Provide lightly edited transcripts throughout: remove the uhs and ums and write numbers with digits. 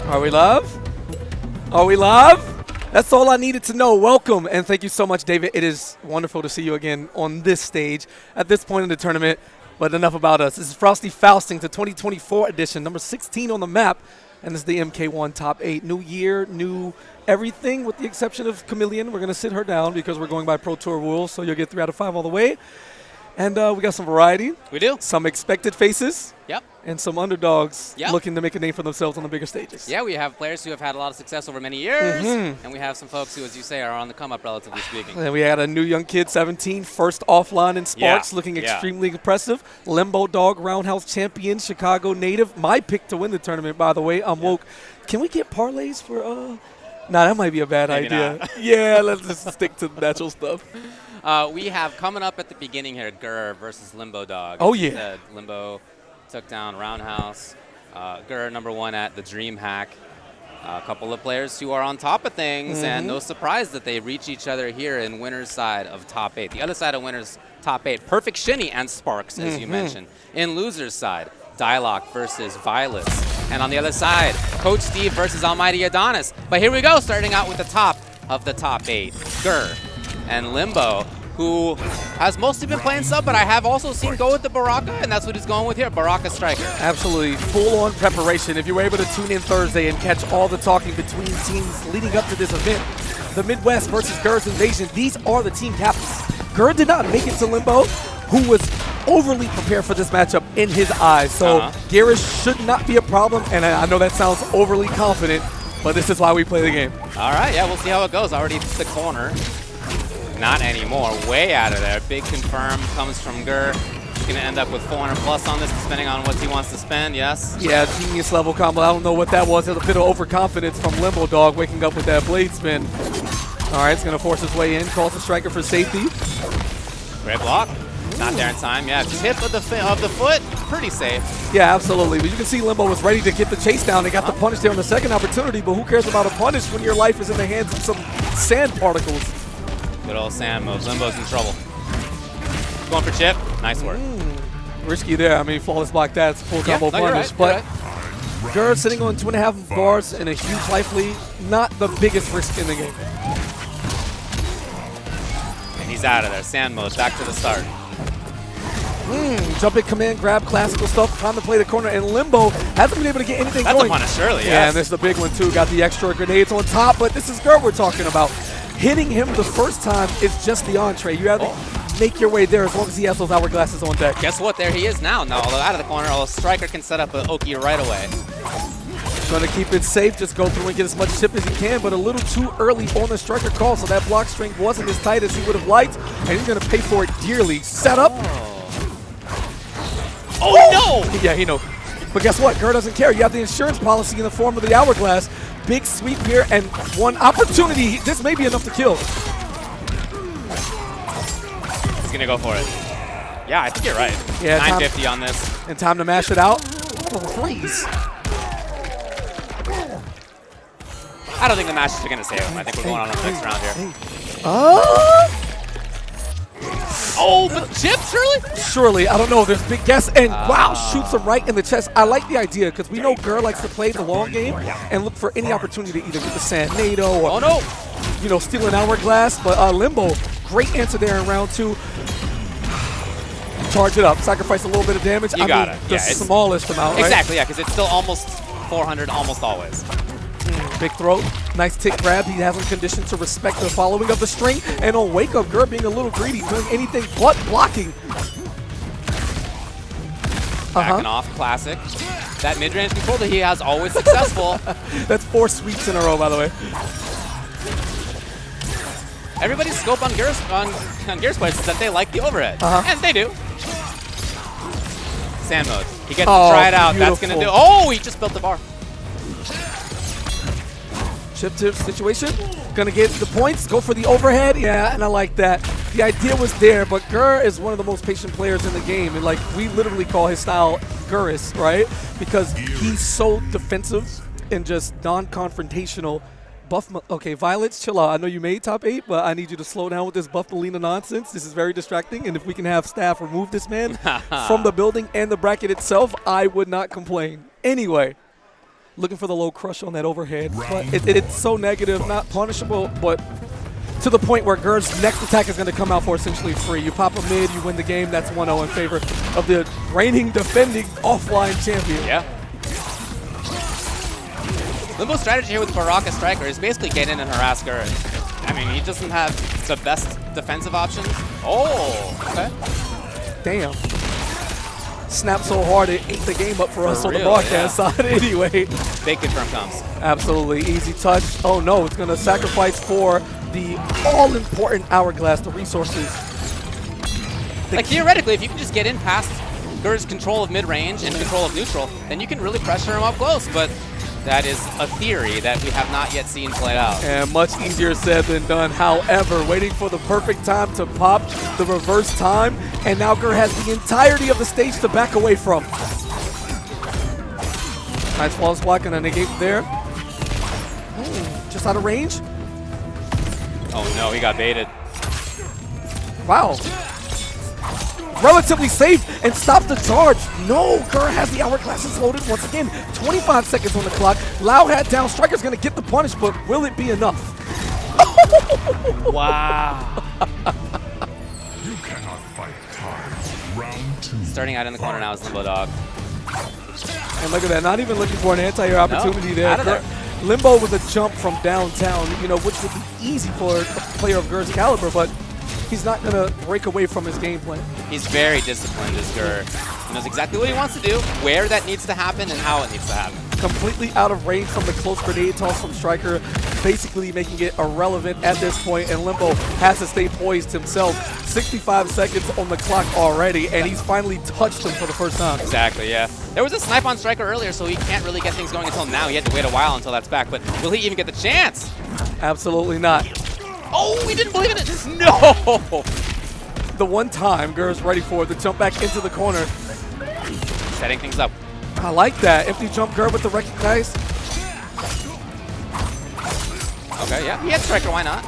Are we live? Are we live? That's all I needed to know. Welcome, and thank you so much, David. It is wonderful to see you again on this stage at this point in the tournament. But enough about us. This is Frosty Faustings, the 2024 edition, number 16 on the map, and this is the MK1 Top 8. New year, new everything, with the exception of Chameleon. We're going to sit her down because we're going by Pro Tour rules, so you'll get 3 out of 5 all the way. And we got some variety. We do. Some expected faces. Yep. And some underdogs looking to make a name for themselves on the bigger stages. Yeah, we have players who have had a lot of success over many years. And we have some folks who, as you say, are on the come-up, relatively speaking. And we had a new young kid, 17, first offline in Sparks, looking extremely impressive. LimboDawg, Roundhouse champion, Chicago native. My pick to win the tournament, by the way. I'm woke. Can we get parlays for Nah, that might be a bad idea. Yeah, let's just stick to the natural stuff. We have coming up at the beginning here, Gur versus LimboDawg. Oh, yeah. Limbo took down Roundhouse. Gur #1 at the DreamHack. A couple of players who are on top of things, and no surprise that they reach each other here in winner's side of top 8. The other side of winner's top 8, PerfectShini and Sparks, as you mentioned. In loser's side, Dyloch versus Vyletz. And on the other side, Coach Steve versus Almighty Adonis. But here we go, starting out with the top of the top 8. Gur and Limbo, who has mostly been playing sub, but I have also seen go with the Baraka, and that's what he's going with here, Baraka striker. Absolutely, full-on preparation. If you were able to tune in Thursday and catch all the talking between teams leading up to this event, the Midwest versus Gerus Invasion, these are the team captains. Gur did not make it to Limbo, who was overly prepared for this matchup in his eyes. So Gerus should not be a problem, and I know that sounds overly confident, but this is why we play the game. All right, yeah, we'll see how it goes. Already the corner. Not anymore. Way out of there. Big confirm comes from Gur. He's going to end up with 400 plus on this, depending on what he wants to spend, yes? Yeah, genius level combo. I don't know what that was. There's a bit of overconfidence from LimboDawg waking up with that blade spin. All right, it's going to force his way in. Calls the striker for safety. Great block. Not there in time. Yeah, tip of the foot. Pretty safe. Yeah, absolutely. But you can see Limbo was ready to get the chase down. They got the punish there on the second opportunity, but who cares about a punish when your life is in the hands of some sand particles? Good old sand mode. Limbo's in trouble. Going for chip. Nice work. Risky there. I mean, flawless block, that's full combo punish. Right, but Gur sitting on 2.5 bars in a huge life lead, not the biggest risk in the game. And he's out of there. Sand mode. Back to the start. Jump in command, grab, classical stuff, time to play the corner, and Limbo hasn't been able to get anything going. That's a punish, surely, yeah. And this is the big one, too. Got the extra grenades on top, but this is Gur we're talking about. Hitting him the first time is just the entree. You have to make your way there as long as he has those hourglasses on deck. Guess what? There he is now. Now, although out of the corner, a striker can set up an Oki right away. Trying to keep it safe, just go through and get as much chip as he can, but a little too early on the striker call, so that block strength wasn't as tight as he would have liked, and he's going to pay for it dearly. Set up. Oh, no! Yeah, he knows. But guess what? Gur doesn't care. You have the insurance policy in the form of the hourglass. Big sweep here, and one opportunity. This may be enough to kill. He's going to go for it. Yeah, I think you're right. Yeah, 950 on this. And time to mash it out. Oh, please. I don't think the mashes are going to save him. I think we're going on the next round here. Oh, but chip, surely? Surely. I don't know. There's big guess. And wow, shoots him right in the chest. I like the idea because we know Gur likes to play the long game and look for any opportunity to either get the Sand NATO or, you know, steal an hourglass. But Limbo, great answer there in round 2. Charge it up. Sacrifice a little bit of damage. You got it. The smallest amount, right? Exactly, yeah, because it's still almost 400 almost always. Big throat, nice tick grab. He has him conditioned to respect the following of the string. And on wake up, Gur being a little greedy, doing anything but blocking. Backing off, classic. That mid-range control that he has always successful. That's 4 sweeps in a row, by the way. Everybody's scope on Gerus players is that they like the overhead. And they do. Sand mode. He gets to try it out. Beautiful. That's going to do. Oh, he just built the bar. Chip tip situation. Gonna get the points, go for the overhead. Yeah, and I like that. The idea was there, but Gur is one of the most patient players in the game. And like, we literally call his style Gerus, right? Because he's so defensive and just non-confrontational. Okay, Vyletz, chill out. I know you made top 8, but I need you to slow down with this buff Mileena nonsense. This is very distracting, and if we can have staff remove this man from the building and the bracket itself, I would not complain. Anyway, looking for the low crush on that overhead. But it's so negative, not punishable, but to the point where Ger's next attack is going to come out for essentially free. You pop a mid, you win the game. That's 1-0 in favor of the reigning, defending offline champion. Yeah. Limbo's strategy here with Baraka Striker is basically get in and harass Ger. I mean, he doesn't have the best defensive options. Oh, okay. Damn. Snapped so hard it ate the game up for us on the broadcast side anyway. Big confirm comes. Absolutely. Easy touch. Oh no, it's going to sacrifice for the all-important hourglass, the resources. Like theoretically, if you can just get in past Ger's control of mid-range and control of neutral, then you can really pressure him up close, but that is a theory that we have not yet seen played out. And much easier said than done. However, waiting for the perfect time to pop the reverse time, and now Ger has the entirety of the stage to back away from. Nice flawless block and a negate there. Just out of range. Oh no, he got baited. Wow. Relatively safe and stop the charge. No, Ger has the hourglasses loaded once again. 25 seconds on the clock. Loud hat down. Striker's going to get the punish, but will it be enough? Wow. You cannot fight time. Round 2. Starting out in the corner now is LimboDawg. And look at that. Not even looking for an anti-air opportunity there. Out of there. Limbo with a jump from downtown, you know, which would be easy for a player of Ger's caliber, but he's not going to break away from his game plan. He's very disciplined as Ger. He knows exactly what he wants to do, where that needs to happen, and how it needs to happen. Completely out of range from the close grenade toss from Striker, basically making it irrelevant at this point, and Limbo has to stay poised himself. 65 seconds on the clock already, and he's finally touched him for the first time. Exactly, yeah. There was a snipe on Striker earlier, so he can't really get things going until now. He had to wait a while until that's back, but will he even get the chance? Absolutely not. Oh, we didn't believe in it. No! The one time Ger's ready for it, the jump back into the corner. Setting things up. I like that. Empty jump Ger with the recognize. Okay, yeah. He had Striker, why not?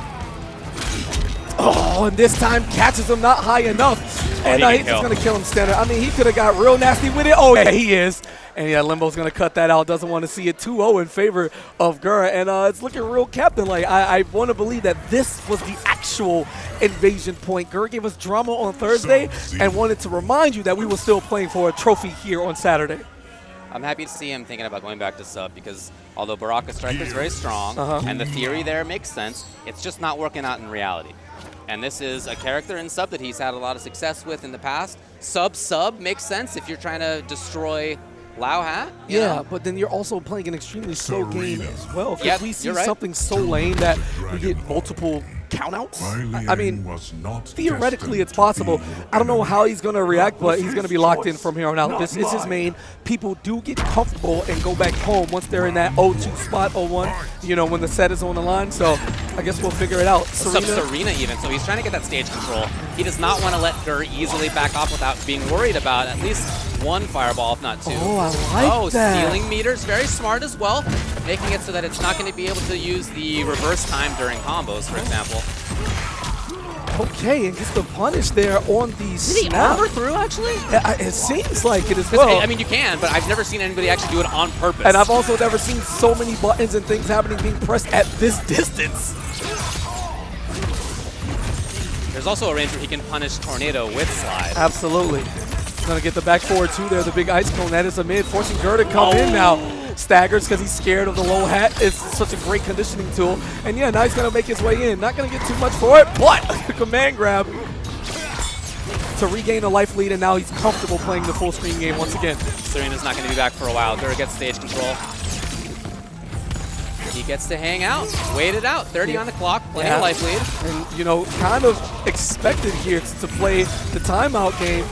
Oh, and this time catches him not high enough. And he's just going to kill him standard. I mean, he could have got real nasty with it. Oh, yeah, he is. And yeah, Limbo's going to cut that out. Doesn't want to see it 2-0 in favor of Ger. And it's looking real captain. Like, I want to believe that this was the actual invasion point. Ger gave us drama on Thursday and wanted to remind you that we were still playing for a trophy here on Saturday. I'm happy to see him thinking about going back to sub because although Baraka Striker is very strong and the theory there makes sense, it's just not working out in reality. And this is a character in sub that he's had a lot of success with in the past. Sub makes sense if you're trying to destroy Lao Hat. You know? But then you're also playing an extremely slow game as well. Because we see right. something so lame that we get multiple countouts. I mean, theoretically it's possible. I don't know how he's going to react, but he's going to be locked in from here on out. This is his main. People do get comfortable and go back home once they're in that 0-2 spot, 0-1, you know, when the set is on the line. So I guess we'll figure it out. Serena even, so he's trying to get that stage control. He does not want to let Ger easily back off without being worried about at least one fireball, if not two. Oh, I like that. Stealing meters, very smart as well, making it so that it's not going to be able to use the reverse time during combos, for example. Okay, and gets the punish there on the snap. Did he armor through, actually? It seems like it as well. I mean, you can, but I've never seen anybody actually do it on purpose. And I've also never seen so many buttons and things happening being pressed at this distance. There's also a range where he can punish Tornado with slide. Absolutely. Gonna get the back forward too there, the big ice cone. That is a mid, forcing Ger to come in now. Staggers because he's scared of the low hat. It's such a great conditioning tool. And yeah, now he's gonna make his way in. Not gonna get too much for it, but command grab to regain a life lead, and now he's comfortable playing the full screen game once again. Serena's not gonna be back for a while. Ger gets stage control. He gets to hang out, wait it out. 30 on the clock, plenty of life lead. And you know, kind of expected here to play the timeout game.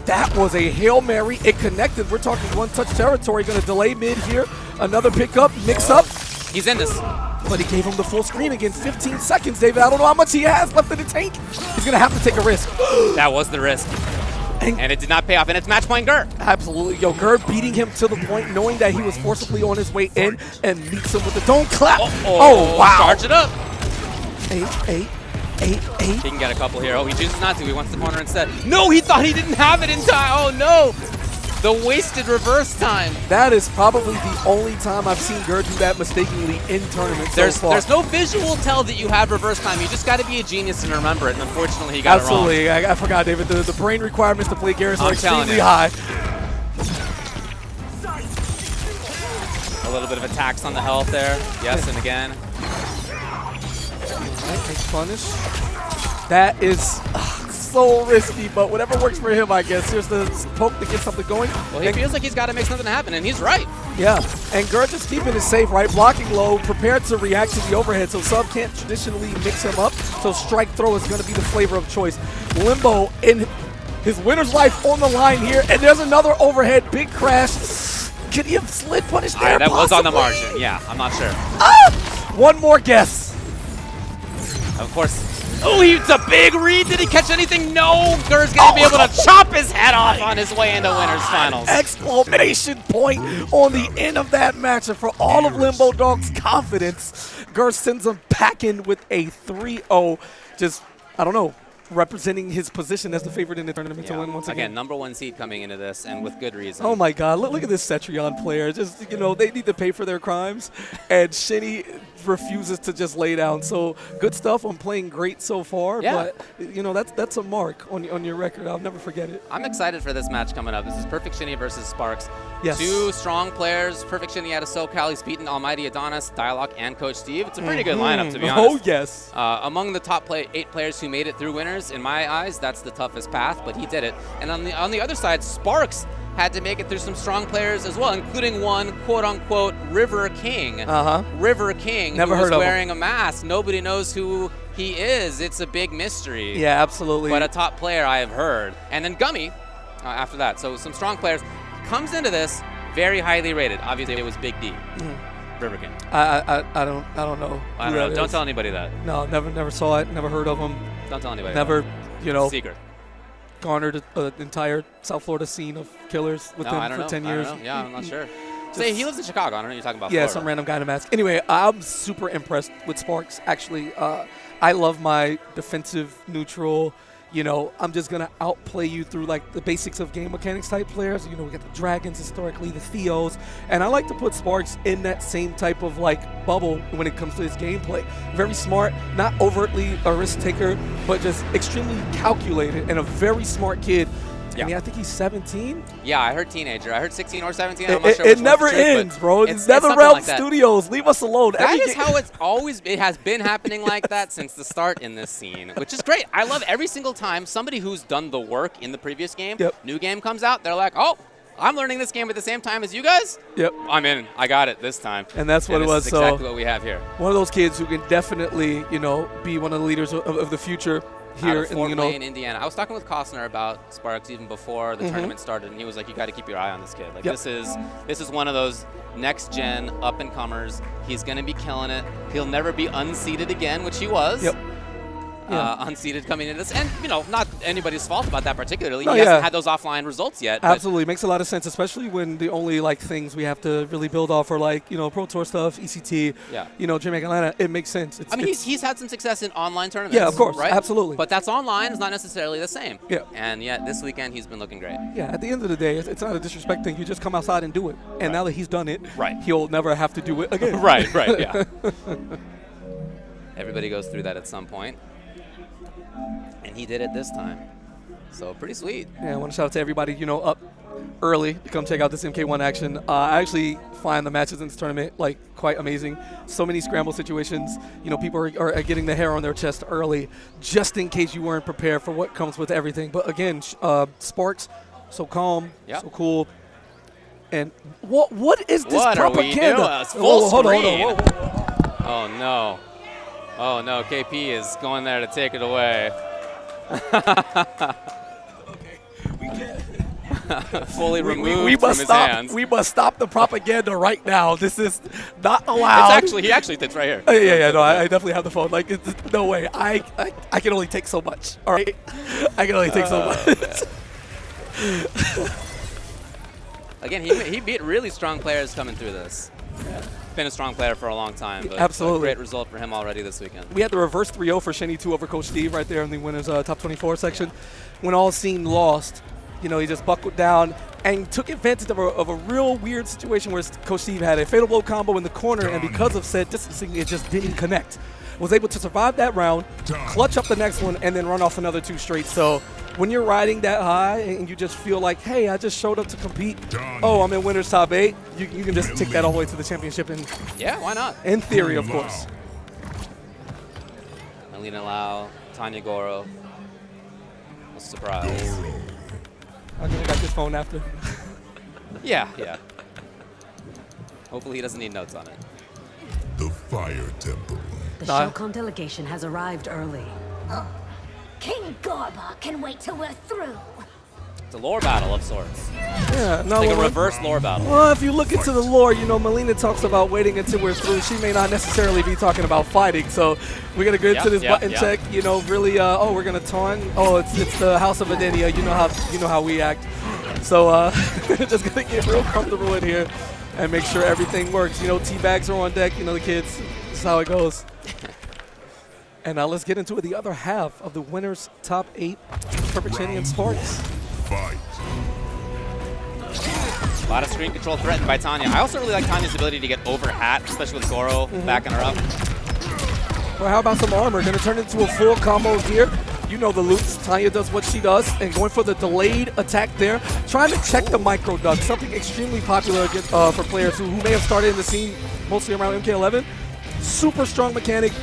That was a Hail Mary. It connected. We're talking one-touch territory. Going to delay mid here. Another pickup, mix-up. He's in this. But he gave him the full screen again. 15 seconds, David. I don't know how much he has left in the tank. He's going to have to take a risk. That was the risk. And it did not pay off. And it's match point Ger. Absolutely. Yo, Ger beating him to the point, knowing that he was forcibly on his way in, and meets him with the don't clap. Oh, wow. Charge it up. 8. He can get a couple here. Oh, he chooses not to. He wants the corner instead. No, he thought he didn't have it in time. Oh, no. The wasted reverse time. That is probably the only time I've seen Ger do that mistakenly in tournaments so far. There's no visual tell that you have reverse time. You just got to be a genius and remember it, and unfortunately he got it wrong. Absolutely. I forgot, David. The brain requirements to play Gerus are I'm telling extremely you. high. A little bit of a tax on the health there. Yes, and again. Alright, takes punish. That is so risky, but whatever works for him, I guess. Here's the poke to get something going. Well, he feels like he's got to make something happen, and he's right. Yeah, and Ger just keeping it safe, right? Blocking low, prepared to react to the overhead, so Sub can't traditionally mix him up, so strike throw is going to be the flavor of choice. Limbo in his winner's life on the line here, and there's another overhead, big crash. Could he have slid punish there? That was on the possibly? margin. Yeah, I'm not sure. One more guess. Of course. Oh, it's a big read. Did he catch anything? No. Ger's going to be able to chop his head off on his way into winners finals. Exclamation point on the end of that match. And for all of LimboDawg's confidence, Ger sends him packing with a 3-0. Just, I don't know, representing his position as the favorite in the tournament to win once again. Again, #1 seed coming into this, and with good reason. Oh my God, look at this Cetrion player. Just, you know, they need to pay for their crimes. And Shini refuses to just lay down. So good stuff on playing great so far. Yeah. But, you know, that's a mark on your record. I'll never forget it. I'm excited for this match coming up. This is PerfectShini versus Sparks. Yes. Two strong players. PerfectShini out of SoCal. He's beaten Almighty Adonis, Dyloch, and Coach Steve. It's a pretty good lineup, to be honest. Oh, yes. Among the top 8 players who made it through winners, in my eyes, that's the toughest path, but he did it. And on the other side, Sparks had to make it through some strong players as well, including one quote-unquote River King. River King, Never who heard was of wearing a mask. Nobody knows who he is. It's a big mystery. Yeah, absolutely. But a top player I have heard. And then Gummy after that. So some strong players. Comes into this very highly rated. Obviously, it was Big D. River King. I don't know. I don't know. Don't tell anybody that. No, never saw it. Never heard of him. Don't tell anybody Never, you know, Secret. garnered an entire South Florida scene of killers with him for 10 years. Yeah, I'm not sure. Say he lives in Chicago. I don't know what you're talking about. Yeah, Florida. some random guy in a mask. Anyway, I'm super impressed with Sparks, actually. I love my defensive, neutral, you know, I'm just going to outplay you through, like, the basics of game mechanics type players. You know, we got the Dragons historically, the Theos. And I like to put Sparks in that same type of, like, bubble when it comes to his gameplay. Very smart, not overtly a risk taker, but just extremely calculated and a very smart kid. Yeah. I mean, I think he's 17. Yeah, I heard teenager. I heard 16 or 17. I'm not sure It which never one's the truth, ends, bro. It's NetherRealm like that. Studios, leave us alone. That is how it has been happening like that since the start in this scene, which is great. I love every single time somebody who's done the work in the previous game, new game comes out, they're like, oh, I'm learning this game at the same time as you guys. Yep. I'm in. I got it this time. And that's what it was. This is exactly what we have here. One of those kids who can definitely, you know, be one of the leaders of the future here in Indiana. I was talking with Costner about Sparks even before the tournament started, and he was like, "You got to keep your eye on this kid. Like this is one of those next gen up and comers. He's going to be killing it. He'll never be unseated again, which he was. Yep. Unseated coming into this, and you know, not anybody's fault about that particularly. No, he hasn't had those offline results yet. Absolutely, makes a lot of sense, especially when the only like things we have to really build off are like, you know, Pro Tour stuff, ECT, you know, Jamaica Atlanta. It makes sense. I mean, he's had some success in online tournaments. Yeah, of course, right? Absolutely. But that's online is not necessarily the same. Yeah. And yet this weekend he's been looking great. Yeah. At the end of the day, it's not a disrespect thing. You just come outside and do it. And now that he's done it, right, he'll never have to do it again. Right. Yeah. Everybody goes through that at some point. And he did it this time. So pretty sweet. Yeah, I want to shout out to everybody, you know, up early to come check out this MK1 action. I actually find the matches in this tournament, like, quite amazing. So many scramble situations. You know, people are getting the hair on their chest early just in case you weren't prepared for what comes with everything. But again, Sparks, so calm, so cool. And what is this propaganda? What are we doing? Full hold on. Whoa. Oh, no. Oh, no. KP is going there to take it away. Fully removed from his hands. We must stop the propaganda right now. This is not allowed. He actually sits right here. Yeah. No, I definitely have the phone. Like, no way. I can only take so much. All right, I can only take so much. Again, he beat really strong players coming through this. Been a strong player for a long time. But absolutely. A great result for him already this weekend. We had the reverse 3-0 for Shini 2 over Coach Steve right there in the winners top 24 section. When all seen lost, You know, he just buckled down and took advantage of a real weird situation where Coach Steve had a fatal blow combo in the corner, and because of said distancing, it just didn't connect. Was able to survive that round, clutch up the next one, and then run off another 2 straight. So when you're riding that high and you just feel like, hey, I just showed up to compete. Oh, I'm in winner's top 8. You can just take that all the way to the championship. And yeah, why not? In theory, of course. Mileena Lau, Tanya Goro. A surprise. I got this phone after. Yeah. Hopefully he doesn't need notes on it. The Fire Temple. The Shao delegation has arrived early. King Gorba can wait till we're through. It's a lore battle of sorts. Yeah, no, Like a reverse lore battle. Well, if you look into the lore, you know, Mileena talks about waiting until we're through. She may not necessarily be talking about fighting, so we're gonna go into this button check. You know, really. Oh, we're gonna taunt. Oh, it's the House of Adenia. You know how we act. So just gonna get real comfortable in here and make sure everything works. You know, tea bags are on deck. You know, the kids. That's how it goes. And now let's get into it. The other half of the winners' top 8, PerfectShini and Sparks. Fight. A lot of screen control threatened by Tanya. I also really like Tanya's ability to get over hat, especially with Goro backing her up. Well, how about some armor? Going to turn into a full combo here. You know the loops. Tanya does what she does, and going for the delayed attack there. Trying to check the micro duck, something extremely popular against, for players who may have started in the scene mostly around MK11. Super strong mechanic,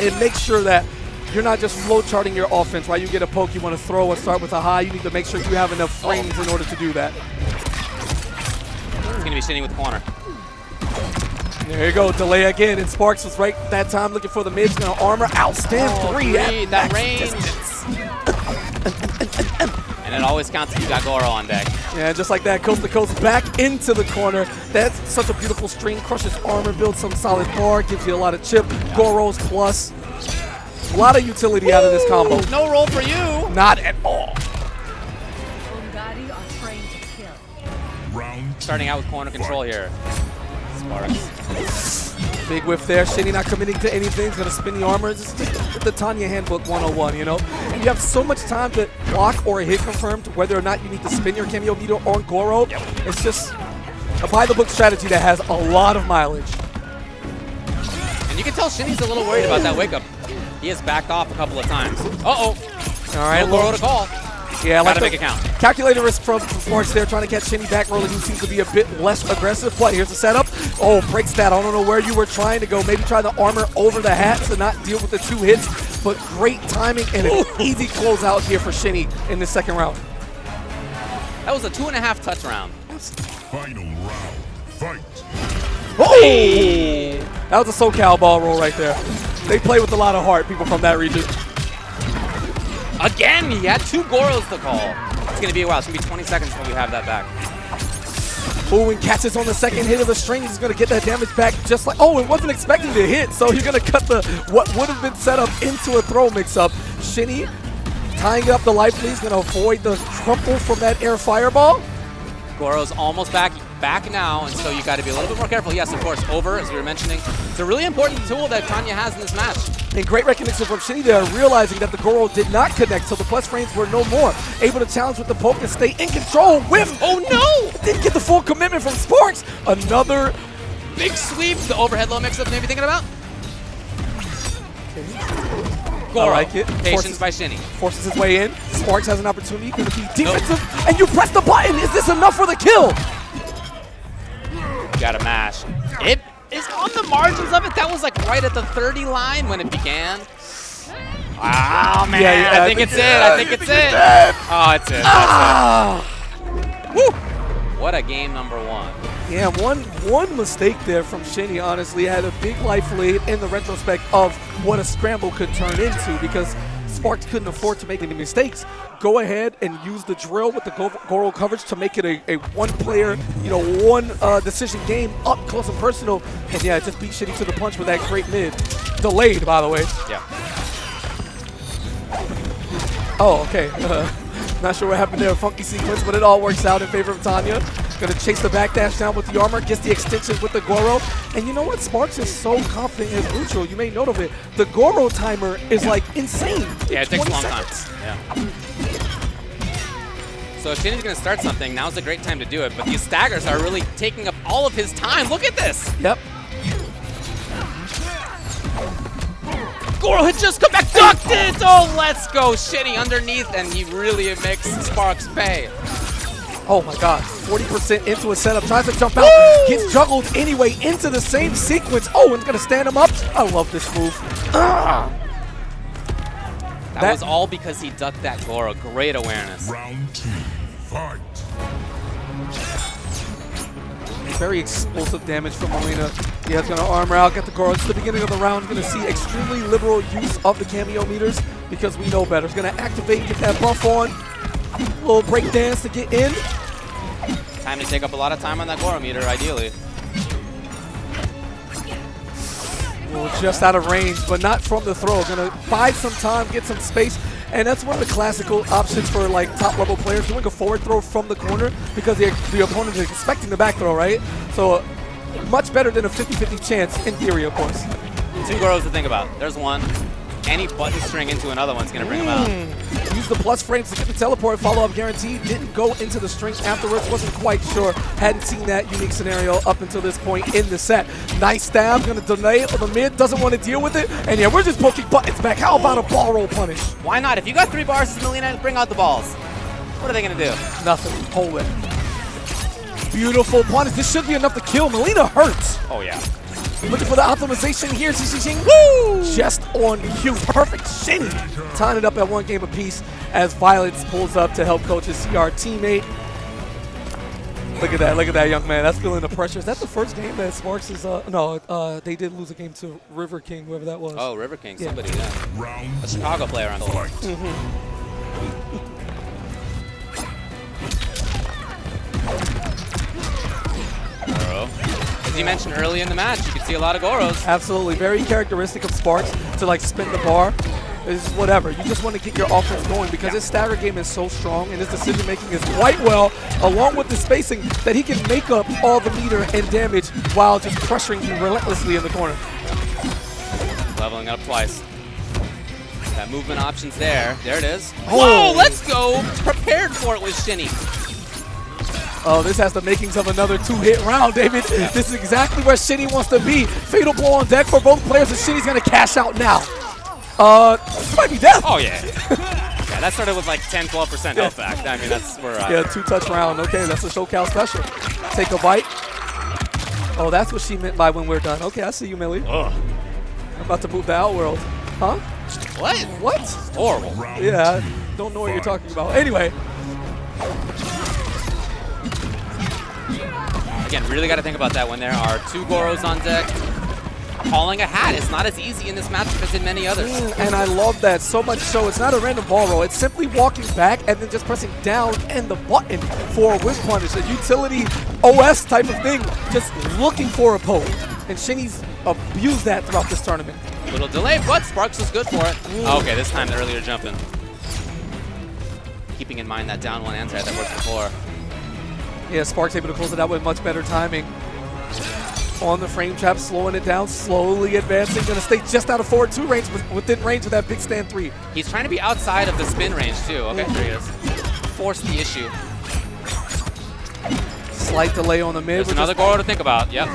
and make sure that you're not just flow charting your offense, right? You get a poke, you want to throw and start with a high. You need to make sure you have enough frames in order to do that. He's going to be sitting with corner. There you go, delay again, and Sparks was right that time looking for the mid. Now armor outstand 3 at that max range. distance. And it always counts if you got Goro on deck. Yeah, just like that, coast to coast, back into the corner. That's such a beautiful string. Crushes armor, builds some solid bar, gives you a lot of chip. Goros plus. A lot of utility out of this combo. No roll for you. Not at all. Ungadi are trained to kill. Round 2. Starting out with corner control here. Sparks. Big whiff there. Shini not committing to anything. He's going to spin the armor. This is just the Tanya Handbook 101, you know? And you have so much time to block or hit confirmed whether or not you need to spin your cameo meter on Goro. It's just a by-the-book strategy that has a lot of mileage. And you can tell Shini's a little worried about that wake-up. He has backed off a couple of times. Uh-oh. All right, no Goro to call. Yeah, gotta make it count. Calculated risk from Sparks there, trying to catch Shini back rolling, who seems to be a bit less aggressive. But here's the setup. Oh, breaks that. I don't know where you were trying to go. Maybe try the armor over the hat to not deal with the 2 hits. But great timing and an easy closeout here for Shini in the second round. That was a 2.5 touch round. Final round. Fight. Oh! That was a SoCal ball roll right there. They play with a lot of heart, people from that region. Again, he had 2 Goros to call. It's going to be a while. It's going to be 20 seconds before we have that back. Ooh, and catches on the second hit of the string. He's going to get that damage back just like... Oh, it wasn't expecting to hit, so you're going to cut the what would have been set up into a throw mix-up. Shini tying up the life lead. He's going to avoid the crumple from that air fireball. Goro's almost back now, and so you got to be a little bit more careful. Yes, of course, over, as we were mentioning. It's a really important tool that Tanya has in this match. And great recognition from Shini there, realizing that the Goro did not connect, so the plus frames were no more. Able to challenge with the poke and stay in control. Whiff! Oh no! Didn't get the full commitment from Sparks. Another big sweep. The overhead low mix-up maybe thinking about. Goro. I like it. Patience by Shini. Forces his way in. Sparks has an opportunity. Going to be defensive. And you press the button. Is this enough for the kill? You got to mash. It is on the margins of it. That was like right at the 30 line when it began. Wow, man. Yeah, I think it's it. I think it's it. Oh, it's it. That's it. Woo! What a game number 1. Yeah, one mistake there from Shini, honestly, had a big life lead in the retrospect of what a scramble could turn into, because Sparks couldn't afford to make any mistakes. Go ahead and use the drill with the Goro coverage to make it a one-player, one decision game up close and personal. And yeah, just beat Shini to the punch with that great mid. Delayed, by the way. Yeah. Oh, okay. Not sure what happened there, a funky sequence, but it all works out in favor of Tanya. Going to chase the backdash down with the armor, gets the extension with the Goro. And you know what? Sparks is so confident in his neutral. You may note of it. The Goro timer is like insane. Yeah, it takes a long time. seconds. Yeah. So if Shini's going to start something, now's a great time to do it. But these staggers are really taking up all of his time. Look at this. Yep. Goro had just come back, ducked it! Oh, let's go. Shini underneath, and he really makes Sparks pay. Oh my god, 40% into a setup, tries to jump out, gets juggled anyway into the same sequence. Oh, and it's gonna stand him up. I love this move. That was all because he ducked that Goro. Great awareness. Round 2, fight. Very explosive damage from Mileena. Yeah, it's gonna armor out, get the Goro. It's the beginning of the round. Gonna see extremely liberal use of the cameo meters because we know better. It's gonna activate, get that buff on. Little break dance to get in. Time to take up a lot of time on that Goro meter, ideally. Well, just out of range, but not from the throw. Gonna buy some time, get some space, and that's one of the classical options for like top level players, doing a forward throw from the corner because the opponent is expecting the back throw, right? So much better than a 50-50 chance in theory, of course. 2 Goros to think about. There's one. Any button string into another one's gonna bring him out. Use the plus frames to get the teleport, follow-up guarantee. Didn't go into the string afterwards, wasn't quite sure. Hadn't seen that unique scenario up until this point in the set. Nice stab, gonna delay on the mid, doesn't want to deal with it. And yeah, we're just poking buttons back. How about a ball roll punish? Why not? If you got 3 bars as Mileena, bring out the balls. What are they gonna do? Nothing, hold it. Beautiful punish, this should be enough to kill. Mileena hurts. Oh yeah. Looking for the optimization here. Woo! Just on cue. PerfectShini tying it up at 1 game apiece as Vyletz pulls up to help coach his CR teammate. Look at that young man. That's feeling the pressure. Is that the first game that Sparks is? No, they did lose a game to River King, whoever that was. Oh, River King, Yeah. somebody, yeah. Round A Chicago player on the floor. Goro. As you mentioned early in the match, you could see a lot of Goros. Absolutely. Very characteristic of Sparks to like spin the bar. It's whatever. You just want to get your offense going because his stagger game is so strong and his decision making is quite well, along with the spacing, that he can make up all the meter and damage while just pressuring you relentlessly in the corner. Leveling up twice. That movement option's there. There it is. Oh. Whoa, let's go. Prepared for it with Shini. Oh, this has the makings of another 2-hit round, David. This is exactly where Shini wants to be. Fatal blow on deck for both players, and Shini's going to cash out now. This might be death. Oh, yeah. Yeah, that started with like 10-12% health back. I mean, that's where... Yeah, 2-touch round. Okay, that's a SoCal special. Take a bite. Oh, that's what she meant by when we're done. Okay, I see you, Millie. Ugh. I'm about to move to Outworld. Huh? What? What? Horrible. Yeah, I don't know what you're talking about. Anyway. Again, really got to think about that when there are 2 Goros on deck. Calling a hat is not as easy in this matchup as in many others. And I love that so much so. It's not a random ball roll. It's simply walking back and then just pressing down and the button for a whip punish. A utility OS type of thing. Just looking for a poke. And Shini's abused that throughout this tournament. Little delay, but Sparks is good for it. Okay, this time the earlier jumping. Keeping in mind that down 1 anti that worked before. Yeah, Sparks able to close it out with much better timing. On the frame trap, slowing it down, slowly advancing. Going to stay just out of forward 2 range, within range with that big stand 3. He's trying to be outside of the spin range too. Okay, there he is. Force the issue. Slight delay on the mid. There's another Goro to think about. Yep.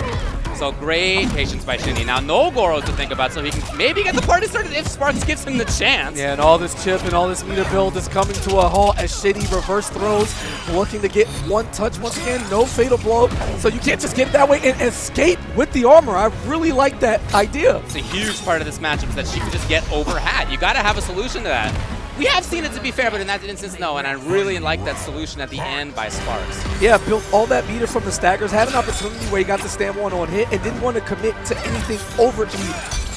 So great patience by Shini. Now no Goros to think about, so he can maybe get the party started if Sparks gives him the chance. Yeah, and all this chip and all this meter build is coming to a halt as Shini reverse throws, looking to get 1 touch once again. No fatal blow, so you can't just get that way and escape with the armor. I really like that idea. It's a huge part of this matchup is that she can just get over hat. You got to have a solution to that. We have seen it, to be fair, but in that instance, no. And I really like that solution at the end by Sparks. Yeah, built all that meter from the staggers, had an opportunity where he got the stand 1 on hit and didn't want to commit to anything overtly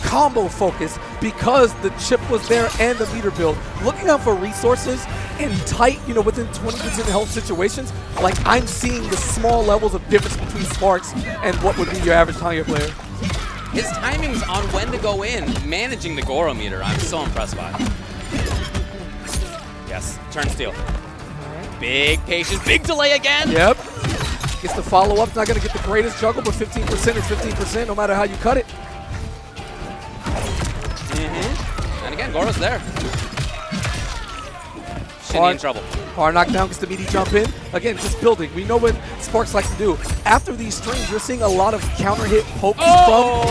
combo focused because the chip was there and the meter build. Looking out for resources in tight, within 20% health situations, like I'm seeing the small levels of difference between Sparks and what would be your average Tanya player. His timings on when to go in, managing the Goro meter, I'm so impressed by. Yes, turn steal. Big patience, big delay again. Yep. Gets the follow-up. Not going to get the greatest juggle, but 15% is 15% no matter how you cut it. And again, Goro's there. Shinny in trouble. Hard knockdown gets the meaty jump in. Again, just building. We know what Sparks likes to do. After these strings, you're seeing a lot of counter hit pokes from.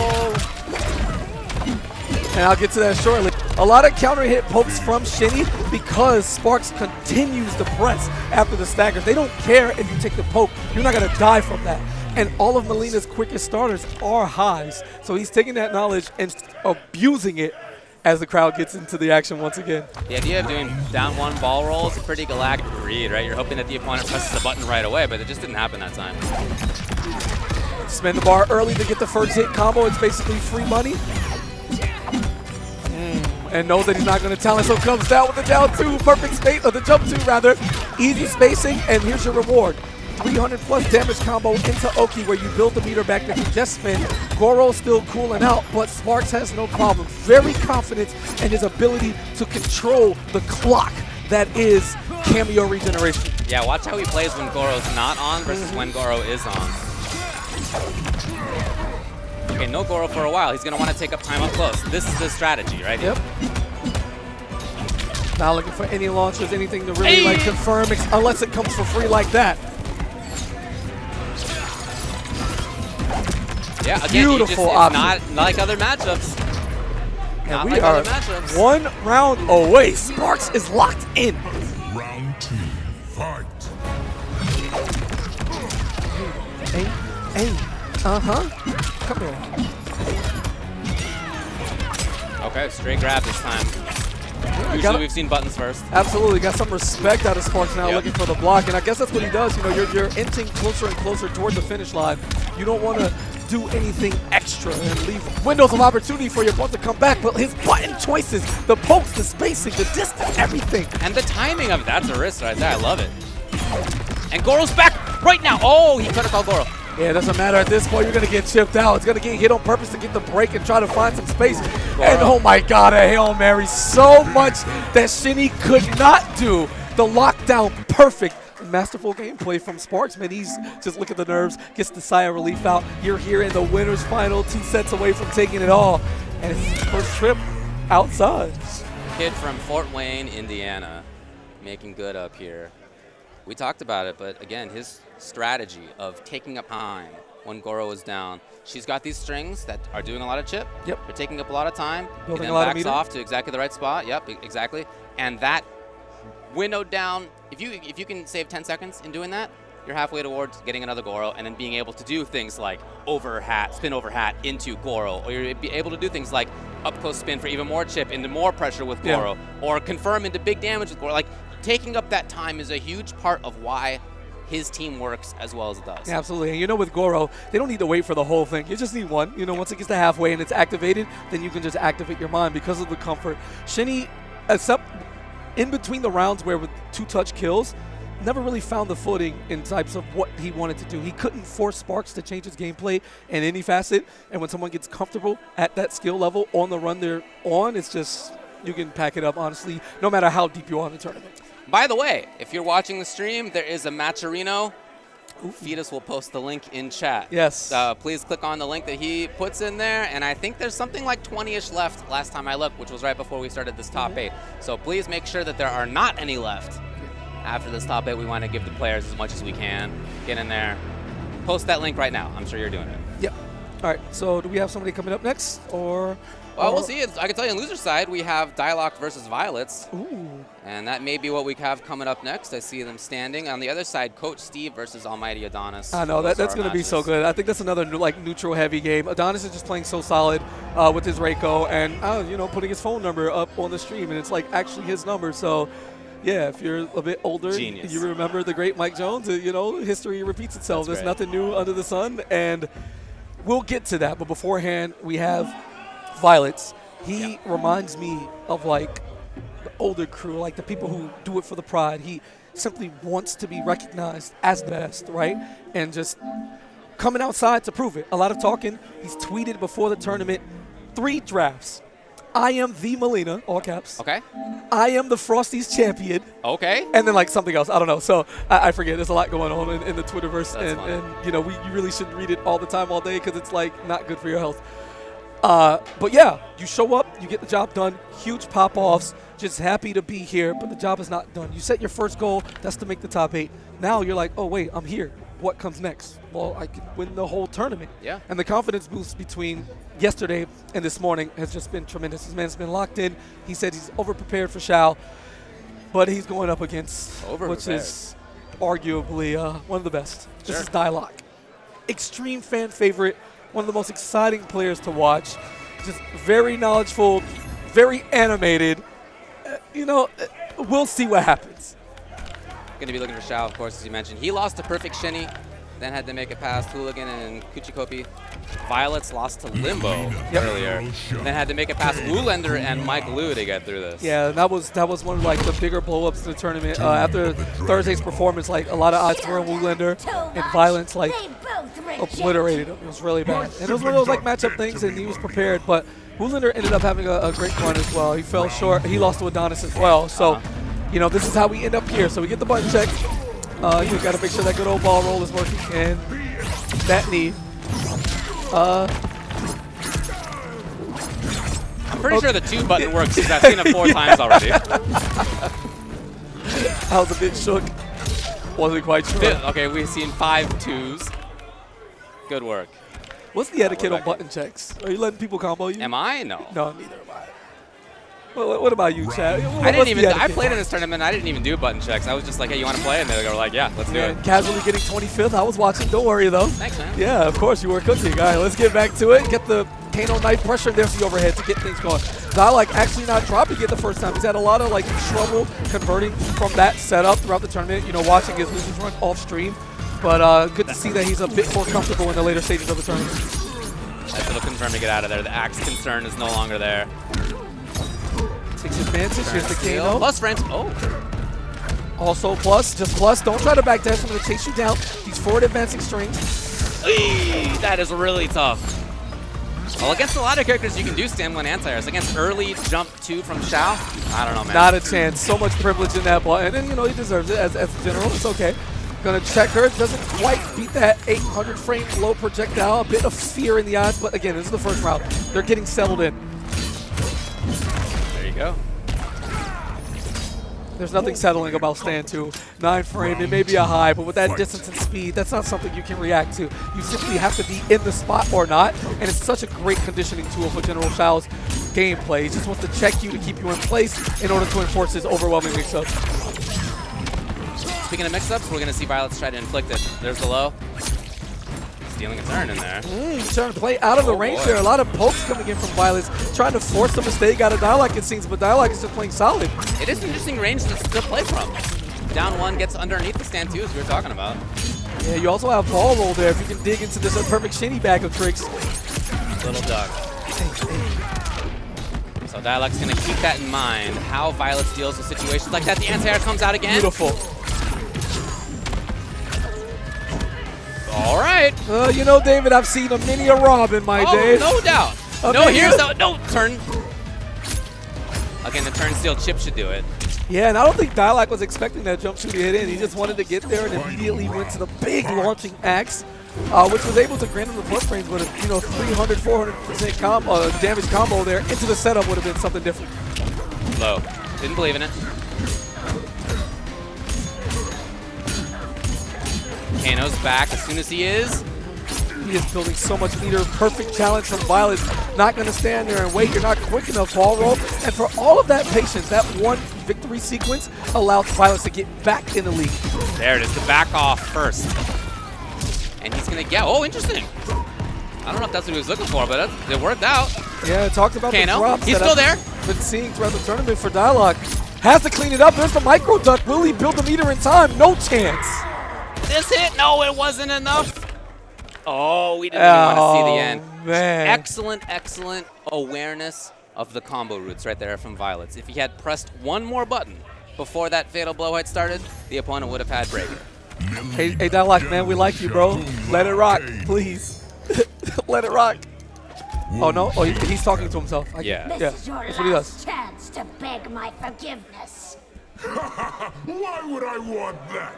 And I'll get to that shortly. A lot of counter hit pokes from Shinny because Sparks continues to press after the staggers. They don't care if you take the poke. You're not going to die from that. And all of Mileena's quickest starters are highs. So he's taking that knowledge and abusing it as the crowd gets into the action once again. The idea of doing down one ball roll is a pretty galactic read, right? You're hoping that the opponent presses the button right away, but it just didn't happen that time. Spin the bar early to get the first hit combo. It's basically free money. And knows that he's not going to talent, so comes down with the down two, perfect space, or the jump two rather. Easy spacing, and here's your reward. 300 plus damage combo into Oki where you build the meter back that you just spin. Goro's still cooling out, but Sparks has no problem. Very confident in his ability to control the clock that is cameo regeneration. Yeah, watch how he plays when Goro's not on versus when Goro is on. Okay, no Goro for a while. He's going to want to take up time up close. This is the strategy, right? Yep. Not looking for any launchers, anything to really like confirm, unless it comes for free like that. Yeah, again, Beautiful it's not like other matchups. And we are one round away. Sparks is locked in. Round 2, fight. Hey, come here. Okay, straight grab this time. Yeah, Usually we've seen buttons first. Absolutely, got some respect out of Sparks now, Yep. looking for the block, and I guess that's what he does. You know, you're inching closer and closer toward the finish line. You don't want to do anything extra and leave windows of opportunity for your opponent to come back, but his button choices, the pokes, the spacing, the distance, everything. And the timing of it, that's a risk right there. I love it. And Goro's back right now. Oh, he could have called Goro. Yeah, it doesn't matter at this point. You're going to get chipped out. It's going to get hit on purpose to get the break and try to find some space. Goro. And oh my God, a Hail Mary. So much that Shinny could not do. The lockdown, perfect. Masterful gameplay from Sparks, man. He's just look at the nerves, gets the sigh of relief out. You're here in the winner's final, 2 sets away from taking it all. And it's his first trip outside. Kid from Fort Wayne, Indiana, making good up here. We talked about it, but again, his strategy of taking up time when Goro is down. She's got these strings that are doing a lot of chip. Yep. They're taking up a lot of time. Building and a lot of backs meter. off to exactly the right spot. Yep, exactly. And that windowed down, if you can save 10 seconds in doing that, you're halfway towards getting another Goro and then being able to do things like over hat, spin over hat into Goro, or you're be able to do things like up close spin for even more chip into more pressure with Goro, or confirm into big damage with Goro. Like, taking up that time is a huge part of why his team works as well as it does. Yeah, absolutely. And you know, with Goro, they don't need to wait for the whole thing. You just need one. You know, once it gets to halfway and it's activated, then you can just activate your mind because of the comfort. Shinny, except in between the rounds where with 2-touch kills, never really found the footing in types of what he wanted to do. He couldn't force Sparks to change his gameplay in any facet. And when someone gets comfortable at that skill level on the run they're on, it's just, you can pack it up, honestly, no matter how deep you are in the tournament. By the way, if you're watching the stream, there is a Matcherino. Fetus will post the link in chat. Yes. Please click on the link that he puts in there, and I think there's something like 20-ish left last time I looked, which was right before we started this top 8. So please make sure that there are not any left. After this top 8, we want to give the players as much as we can. Get in there. Post that link right now. I'm sure you're doing it. Yep. All right, so do we have somebody coming up next, or? Well, we'll see. I can tell you on loser side, we have Dyloch versus Vyletz. Ooh. And that may be what we have coming up next. I see them standing. On the other side, Coach Steve versus Almighty Adonis. I know, Those that's are going to be matches. so good. I think that's another neutral heavy game. Adonis is just playing so solid with his Reiko and, you know, putting his phone number up on the stream, and it's like actually his number. So, yeah, if you're a bit older, Genius. you remember the great Mike Jones, you know, history repeats itself. That's There's great. nothing new under the sun, and we'll get to that. But beforehand, we have Vyletz. He reminds me of, like, the older crew, like the people who do it for the pride. He simply wants to be recognized as the best, right? And just coming outside to prove it. A lot of talking. He's tweeted before the tournament 3 drafts. I am the Mileena, all caps. Okay. I am the Frosty's champion. Okay. And then, like, something else. I don't know. So I forget. There's a lot going on in the Twitterverse. That's funny. And you know, you really shouldn't read it all the time, all day, because it's, like, not good for your health. But yeah, you show up, you get the job done, huge pop-offs, just happy to be here, but the job is not done. You set your first goal, that's to make the top 8. Now you're like, oh wait, I'm here. What comes next? Well, I can win the whole tournament. Yeah. And the confidence boost between yesterday and this morning has just been tremendous. This man's been locked in. He said he's over-prepared for Shao, but he's going up against, which is arguably one of the best. This is Dyloch. Extreme fan favorite, one of the most exciting players to watch. Just very knowledgeable, very animated. We'll see what happens. Going to be looking for Shao, of course, as you mentioned. He lost to PerfectShini, then had to make it past Hooligan and Kuchikopi. Vyletz lost to Limbo earlier, then had to make it past Woolender and Mike Liu to get through this. Yeah, that was one of the bigger blow-ups in the tournament. After Thursday's performance, a lot of odds were on Woolender, and Vyletz obliterated him. It was really bad. And it was one of those matchup things, and he was prepared, but Woolender ended up having a great run as well. He fell short. He lost to Adonis as well. So, this is how we end up here. So we get the button check. You got to make sure that good old ball roll is working, and that knee. I'm pretty sure the 2 button works because I've seen it 4 times already. I was a bit shook. Wasn't quite sure. Okay, we've seen 5 2s. Good work. What's the etiquette on button checks? Are you letting people combo you? Am I? No. No, neither am I. What about you, Chad? I played in this tournament. I didn't even do button checks. I was just like, hey, you want to play? And they were like, yeah, let's do it. Casually getting 25th. I was watching. Don't worry, though. Thanks, man. Yeah, of course. You were cooking. All right, let's get back to it. Get the Kano knife pressure. There's the overhead to get things going. Dyloch actually not dropping it the first time. He's had a lot of trouble converting from that setup throughout the tournament. Watching his losers run off stream. But good to see that he's a bit more comfortable in the later stages of the tournament. Nice little confirm to get out of there. The axe concern is no longer there. Takes advantage. Here's the Kano. Plus frames. Oh. Also plus. Just plus. Don't try to backdash. I'm going to chase you down. He's forward advancing strings. That is really tough. Well, against a lot of characters, you can do stand 1 anti-airs. Against early jump 2 from Shao, I don't know, man. Not a chance. So much privilege in that button. And, he deserves it as a general. It's okay. Going to check her. Doesn't quite beat that 800 frame low projectile. A bit of fear in the eyes. But, again, this is the first round. They're getting settled in. There you go. There's nothing settling about stand 2. 9 frame, it may be a high, but with that distance and speed, that's not something you can react to. You simply have to be in the spot or not, and it's such a great conditioning tool for General Shao's gameplay. He just wants to check you to keep you in place in order to enforce his overwhelming mix-up. Speaking of mix-ups, we're going to see Vyletz try to inflict it. There's the low. Stealing a turn in there. He's trying to play out of the range there. A lot of pokes coming in from Vyletz, trying to force a mistake out of Dyloch, it seems, but Dyloch is just playing solid. It is an interesting range to play from. Down 1 gets underneath the stand 2, as we were talking about. Yeah, you also have ball roll there if you can dig into this PerfectShini bag of tricks. Little duck. So Dyloch's going to keep that in mind, how Vyletz deals with situations like that. The anti-air comes out again. Beautiful. All right. David, I've seen a many a Rob in my day. No doubt. Okay, no turn. Again, the turn steal chip should do it. Yeah, and I don't think Dyloch was expecting that jump shoot to hit in. He just wanted to get there and immediately went to the big launching axe, which was able to grant him the plus frames with a 300, 400% damage combo there. Into the setup would have been something different. Low. Didn't believe in it. Kano's back as soon as he is. He is building so much meter. Perfect challenge from Vyletz. Not going to stand there and wait. You're not quick enough, ball roll. And for all of that patience, that one victory sequence allows Vyletz to get back in the lead. There it is, the back off first. And he's going to get, interesting. I don't know if that's what he was looking for, but it worked out. Yeah, talked about Kano, the drops he's still there. Been seeing throughout the tournament for Dyloch. Has to clean it up. There's the micro duck. Will he build the meter in time? No chance. This hit, no, it wasn't enough. Oh, we didn't even want to see the end. Man. Excellent awareness of the combo routes right there from Vyletz. If he had pressed one more button before that fatal blow had started, the opponent would have had break. Hey, Dyloch, man, we like you, bro. Let it rock, please. Let it rock. Oh, no? Oh, he's talking to himself. Yeah. This is your that's what he last does. chance to beg my forgiveness. Why would I want that?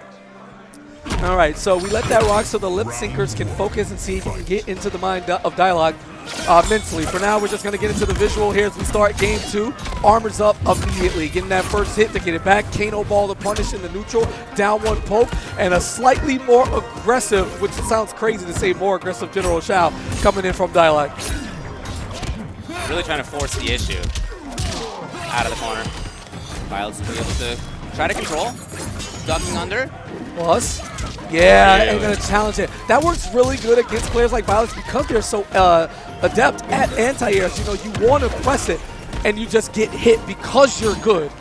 All right, so we let that rock so the lip syncers can focus and see if he can get into the mind of Dyloch. mentally. For now, we're just going to get into the visual here as we start game 2. Armor's up immediately, getting that first hit to get it back. Kano ball to punish in the neutral, down 1 poke, and a slightly more aggressive, which sounds crazy to say more aggressive, General Shao coming in from Dyloch. Really trying to force the issue out of the corner. Vyletz will be able to try to control. Ducking under. Plus, yeah, and going to challenge it. That works really good against players like Vyletz because they're so adept at anti-airs. You know, you want to press it, and you just get hit because you're good.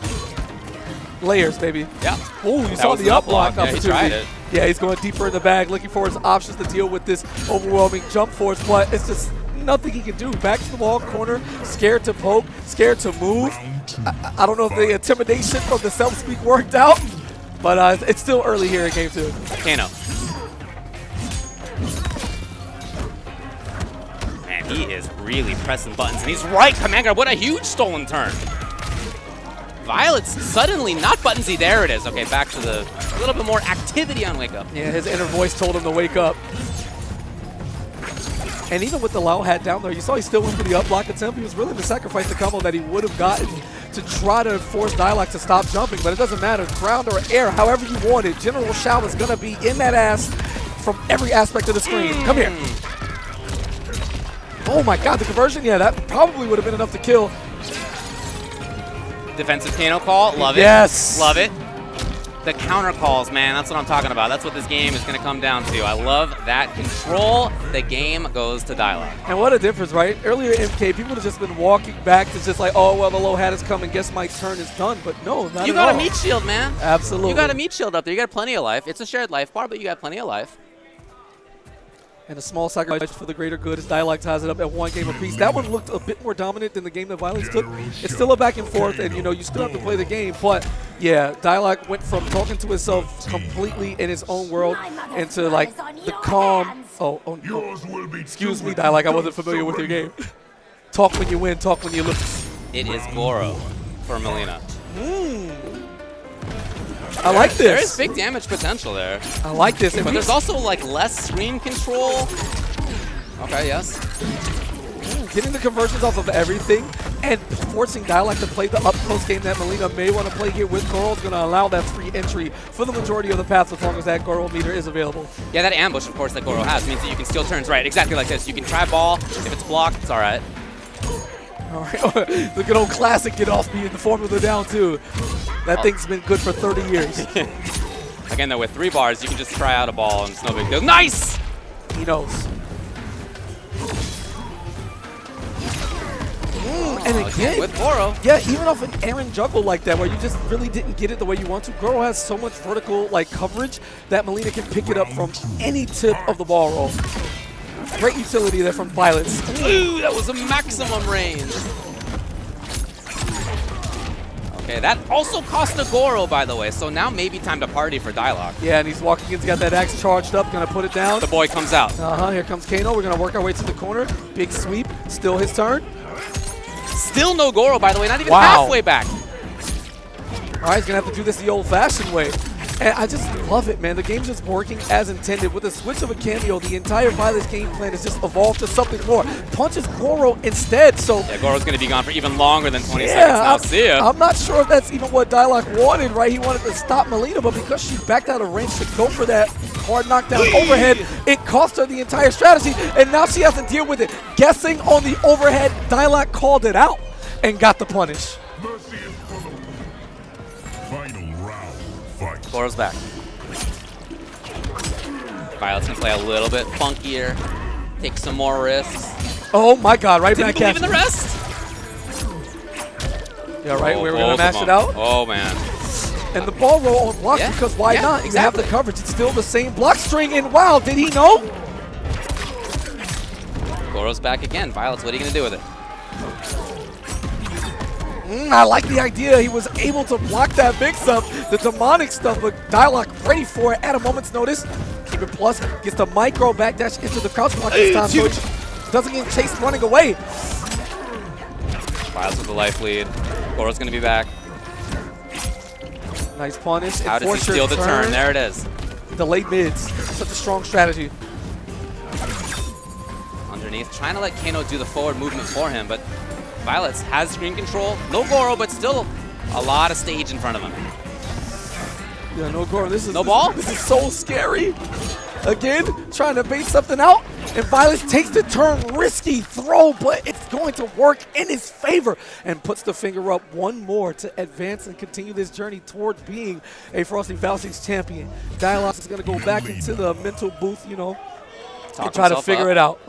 Layers, baby. Yeah. Oh, you saw the up block Yeah, he tried it. Yeah, he's going deeper in the bag, looking for his options to deal with this overwhelming jump force, but it's just nothing he can do. Back to the wall, corner, scared to poke, scared to move. I don't know if the intimidation from the self-speak worked out, but it's still early here in game 2. Kano. Man, he is really pressing buttons, and he's right, Command Guard. What a huge stolen turn. Vyletz suddenly not buttonsy. There it is. Okay, back to a little bit more activity on Wake Up. Yeah, his inner voice told him to wake up. And even with the low hat down there, you saw he still went for the up block attempt. He was willing to sacrifice the combo that he would have gotten to try to force Dyloch to stop jumping, but it doesn't matter. Ground or air, however you want it. General Shao is going to be in that ass from every aspect of the screen. Come here. Oh my god, the conversion, yeah, that probably would have been enough to kill. Defensive Kano call, love it. Yes. Love it. The counter calls, man, that's what I'm talking about. That's what this game is going to come down to. I love that control. The game goes to Dyloch. And what a difference, right? Earlier in MK, people would have just been walking back to just like, oh, well, the low hat is coming. Guess my turn is done. But no, not You at got all. a meat shield, man. Absolutely. You got a meat shield up there. You got plenty of life. It's a shared life bar, but you got plenty of life. And a small sacrifice for the greater good as Dyloch ties it up at 1 game apiece. That one looked a bit more dominant than the game that Vyletz took. It's still a back and forth, and you know, you still have to play the game. But yeah, Dyloch went from talking to himself completely in his own world into like the calm. Oh, Yours will be excuse me, Dyloch, I wasn't familiar with your game. Talk when you win, talk when you lose. It is Goro for Mileena. I like this. There is big damage potential there. I like this. But there's also like less screen control. Okay, yes. Getting the conversions off of everything and forcing Dyloch to play the up-close game that Mileena may want to play here with Goro is going to allow that free entry for the majority of the paths as long as that Goro meter is available. Yeah, that ambush, of course, that Goro has means that you can steal turns right, exactly like this. You can try ball. If it's blocked, it's all right. All right. The good old classic get off me in the form of the down two. That thing's been good for 30 years. Again, though, with 3 bars, you can just try out a ball and it's no big deal. Nice! He knows. And again, with Goro. yeah, even off an Aaron juggle like that where you just really didn't get it the way you want to, Goro has so much vertical like coverage that Mileena can pick it up from any tip of the ball roll. Great utility there from Vyletz. Ooh, that was a maximum range. Okay, that also cost a Goro, by the way, so now maybe time to party for Dyloch. Yeah, and he's walking in, he's got that axe charged up, gonna put it down. The boy comes out. Here comes Kano. We're gonna work our way to the corner. Big sweep, still his turn. Still no Goro, by the way, not even Wow. halfway back. All right, he's gonna have to do this the old-fashioned way. And I just love it, man. The game's just working as intended. With a switch of a cameo, the entire Vyletz game plan has just evolved to something more. Punches Goro instead, so... Yeah, Goro's going to be gone for even longer than 20 yeah, seconds now. See ya. I'm not sure if that's even what Dyloch wanted, right? He wanted to stop Mileena, but because she backed out of range to go for that hard knockdown overhead, it cost her the entire strategy, and now she has to deal with it. Guessing on the overhead, Dyloch called it out and got the punish. Mercy is for the final round. Fight. Goro's back. Vyletz can play a little bit funkier, take some more risks. Oh my god, right Didn't back believe at in the you. rest. Yeah, right, Oh, we were going to both mash of it them. out. Oh, man. And the ball roll on block Yeah, because why yeah, not? You exactly. have the coverage. It's still the same block string, and wow, did he know? Goro's back again. Vyletz, what are you going to do with it? I like the idea. He was able to block that mix-up, the demonic stuff, but Dyloch ready for it at a moment's notice. Keep it plus, gets the micro backdash into the crouch block this time, so it doesn't get chased running away. Vyletz with the life lead. Goro's going to be back. Nice punish. How does he steal the turn? There it is. Delayed mids. Such a strong strategy. Underneath he's trying to let Kano do the forward movement for him, but Vyletz has screen control. No Goro, but still a lot of stage in front of him. Yeah, no Goro. This is ball? This is so scary. Again, trying to bait something out, and Vyletz takes the turn, risky throw, but it's going to work in his favor, and puts the finger up one more to advance and continue this journey towards being a Frosty Faustings champion. Dyloch is going to go back into the mental booth, you know, and try to figure it out.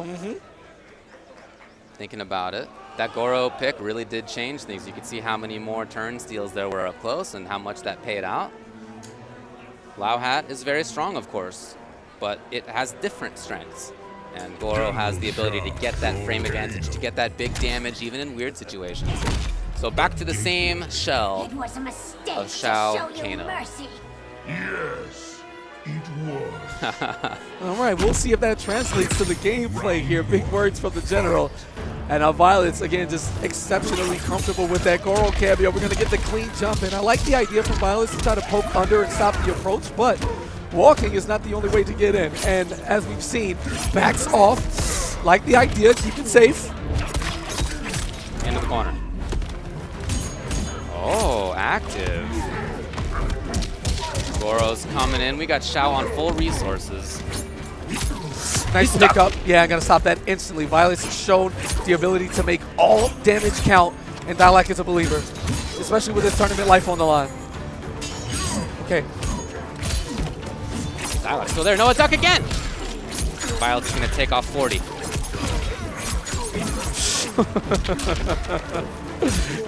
Thinking about it. That Goro pick really did change things. You could see how many more turn steals there were up close and how much that paid out. Lao Hat is very strong, of course, but it has different strengths. And Goro has the ability to get that frame advantage, to get that big damage, even in weird situations. So back to the same shell It was a mistake of to Shao show you Kano. mercy. Yes, it was. All right, we'll see if that translates to the gameplay here. Big words from the general. And now Vyletz, again, just exceptionally comfortable with that Goro cameo. We're going to get the clean jump in. I like the idea from Vyletz to try to poke under and stop the approach, but walking is not the only way to get in. And as we've seen, backs off. Like the idea, keep it safe. Into the corner. Oh, active. Goro's coming in. We got Shao on full resources. Nice pickup. Yeah, I'm going to stop that instantly. Vyletz has shown the ability to make all damage count, and Dyloch is a believer, especially with his tournament life on the line. Okay. Dyloch still there. Noah duck again. Vyletz is going to take off 40.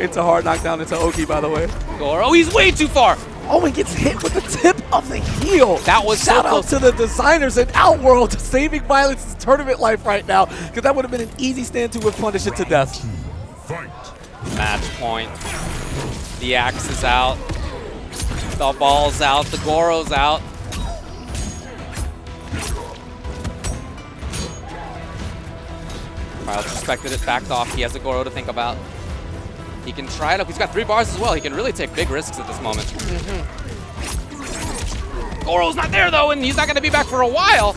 It's a hard knockdown into Oki, by the way. Goro, he's way too far. Oh, and gets hit with the tip of the heel. That was so Shout out close. to the designers at Outworld saving Vyletz's tournament life right now, because that would have been an easy stand to have punished it to death. Fight. Match point. The axe is out. The ball's out. The Goro's out. Vyletz respected it, backed off. He has a Goro to think about. He can try it up. He's got 3 bars as well. He can really take big risks at this moment. Goro's not there, though, and he's not going to be back for a while.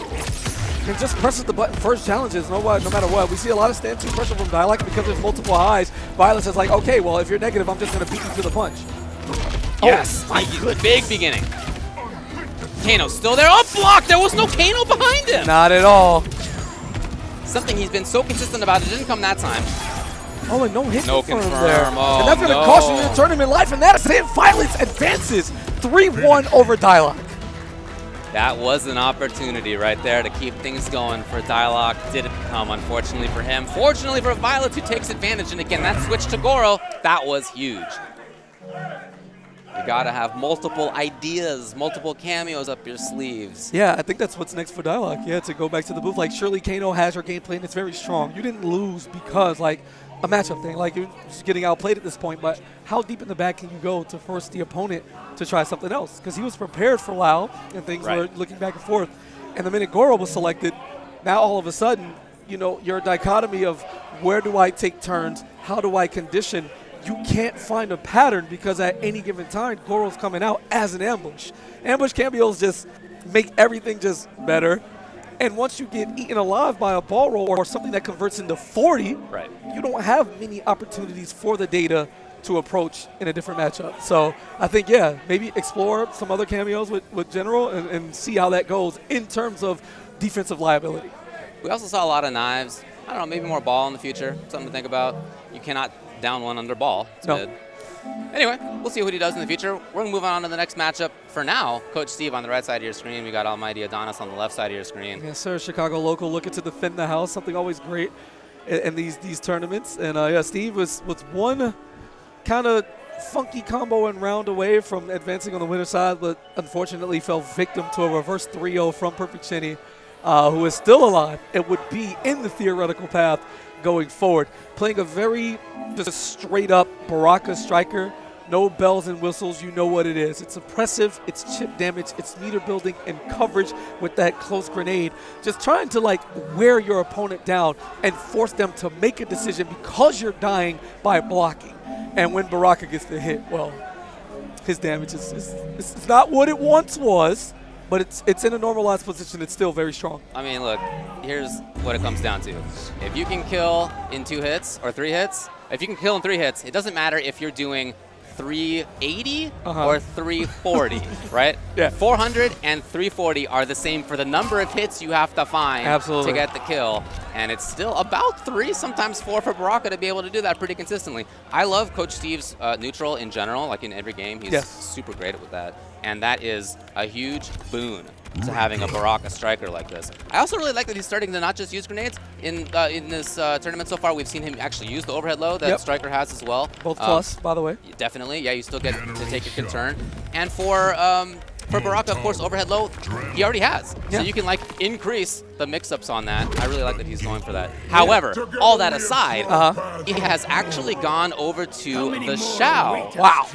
And just presses the button first challenges, no matter what. We see a lot of stand 2 pressure from Dyloch because there's multiple highs. Vyletz is like, okay, well, if you're negative, I'm just going to beat you to the punch. Yes, Oh, my goodness. big beginning. Kano's still there. Up block. There was no Kano behind him. Not at all. Something he's been so consistent about. It didn't come that time. Oh, and no hit No confirm confirm. there. Oh, and that's going to no. cost you your tournament life, and that's it. Vyletz advances 3-1 over Dyloch. That was an opportunity right there to keep things going for Dyloch. Didn't come, unfortunately for him. Fortunately for Vyletz, who takes advantage. And again, that switch to Goro, that was huge. You gotta have multiple ideas, multiple cameos up your sleeves. Yeah, I think that's what's next for Dyloch. Yeah, to go back to the booth. Like, surely Kano has her game plan, and it's very strong. You didn't lose because, like, a matchup thing. Like, you're just getting outplayed at this point. But how deep in the back can you go to force the opponent to try something else? Because he was prepared for Lao, and things were looking back and forth. And the minute Goro was selected, now all of a sudden, you know, your dichotomy of where do I take turns, how do I condition, you can't find a pattern because at any given time, Goro's coming out as an ambush. Ambush cameos just make everything just better. And once you get eaten alive by a ball roll or something that converts into 40, you don't have many opportunities for the data to approach in a different matchup. So I think, yeah, maybe explore some other cameos with General and see how that goes in terms of defensive liability. We also saw a lot of knives. I don't know, maybe more ball in the future. Something to think about. You cannot down one under ball. It's good. Anyway, we'll see what he does in the future. We're going to move on to the next matchup. For now, Coach Steve on the right side of your screen. We got Almighty Adonis on the left side of your screen. Yes, sir. Chicago local looking to defend the house. Something always great in these tournaments. And, yeah, Steve was one kind of funky combo and round away from advancing on the winner's side, but unfortunately fell victim to a reverse 3-0 from PerfectShini, who is still alive and would be in the theoretical path going forward. Playing a very just straight-up Baraka striker. No bells and whistles, you know what it is. It's oppressive, it's chip damage, it's meter building and coverage with that close grenade. Just trying to like wear your opponent down and force them to make a decision because you're dying by blocking. And when Baraka gets the hit, well, his damage is not what it once was, but it's in a normalized position. It's still very strong. I mean, look, here's what it comes down to. If you can kill in 2 hits or 3 hits, if you can kill in 3 hits, it doesn't matter if you're doing 380 or 340, right? Yeah. 400 and 340 are the same for the number of hits you have to find Absolutely. to get the kill. And it's still about 3, sometimes 4 for Baraka to be able to do that pretty consistently. I love Coach Steve's neutral in general, like in every game. He's super great with that. And that is a huge boon to having a Baraka striker like this. I also really like that he's starting to not just use grenades. In this tournament so far, we've seen him actually use the overhead low that striker has as well. Both plus, by the way. Definitely, yeah, you still get to take your turn. And for Baraka, of course, overhead low, he already has. So you can like increase the mix-ups on that. I really like that he's going for that. However, all that aside, he has actually gone over to the Shao. Wow.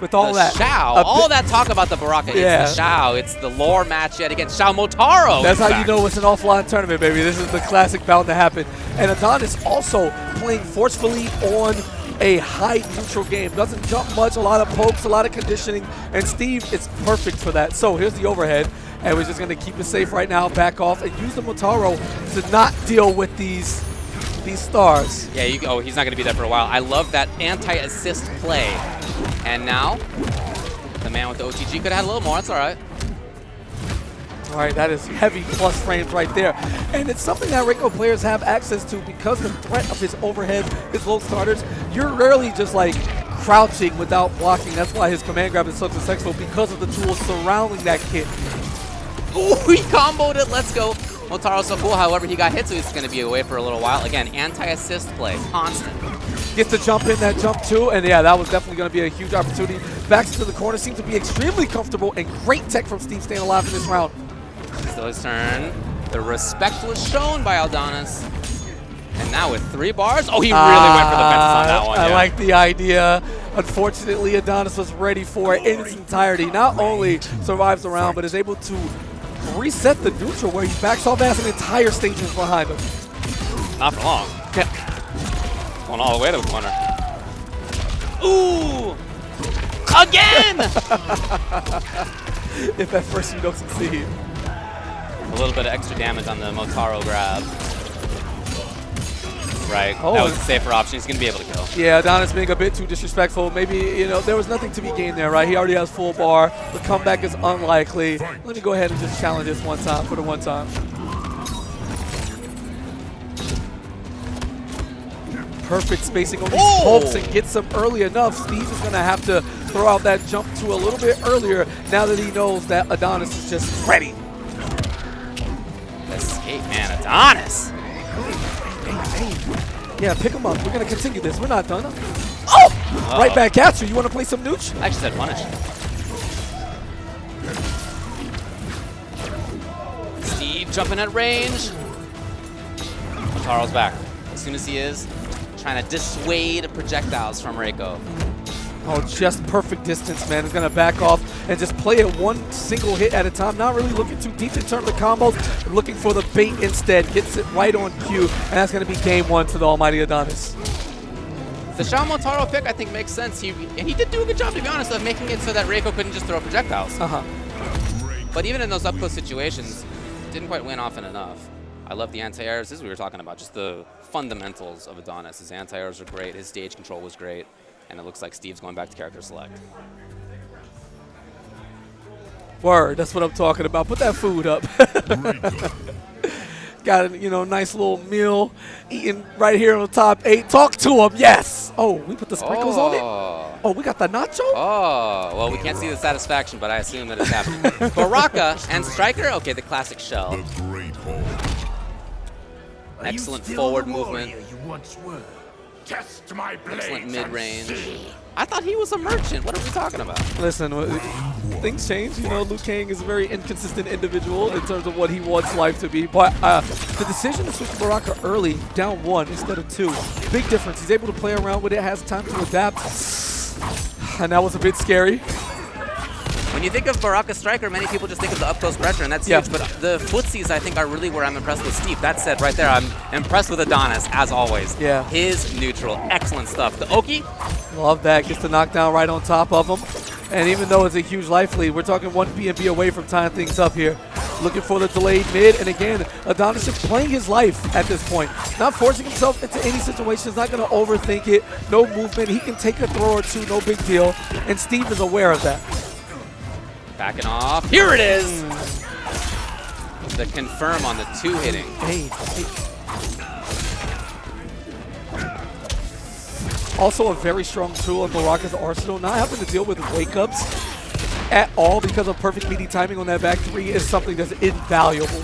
With all that. Shao. All that talk about the Baraka. It's the Shao. It's the lore match yet against Shao Motaro. That's how you know it's an offline tournament, baby. This is the classic bound to happen. And Adonis also playing forcefully on a high neutral game. Doesn't jump much, a lot of pokes, a lot of conditioning. And Steve is perfect for that. So here's the overhead. And we're just going to keep it safe right now, back off, and use the Motaro to not deal with these stars. Yeah, he's not going to be there for a while. I love that anti-assist play. And now, the man with the OTG could have had a little more. That's all right. All right, that is heavy plus frames right there. And it's something that Reiko players have access to because the threat of his overhead, his low starters, you're rarely just like crouching without blocking. That's why his command grab is so successful, because of the tools surrounding that kit. Ooh, he comboed it. Let's go. Motaro's so cool. However, he got hit, so he's going to be away for a little while. Again, anti-assist play, constant. Gets the jump in, that jump too, and yeah, that was definitely going to be a huge opportunity. Backs into the corner, seems to be extremely comfortable, and great tech from Steve staying alive in this round. Still his turn. The respect was shown by Adonis. And now with 3 bars, he really went for the fences on that one. I like the idea. Unfortunately, Adonis was ready for it in its entirety. Not only survives the round, but is able to reset the neutral where he backs off as an entire stage is behind him. Not for long. Going all the way to the corner. Ooh! Again! If at first you don't succeed. A little bit of extra damage on the Motaro grab. Right, Oh, that was a safer option. He's going to be able to kill. Yeah, Adonis being a bit too disrespectful. Maybe, you know, there was nothing to be gained there, right? He already has full bar. The comeback is unlikely. Let me go ahead and just challenge this one time for the one time. Perfect spacing on these pokes and gets them early enough. Steve is going to have to throw out that jump to a little bit earlier now that he knows that Adonis is just ready. Escape, man. Adonis! Yeah, pick him up. We're going to continue this. We're not done. Oh! Right back at you. You want to play some nooch? I actually said punish. Steve jumping at range. Motaro's back. As soon as he is, trying to dissuade projectiles from Reiko. Oh, just perfect distance, man. He's going to back off and just play it one single hit at a time. Not really looking too deep in terms of combos. Looking for the bait instead. Gets it right on cue. And that's going to be game 1 for the almighty Adonis. The Shao Motaro pick, I think, makes sense. He did do a good job, to be honest, of making it so that Reiko couldn't just throw projectiles. But even in those up-close situations, didn't quite win often enough. I love the anti-airs. This is what we were talking about, just the fundamentals of Adonis. His anti-airs are great. His stage control was great. And it looks like Steve's going back to character select. Word, that's what I'm talking about. Put that food up. Got a nice little meal eating right here on the top 8. Talk to him, yes. Oh, we put the sprinkles on it. Oh, we got the nacho. Oh, well, we can't see the satisfaction, but I assume that it's happening. Baraka and Striker, okay, the classic shell. The Great Hall. Excellent forward movement. You once were. Test my blades. Excellent mid-range. I thought he was a merchant. What are we talking about? Listen, things change. Liu Kang is a very inconsistent individual in terms of what he wants life to be. But the decision to switch to Baraka early, down 1 instead of 2, big difference. He's able to play around with it, has time to adapt. And that was a bit scary. When you think of Baraka Striker, many people just think of the up-close pressure, and that's huge. But the footsies, I think, are really where I'm impressed with Steve. That said, right there, I'm impressed with Adonis, as always. Yeah. His neutral, excellent stuff. The Oki. Love that. Gets the knockdown right on top of him. And even though it's a huge life lead, we're talking one BNB away from tying things up here. Looking for the delayed mid, and again, Adonis is playing his life at this point. Not forcing himself into any situations, not going to overthink it. No movement. He can take a throw or two, no big deal. And Steve is aware of that. Backing off. Here it is! The confirm on the 2 hitting. Hey. Also a very strong tool in Baraka's arsenal. Not having to deal with wake-ups at all because of perfect meaty timing on that back 3 is something that's invaluable.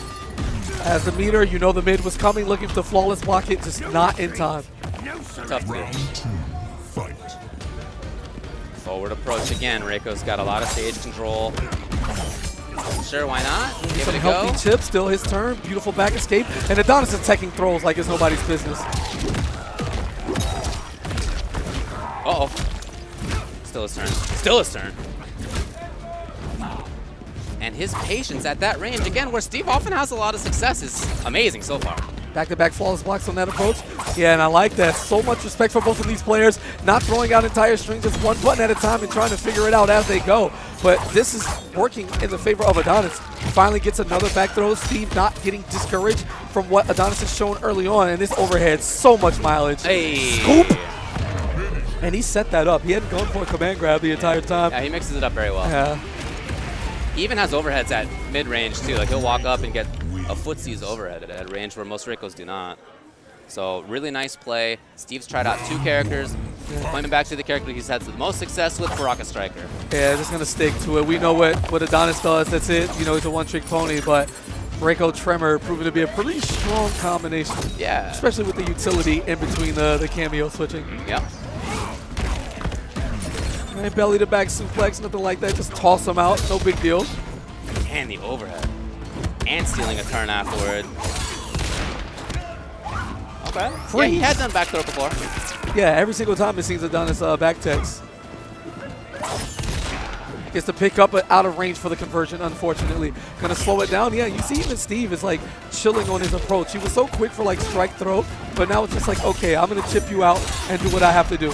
As the meter, you know the mid was coming, looking to flawless block it, just not in time. Tough to do. Round 2, fight. Forward approach again. Reiko's got a lot of stage control. Sure, why not? Give Some it a go. healthy chip, still his turn. Beautiful back escape. And Adonis is taking throws like it's nobody's business. Uh-oh. Still his turn. Still his turn. And his patience at that range, again, where Steve often has a lot of success, is amazing so far. Back-to-back flawless blocks on that approach. Yeah, and I like that. So much respect for both of these players. Not throwing out entire strings, just one button at a time and trying to figure it out as they go. But this is working in the favor of Adonis. Finally gets another back throw. Steve not getting discouraged from what Adonis has shown early on. And this overhead, so much mileage. Hey. Scoop! And he set that up. He hadn't gone for a command grab the entire time. Yeah, he mixes it up very well. Yeah. He even has overheads at mid-range, too. Like, he'll walk up and get a footsie's overhead at a range where most Reikos do not. So, really nice play. Steve's tried out 2 characters. Pointing back to the character he's had the most success with, Baraka Striker. Yeah, just going to stick to it. We know what Adonis does. That's it. You know, he's a one-trick pony, but Reiko Tremor proving to be a pretty strong combination. Yeah. Especially with the utility in between the cameo switching. Yep. And belly to back suplex, nothing like that. Just toss him out. No big deal. And the overhead. And stealing a turn afterward. Okay. Yeah, he had done back throw before. Yeah, every single time it seems Adonis back text. Gets to pick up out of range for the conversion, unfortunately. Gonna slow it down. Yeah, you see even Steve is like chilling on his approach. He was so quick for like strike throw, but now it's just like, okay, I'm gonna chip you out and do what I have to do.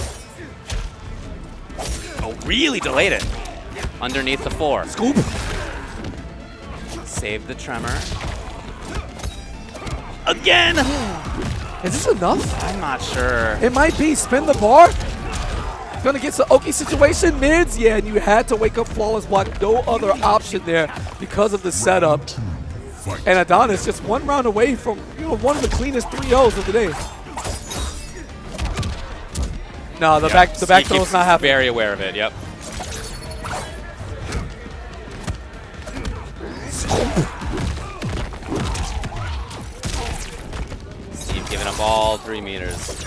Oh, really delayed it. Underneath the 4. Scoop. Save the tremor. Again! Is this enough? I'm not sure. It might be. Spin the bar. Gonna get some Oki situation mids. Yeah, and you had to wake up flawless block. No other option there because of the setup. And Adonis just one round away from one of the cleanest 3-0s of the day. No, the back throw is not happening. Very aware of it. Yep. Steve giving up all 3 meters.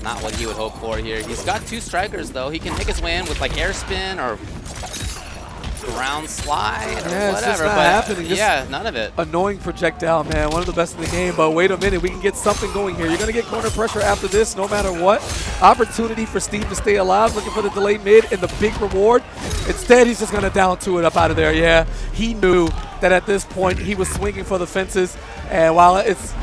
Not what he would hope for here. He's got 2 strikers though. He can make his way in with like air spin or ground slide or yeah, whatever. It's just not but happening. yeah, none of it. Annoying projectile, man. One of the best in the game. But wait a minute, we can get something going here. You're gonna get corner pressure after this, no matter what. Opportunity for Steve to stay alive. Looking for the delayed mid and the big reward. Instead, he's just gonna down 2 it up out of there. Yeah, he knew that at this point he was swinging for the fences. And while it's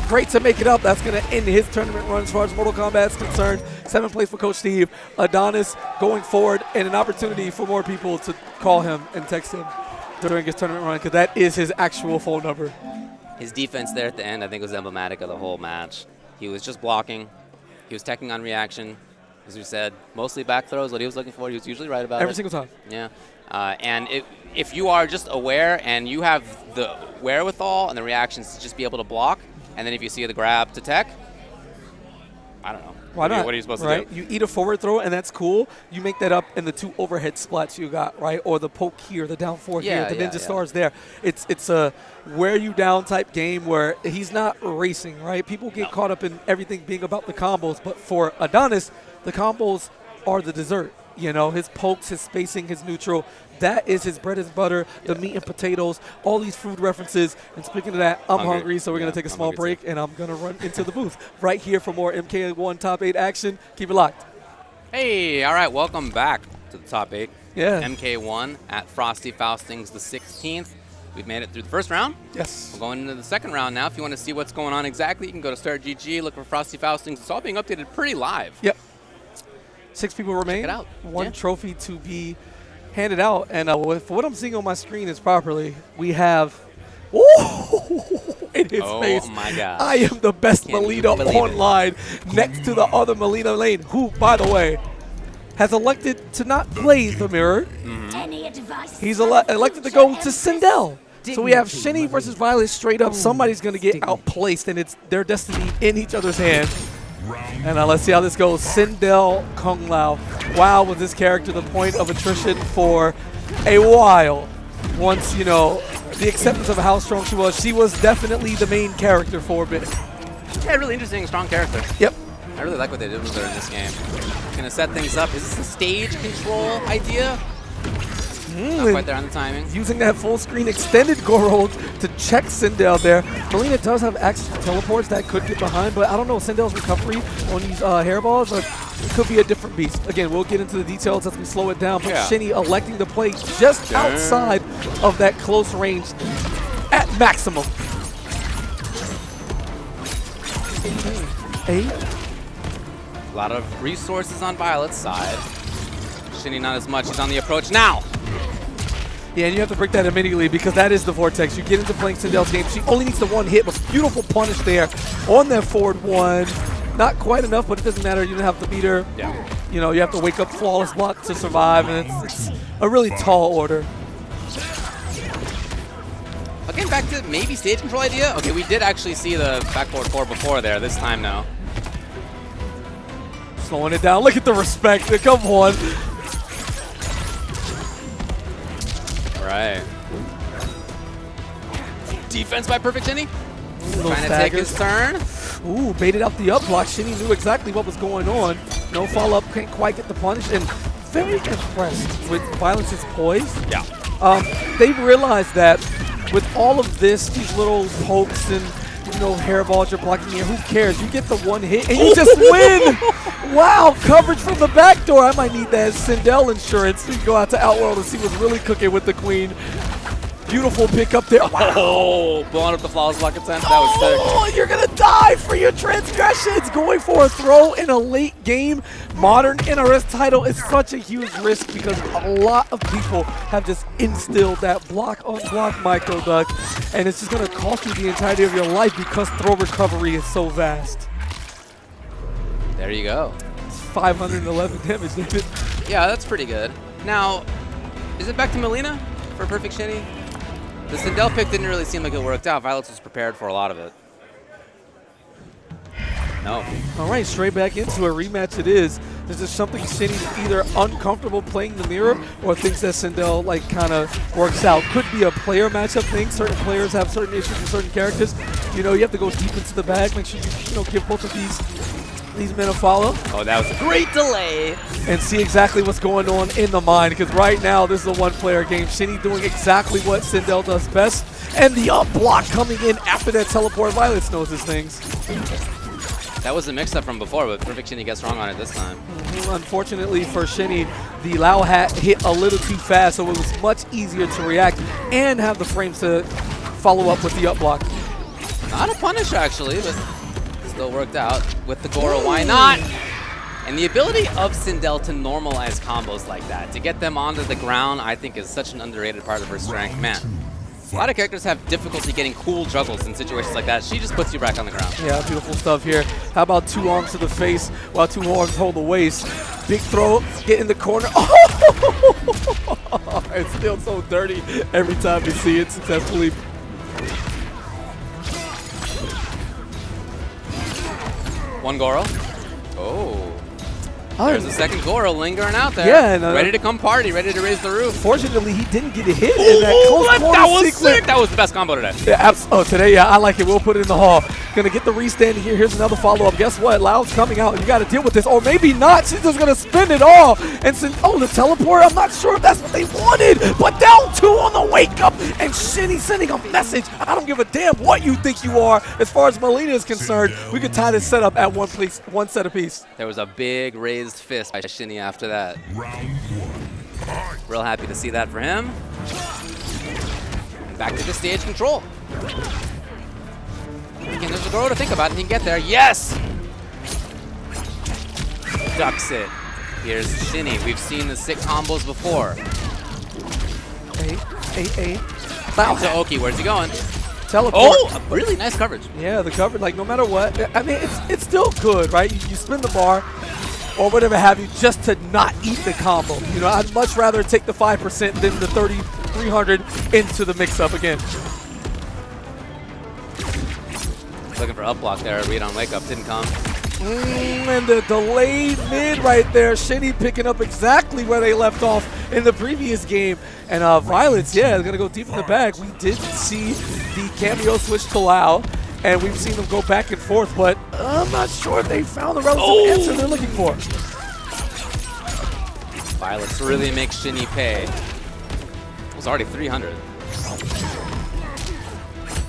great to make it up, that's going to end his tournament run as far as Mortal Kombat is concerned. 7th place for Coach Steve. Adonis going forward, and an opportunity for more people to call him and text him during his tournament run, because that is his actual phone number. His defense there at the end, I think, was emblematic of the whole match. He was just blocking. He was teching on reaction. As we said, mostly back throws, what he was looking for. He was usually right about it. Every single time. Yeah. And if you are just aware and you have the wherewithal and the reactions to just be able to block, and then if you see the grab to tech, I don't know. Why not? What are you supposed to do? You eat a forward throw, and that's cool. You make that up in the 2 overhead splats you got, right? Or the poke here, the down 4 here, the ninja stars there. It's a wear you down type game where he's not racing, right? People get caught up in everything being about the combos, but for Adonis, the combos are the dessert. His pokes, his spacing, his neutral, that is his bread and butter, the meat and potatoes, all these food references. And speaking of that, I'm hungry, so we're going to take a small break, and I'm going to run into the booth right here for more MK1 Top 8 action. Keep it locked. Hey, all right, welcome back to the Top 8. Yeah. MK1 at Frosty Faustings the 16th. We've made it through the first round. Yes. We're going into the second round now. If you want to see what's going on exactly, you can go to Start GG, look for Frosty Faustings. It's all being updated pretty live. Yep. 6 people remain. Check it out. 1 trophy to be handed out. And for what I'm seeing on my screen is properly, we have in his face. Oh my gosh. I am the best Can't even Mileena believe it. online next to the other Mileena lane, who, by the way, has elected to not play the mirror. Any advice? He's elected to go to Sindel. So we have Shini versus Vyletz straight up. Somebody's going to get outplaced, and it's their destiny in each other's hands. And let's see how this goes. Sindel Kung Lao. Wow, was this character the point of attrition for a while. Once, you know, the acceptance of how strong she was definitely the main character for a bit. Yeah, really interesting, strong character. Yep. I really like what they did with her in this game. Gonna set things up. Is this a stage control idea? Not quite there on the timing. Using that full screen extended Goro to check Sindel there. Mileena does have access to teleports that could get behind, but I don't know, Sindel's recovery on these hairballs could be a different beast. Again, we'll get into the details as we slow it down, but Yeah. Shini electing to play just outside of that close range at maximum. A lot of resources on Vylet's side. Shini not as much. He's on the approach now. Yeah, and you have to break that immediately because that is the vortex. You get into playing Sindel's game. She only needs the one hit, but beautiful punish there on that forward one. Not quite enough, but it doesn't matter. You don't have to beat her. Yeah. You know, you have to wake up flawless block to survive, and it's a really tall order. Again, back to maybe stage control idea. Okay, we did actually see the backboard 4 before there. This time, no. Slowing it down. Look at the respect. Come on. Right. Defense by PerfectShini. Little Trying to take his turn. Ooh, baited out the up block. Shini knew exactly what was going on. No follow-up, can't quite get the punish, and very impressed with Vyletz's poise. Yeah. They realized that with all of this, these little pokes and, you know, hairballs you're blocking here, who cares? You get the one hit and you just win! Wow, coverage from the back door. I might need that Sindel insurance to go out to Outworld and see what's really cooking with the queen. Beautiful pick up there. Wow. Oh, blowing up the flawless block attempt. That was sick. Oh, you're going to die for your transgressions. Going for a throw in a late game modern NRS title is such a huge risk because a lot of people have just instilled that block on block micro duck, and it's just going to cost you the entirety of your life because throw recovery is so vast. There you go. It's 511 damage, David. Yeah, that's pretty good. Now, is it back to Mileena for PerfectShini? The Sindel pick didn't really seem like it worked out. Vyletz was prepared for a lot of it. No. All right, straight back into a rematch it is. There's just something Shini's either uncomfortable playing the mirror or thinks that Sindel like kind of works out. Could be a player matchup thing. Certain players have certain issues with certain characters. You know, you have to go deep into the bag. Make sure you know, give both of these men a follow. Oh, that was a great delay. And see exactly what's going on in the mind, because right now this is a one-player game. Shini doing exactly what Sindel does best, and the up block coming in after that teleport. Vyletz knows his things. That was a mix-up from before, but PerfectShini gets wrong on it this time. Unfortunately for Shini, the Lao hat hit a little too fast, so it was much easier to react and have the frames to follow up with the up block. Not a punish, actually, but still worked out with the Goro. Why not? And the ability of Sindel to normalize combos like that, to get them onto the ground, I think is such an underrated part of her strength. Man, a lot of characters have difficulty getting cool juggles in situations like that. She just puts you back on the ground. Yeah, beautiful stuff here. How about 2 arms to the face while 2 arms hold the waist? Big throw, get in the corner. Oh! It's still so dirty every time you see it successfully. One Goro. Oh. There's a second Goro lingering out there. Yeah, and, ready to come party, ready to raise the roof. Fortunately, he didn't get a hit in that close corner that was sequence. sick. That was the best combo today. Yeah, today, yeah, I like it. We'll put it in the hall. Gonna get the restand here. Here's another follow-up. Guess what? Lao's coming out. You gotta deal with this. Or maybe not. She's just gonna spin it all. And since, the teleport, I'm not sure if that's what they wanted. But down 2 on the wake-up. And Shini sending a message. I don't give a damn what you think you are. As far as Mileena is concerned, we could tie this setup at one set apiece. There was a big raised fist by Shini after that. Round 1. Real happy to see that for him. And back to the stage control. Again, there's a Goro to think about, and he can get there. Yes! Ducks it. Here's Shini. We've seen the sick combos before. A. So Oki, where's he going? Teleport. Oh, really nice coverage. Yeah, the coverage, like no matter what, I mean, it's still good, right? You spin the bar or whatever have you just to not eat the combo. You know, I'd much rather take the 5% than the 300 into the mix-up again. Looking for up block there. Read on wake up didn't come. And the delayed mid right there. Shini picking up exactly where they left off in the previous game. And Vyletz, yeah, is going to go deep in the bag. We did see the cameo switch to Lao, and we've seen them go back and forth, but I'm not sure if they found the relative answer they're looking for. Vyletz really makes Shini pay. It was already 300.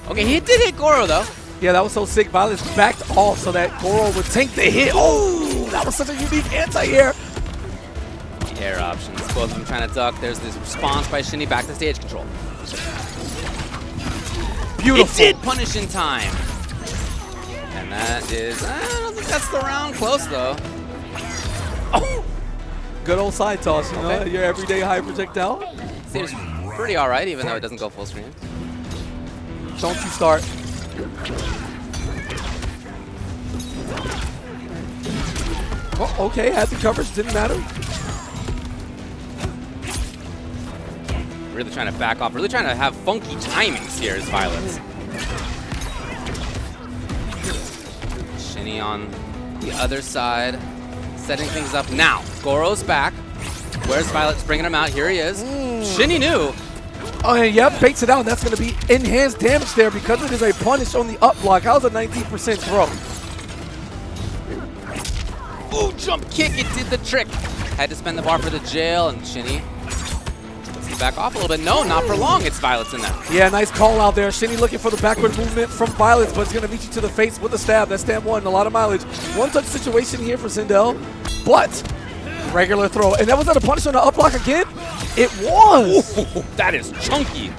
Okay, he did hit Goro, though. Yeah, that was so sick. Vyletz backed off so that Goro would tank the hit. Oh, that was such a unique anti-air. Air options. Both of them trying to duck. There's this response by Shini back to stage control. Beautiful. It did punish in time. And that is, I don't think that's the round. Close, though. Oh. Good old side toss, you know, your everyday high projectile. Seems pretty all right, even though it doesn't go full screen. Don't you start. Oh, okay, had the coverage, didn't matter. Really trying to back off, really trying to have funky timings here as Vyletz. Shini on the other side, setting things up now. Goro's back. Where's Vyletz bringing him out? Here he is. Shini knew. Oh, and yep, baits it out, and that's going to be enhanced damage there because it is a punish on the up block. How's a 19% throw? Ooh, jump kick, it did the trick. Had to spend the bar for the jail, and Shini lets him back off a little bit. No, not for long, it's Vyletz in there. Yeah, nice call out there. Shini looking for the backward movement from Vyletz, but it's going to meet you to the face with a stab. That's stab one, a lot of mileage. One-touch situation here for Sindel, but regular throw. And that was that a punish on the up block again? It was! Ooh, that is chunky.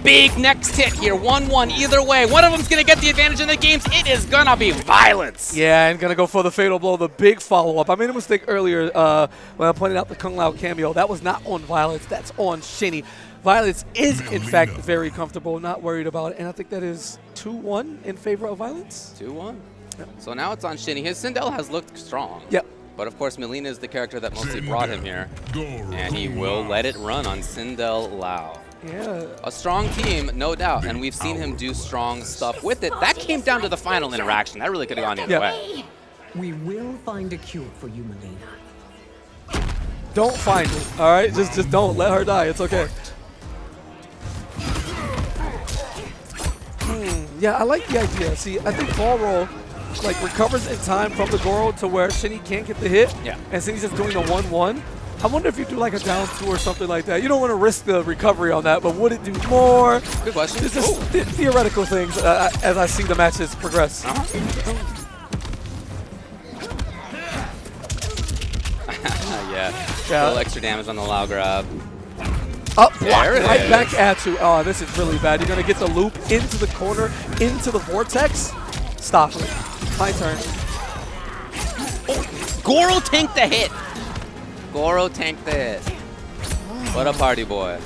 Big next hit here, 1-1 either way. One of them's going to get the advantage in the games. It is going to be Vyletz. Yeah, and going to go for the fatal blow, the big follow-up. I made a mistake earlier when I pointed out the Kung Lao cameo. That was not on Vyletz, that's on Shini. Vyletz is, in fact, very comfortable, not worried about it, and I think that is 2-1 in favor of Vyletz. 2-1. Yep. So now it's on Shini. His Sindel has looked strong. Yep. But of course, Mileena is the character that mostly brought him here. And he will let it run on Sindel Lao. Yeah. A strong team, no doubt, and we've seen him do strong stuff with it. That came down to the final interaction. That really could have gone either way. We will find a cure for you, Mileena. Don't find it, all right? Just don't. Let her die. It's okay. Yeah, I like the idea. See, I think ball roll like recovers in time from the Goro to where Shini can't get the hit. Yeah. And Shini's just doing the 1-1. I wonder if you do like a down 2 or something like that. You don't want to risk the recovery on that, but would it do more? Good question. It's just theoretical things as I see the matches progress. Yeah. A little extra damage on the Lao grab. Up block, There it right is. back at you. Oh, this is really bad. You're going to get the loop into the corner, into the vortex. Stop it. My turn. Goro tanked the hit. Goro tanked the hit. What a party boy.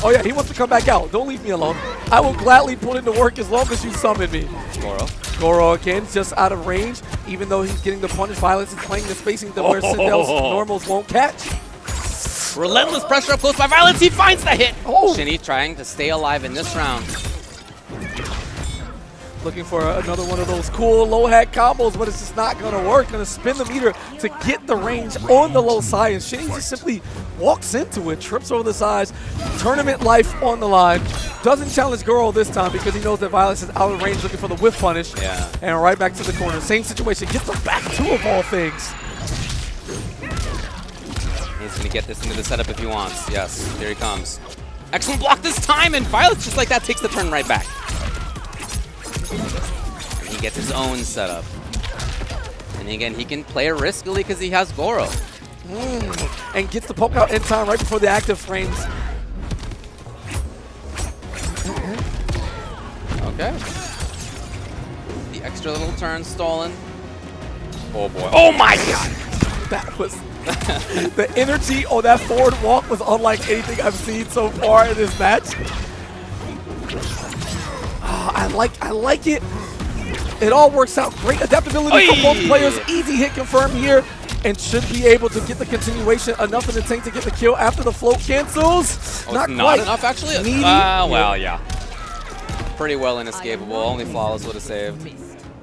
Oh, yeah, he wants to come back out. Don't leave me alone. I will gladly put into work as long as you summon me. Goro. Goro again, just out of range. Even though he's getting the punish, Vyletz is playing the spacing to where Sindel's normals won't catch. Relentless pressure up close by Vyletz. He finds the hit. Oh. Shini trying to stay alive in this round. Looking for another one of those cool low hat combos, but it's just not going to work. Going to spin the meter to get the range on the low side, and Shini just simply walks into it, trips over the sides, tournament life on the line. Doesn't challenge Goro this time because he knows that Vyletz is out of range looking for the whiff punish. Yeah. And right back to the corner. Same situation. Gets the back two of all things. He's going to get this into the setup if he wants. Yes, here he comes. Excellent block this time, and Vyletz just like that takes the turn right back. And he gets his own setup. And again, he can play riskily because he has Goro. And gets the poke out in time right before the active frames. Okay. The extra little turn stolen. Oh boy. Oh my god! That was the energy on that forward walk was unlike anything I've seen so far in this match. Oh, I like it. It all works out great. Adaptability for both players. Easy hit confirm here, and should be able to get the continuation enough in the tank to get the kill after the float cancels. Oh, not not quite enough actually. needy. Well, yeah. Pretty well inescapable. Only Flawless would have saved.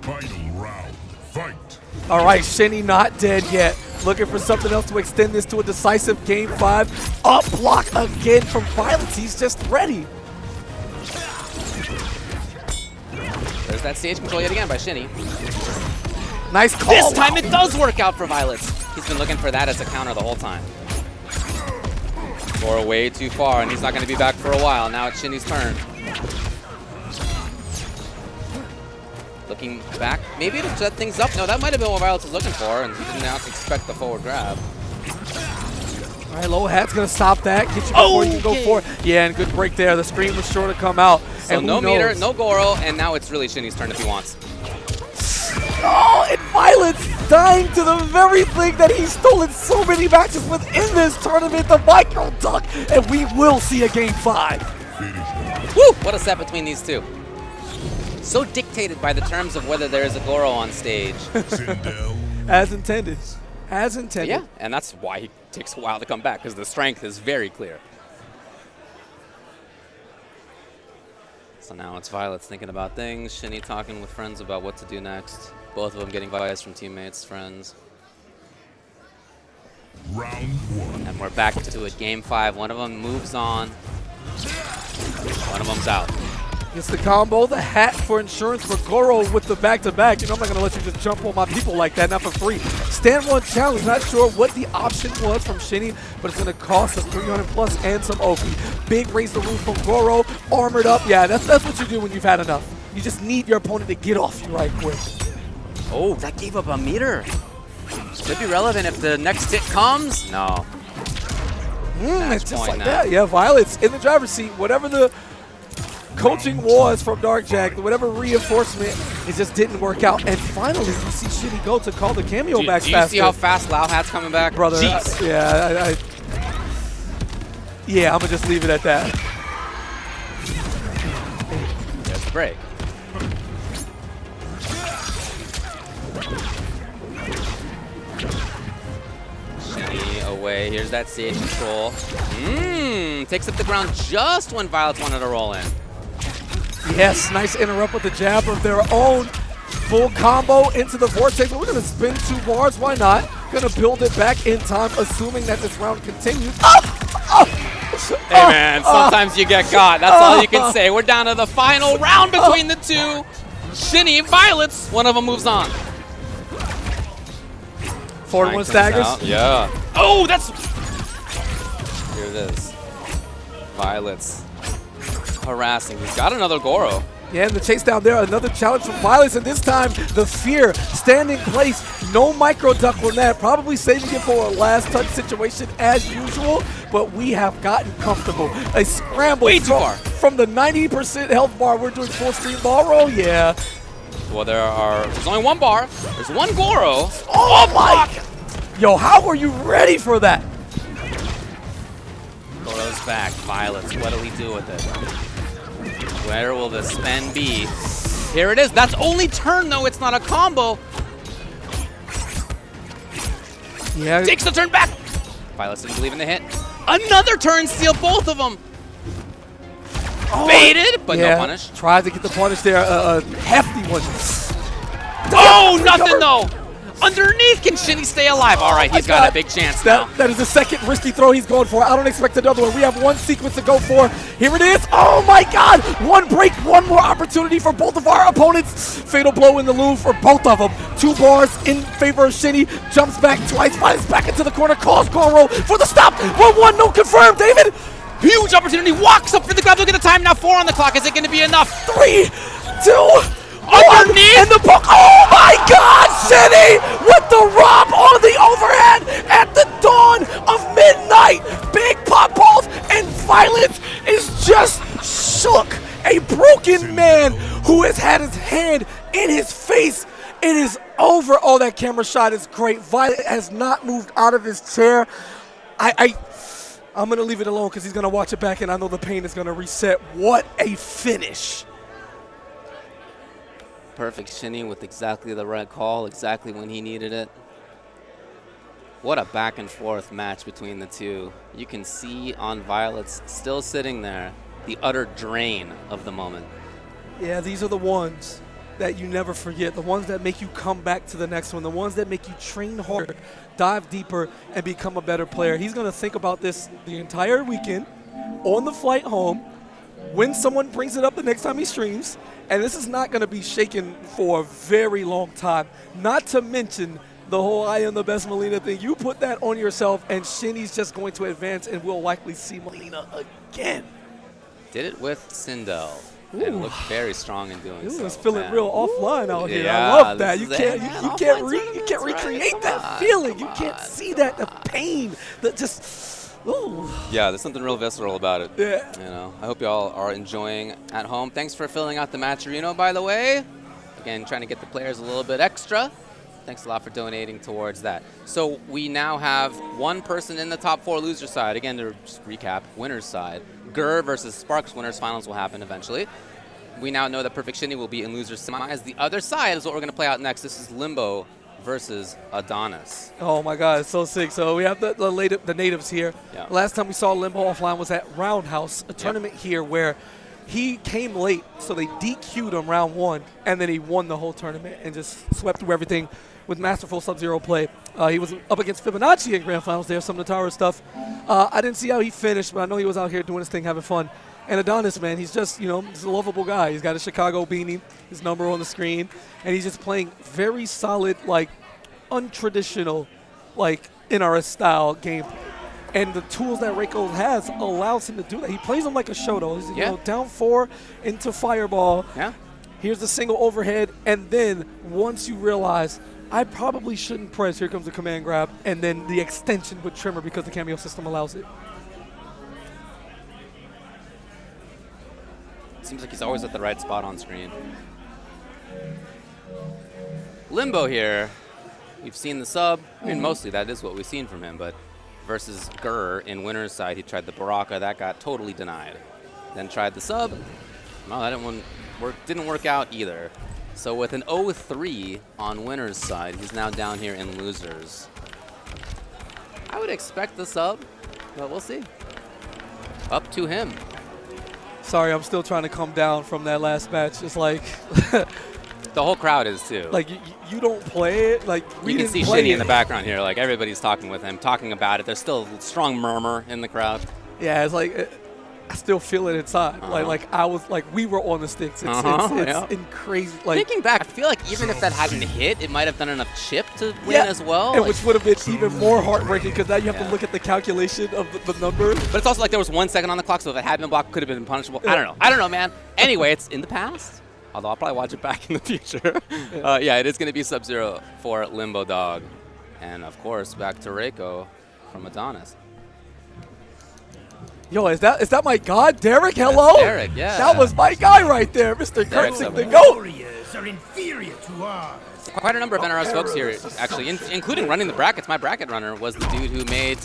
Final round. Fight. All right, Shini not dead yet. Looking for something else to extend this to a decisive game 5. Up block again from Vyletz. He's just ready. There's that stage control yet again by Shini. Nice call. This time it does work out for Vyletz. He's been looking for that as a counter the whole time. Or way too far, and he's not going to be back for a while. Now it's Shini's turn. Looking back, maybe to set things up. No, that might have been what Vyletz was looking for, and he did not expect the forward grab. All right, low hat's going to stop that. Get you before you can go for it. Yeah, and good break there. The screen was sure to come out. So and no meter, no Goro, and now it's really Shini's turn if he wants. Oh, and Vyletz dying to the very thing that he's stolen so many matches within this tournament, the micro duck, and we will see a game 5. Woo! What a set between these two. So dictated by the terms of whether there is a Goro on stage. Sindel. As intended. As intended. Yeah, and that's why he takes a while to come back, because the strength is very clear. So now it's Vyletz thinking about things, Shini talking with friends about what to do next. Both of them getting advice from teammates, friends. Round 1. And we're back to it, game 5. One of them moves on. One of them's out. It's the combo, the hat for insurance for Goro with the back-to-back. You know, I'm not going to let you just jump on my people like that, not for free. Stand 1 challenge, not sure what the option was from Shini, but it's going to cost us 300 plus and some OP. Big raise the roof from Goro, armored up. Yeah, that's what you do when you've had enough. You just need your opponent to get off you right quick. Oh, that gave up a meter. Could be relevant if the next hit comes. No. It's just like now. that. Yeah, Vyletz in the driver's seat. Whatever the coaching was from Darkjack, whatever reinforcement, it just didn't work out. And finally, you see Shini go to call the cameo back faster. Do you see how fast Lao Hat's coming back? Brother, Jeez. yeah, I'm going to just leave it at that. There's the break. Shini away. Here's that stage control. Takes up the ground just when Vyletz wanted to roll in. Yes, nice interrupt with the jab of their own. Full combo into the vortex. We're going to spin 2 bars. Why not? Going to build it back in time, assuming that this round continues. Hey, man, sometimes you get caught. That's all you can say. We're down to the final round between the two. Shini and Vyletz. One of them moves on. Forward 1 staggers. Yeah. Oh, that's... Here it is. Vyletz harassing. He's got another Goro. Yeah, and the chase down there, another challenge from Vyletz, and this time the fear, standing place, no micro duck on that, probably saving it for a last touch situation as usual, but we have gotten comfortable. A scramble Way too far. From the 90% health bar, we're doing full stream ball roll, yeah. Well, there's only 1 bar. There's 1 Goro. Oh my! Yo, how were you ready for that? Goro's back. Vyletz, what do we do with it? Where will the spin be? Here it is. That's only turn, though. It's not a combo. Yeah. Takes the turn back. Vyletz didn't believe in the hit. Another turn steal, both of them. Baited, but no punish. Tried to get the punish there. A hefty one. Oh, nothing, though. Underneath, can Shini stay alive? All right, he's got a big chance now. That is the second risky throw he's going for. I don't expect another one. We have 1 sequence to go for. Here it is. Oh my God! 1 break, 1 more opportunity for both of our opponents. Fatal blow in the loop for both of them. 2 bars in favor of Shini. Jumps back twice, finds back into the corner. Calls Goro for the stop. 1-1, no confirm. David. Huge opportunity. Walks up for the grab. Look at the time now. 4 on the clock. Is it going to be enough? 3, 2. Underneath! And the poke. Oh my God, Shini with the rob on the overhead at the dawn of midnight. Big pop balls, and Vyletz is just shook. A broken man who has had his hand in his face It is over. Oh, that camera shot is great. Vyletz has not moved out of his chair. I'm going to leave it alone because he's going to watch it back, and I know the pain is going to reset. What a finish. PerfectShini with exactly the right call, exactly when he needed it. What a back and forth match between the two. You can see on Vyletz still sitting there, the utter drain of the moment. Yeah, these are the ones that you never forget, the ones that make you come back to the next one, the ones that make you train harder, dive deeper, and become a better player. He's going to think about this the entire weekend, on the flight home, when someone brings it up the next time he streams, and this is not going to be shaken for a very long time. Not to mention the whole I am the best Mileena thing. You put that on yourself, and Shini's just going to advance, and we'll likely see Mileena again. Did it with Sindel. And looked very strong in doing so. He was feeling real offline out here. Yeah, I love that. You this can't recreate that feeling. You can't see that, the pain, that just, ooh. Yeah, there's something real visceral about it. Yeah. You know, I hope y'all are enjoying at home. Thanks for filling out the Matcherino, by the way. Again, trying to get the players a little bit extra. Thanks a lot for donating towards that. So we now have one person in the top 4 loser side. Again, to just recap, winner's side. Gur versus Sparks winners finals will happen eventually. We now know that PerfectShini will be in loser semis. The other side is what we're going to play out next. This is Limbo versus Adonis. Oh my God, it's so sick. So we have the natives here. Yeah. Last time we saw Limbo offline was at Roundhouse, a tournament here where he came late, so they DQ'd him round 1, and then he won the whole tournament and just swept through everything with masterful Sub-Zero play. He was up against Fibonacci in Grand Finals there, some Natara stuff. I didn't see how he finished, but I know he was out here doing his thing, having fun. And Adonis, man, he's just, he's a lovable guy. He's got a Chicago beanie, his number on the screen, and he's just playing very solid, like, untraditional, like, NRS style gameplay. And the tools that Reiko has allows him to do that. He plays him like a Shoto. He's down 4 into Fireball. Yeah. Here's the single overhead, and then once you realize, I probably shouldn't press, here comes the command grab, and then the extension with Trimmer because the cameo system allows it. Seems like he's always at the right spot on screen. Limbo here. We've seen the sub. I mean, mostly that is what we've seen from him, but versus Gur in winner's side, he tried the Baraka. That got totally denied. Then tried the sub. No, that didn't work out either. So with an 0-3 on winner's side, he's now down here in losers. I would expect the sub, but we'll see. Up to him. Sorry, I'm still trying to come down from that last match. It's like the whole crowd is too. Like you don't play it. Like we you can didn't see play Shini it. in the background here. Like everybody's talking with him, talking about it. There's still a strong murmur in the crowd. Yeah, it's like I still feel it inside. Like I was like we were on the sticks. It's in crazy. Like thinking back, I feel like even if that hadn't hit, it might have done enough chip to win as well. And like, which would have been even more heartbreaking because now you have to look at the calculation of the number. But it's also like there was 1 second on the clock, so if it had been blocked, could have been punishable. I don't know, man. Anyway, it's in the past. Although I'll probably watch it back in the future. It is going to be Sub-Zero for LimboDawg. And, of course, back to Reiko from Adonis. Yo, is that my god, Derek? Hello? That's Derek, yeah. That was my guy right there, Mr. Derek's Kurtzig, up the there. GOAT. Warriors are inferior to ours. Quite a number of NRS folks here, actually, including running the brackets. My bracket runner was the dude who made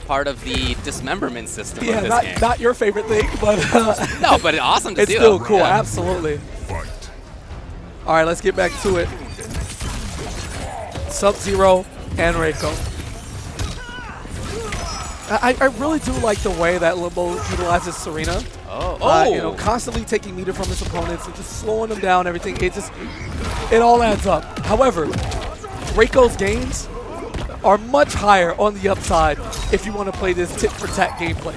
part of the dismemberment system of this game. Not your favorite thing, but No, but awesome to it's see. still cool, Yeah. absolutely. All right, let's get back to it. Sub-Zero and Reiko. I really do like the way that Limbo utilizes Serena. Constantly taking meter from his opponents and just slowing them down, everything. It all adds up. However, Reiko's gains are much higher on the upside if you want to play this tit-for-tat gameplay.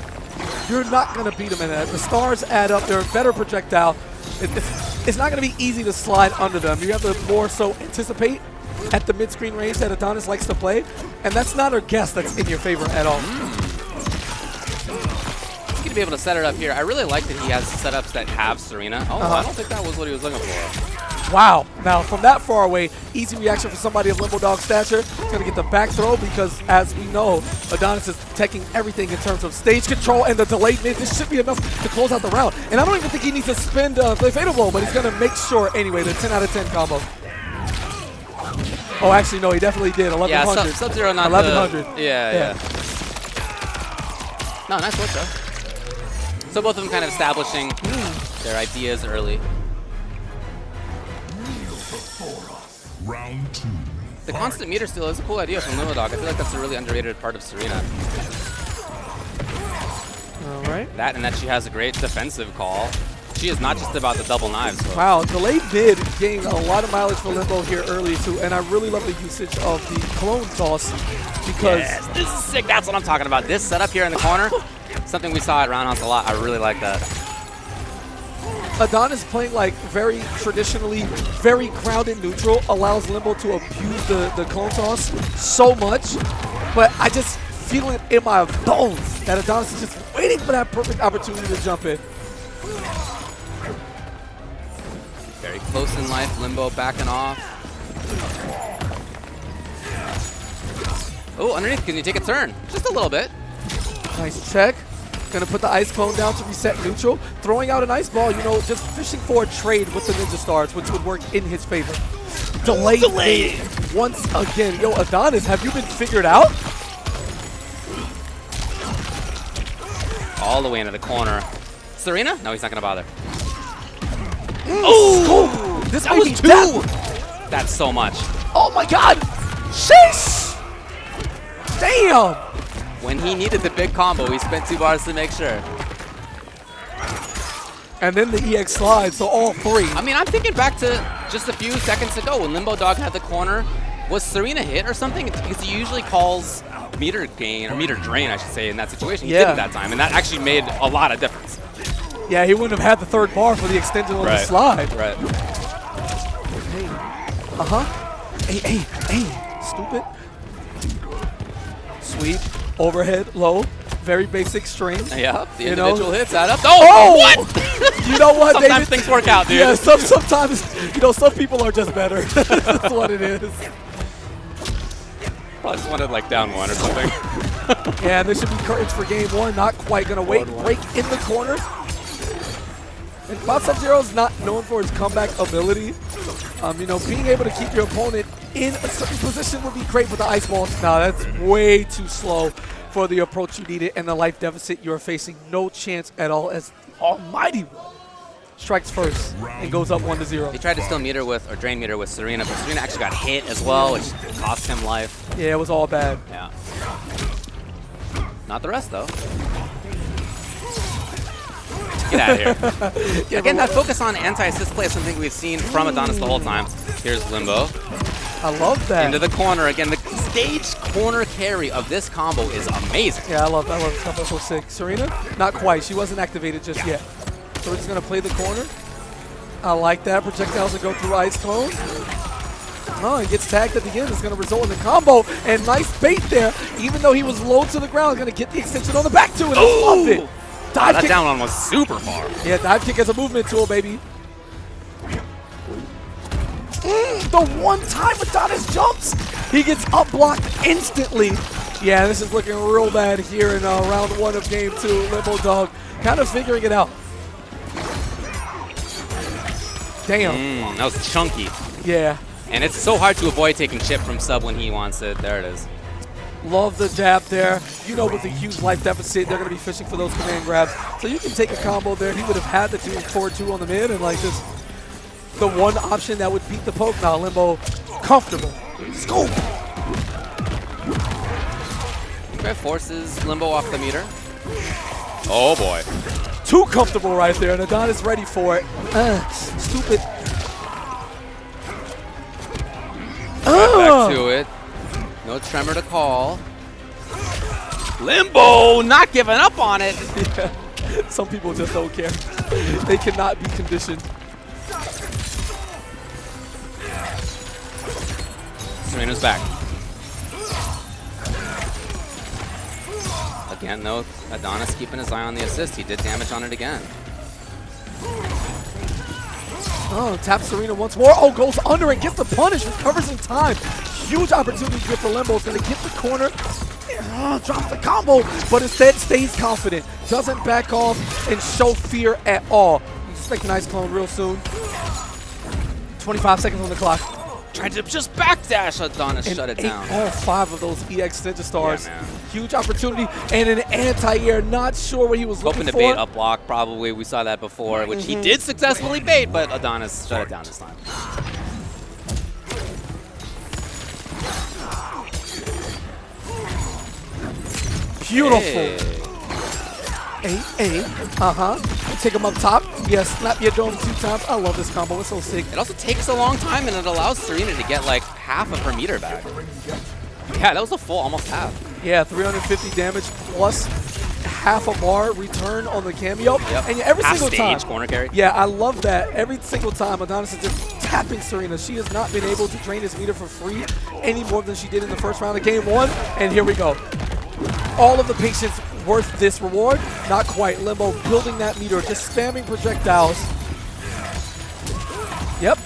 You're not going to beat him in that. The stars add up. They're a better projectile. It's not going to be easy to slide under them. You have to more so anticipate at the mid-screen range that Adonis likes to play, and that's not a guess that's in your favor at all. He's going to be able to set it up here. I really like that he has setups that have Serena. I don't think that was what he was looking for. Wow. Now, from that far away, easy reaction for somebody of LimboDawg stature. He's going to get the back throw because, as we know, Adonis is taking everything in terms of stage control and the delayed mid. This should be enough to close out the round. And I don't even think he needs to spend the fatal blow, but he's going to make sure anyway, the 10 out of 10 combo. Oh, actually, no, he definitely did. 1100. Yeah, Sub-Zero not 1100. Yeah. No, nice work, though. So both of them kind of establishing their ideas early. Round 2. The constant meter steal is a cool idea from LimboDawg. I feel like that's a really underrated part of Serena. All right. That and that she has a great defensive call. She is not just about the double knives. Folks. Wow, delayed mid getting a lot of mileage for Limbo here early too, and I really love the usage of the clone toss because Yes, this is sick. That's what I'm talking about. This setup here in the corner, something we saw at Roundhouse a lot. I really like that. Adonis playing like very traditionally, very grounded neutral allows Limbo to abuse the clone toss so much, but I just feel it in my bones that Adonis is just waiting for that perfect opportunity to jump in. Very close in life. Limbo backing off. Oh, underneath. Can you take a turn? Just a little bit. Nice check. Gonna put the ice clone down to reset neutral. Throwing out an ice ball, you know, just fishing for a trade with the Ninja Stars, which would work in his favor. Delayed. Once again. Yo, Adonis, have you been figured out? All the way into the corner. Serena? No, he's not going to bother. Oh! This That might was be 2! death. That's so much. Oh my god! Sheesh! Damn! When he needed the big combo, he spent 2 bars to make sure. And then the EX slide, so all 3. I mean, I'm thinking back to just a few seconds ago when LimboDawg had the corner. Was Serena hit or something? Because he usually calls meter gain, or meter drain, I should say, in that situation. He didn't that time, and that actually made a lot of difference. Yeah, he wouldn't have had the 3rd bar for the extension on the slide. Right. Hey. Hey, stupid. Sweep, overhead, low, very basic strings. Yep, the You individual know? hits add up. Oh! What? You know what, Sometimes David? things work out, dude. Yeah, sometimes, you know, some people are just better. That's what it is. Probably just wanted like down 1 or something. Yeah, this should be curtains for game 1. Not quite gonna wait. Break in the corner. And Sub-Zero's not known for his comeback ability. You know, being able to keep your opponent in a certain position would be great with the ice balls. Now that's way too slow for the approach you needed and the life deficit you're facing. No chance at all as Almighty One strikes first and goes up 1-0. He tried to steal meter with, or drain meter with Serena, but Serena actually got hit as well, which cost him life. Yeah, it was all bad. Yeah. Not the rest, though. Get out of here. Again, that focus on anti-assist play is something we've seen from Adonis the whole time. Here's Limbo. I love that. Into the corner. Again, the stage corner carry of this combo is amazing. Yeah, I love this stuff. That's so sick. Serena? Not quite. She wasn't activated just yet. So we're just going to play the corner. I like that. Projectiles that go through ice clone. Oh, he gets tagged at the end. It's going to result in a combo. And nice bait there. Even though he was low to the ground, going to get the extension on the back too. And I love it. Dive That kick. down one was super far. Yeah, dive kick as a movement tool, baby. The one time Adonis jumps, he gets up blocked instantly. Yeah, this is looking real bad here in round 1 of game 2. LimboDawg kind of figuring it out. Damn. That was chunky. Yeah. And it's so hard to avoid taking chip from sub when he wants it. There it is. Love the dab there. You know, with a huge life deficit, they're going to be fishing for those command grabs. So you can take a combo there. He would have had the 2-4-2 on the mid and like just the one option that would beat the poke. Now Limbo comfortable. Scoop. Okay, forces Limbo off the meter. Oh boy. Too comfortable right there, and Adonis ready for it. Stupid. Back to it. No tremor to call. Limbo not giving up on it. Yeah. Some people just don't care. They cannot be conditioned. Serena's back. Again, though, Adonis keeping his eye on the assist. He did damage on it again. Oh, taps Serena once more. Oh, goes under and gets the punish. Recovers in time. Huge opportunity here for Limbo. Is going to get the corner. Drops the combo, but instead stays confident. Doesn't back off and show fear at all. Expect an ice clone real soon. 25 seconds on the clock. Tried to just backdash Adonis, shut it ate down. all 5 of those EX Ninja Stars. Yeah, man. Huge opportunity and an anti-air. Not sure what he was Hoping looking to for. bait up block, probably. We saw that before, which he did successfully bait, but Adonis shut it down this time. Beautiful. Take him up top. Yes, slap your dome 2 times. I love this combo. It's so sick. It also takes a long time, and it allows Serena to get like half of her meter back. Yeah, that was a full, almost half. Yeah, 350 damage plus half a bar return on the cameo. Yep. And every Half single stage time. corner carry. Yeah, I love that. Every single time Adonis is just tapping Serena. She has not been able to drain his meter for free any more than she did in the first round of game 1. And here we go. All of the patience worth this reward? Not quite. Limbo building that meter, just spamming projectiles. Yep.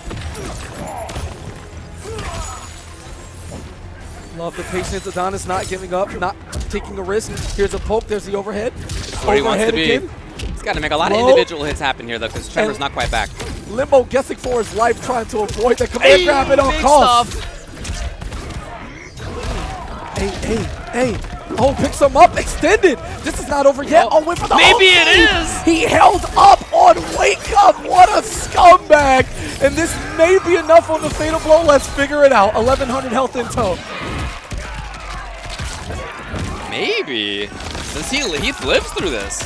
Love the patience. Adonis not giving up, not taking a risk. Here's a poke. There's the overhead. Where he wants to be. Again. He's got to make a lot of Low. individual hits happen here, though, because Tremor's not quite back. Limbo guessing for his life, trying to avoid the command grab at all big costs. stuff. Hey. Oh, picks him up, extended. This is not over yet. Oh, went for the Maybe whole it thing. is. He held up on Wake Up. What a scumbag. And this may be enough on the fatal blow. Let's figure it out. 1,100 health in tow. Maybe. Does he lives through this?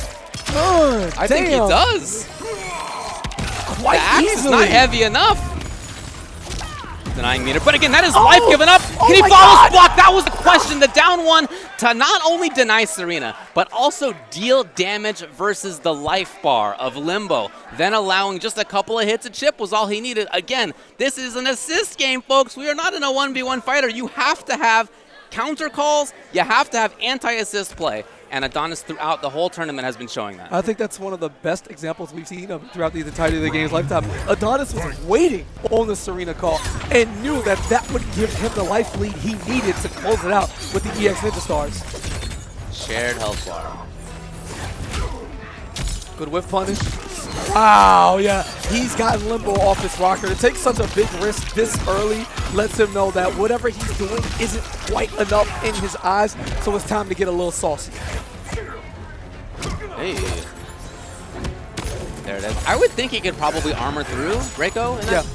Good. I think he does. Quite The axe easily. is not heavy enough. Denying meter, but again, that is life given up. Oh Can he my follow God. his block? That was the question. The down one to not only deny Serena, but also deal damage versus the life bar of Limbo. Then allowing just a couple of hits of chip was all he needed. Again, this is an assist game, folks. We are not in a 1v1 fighter. You have to have counter calls. You have to have anti-assist play. And Adonis throughout the whole tournament has been showing that. I think that's one of the best examples we've seen of throughout the entirety of the game's lifetime. Adonis was waiting on the Serena call and knew that that would give him the life lead he needed to close it out with the EX Ninja Stars. Shared health bar. Good whiff punish. Wow, yeah. He's gotten Limbo off his rocker. To take such a big risk this early lets him know that whatever he's doing isn't quite enough in his eyes, so it's time to get a little saucy. Hey. There it is. I would think he could probably armor through Reiko. And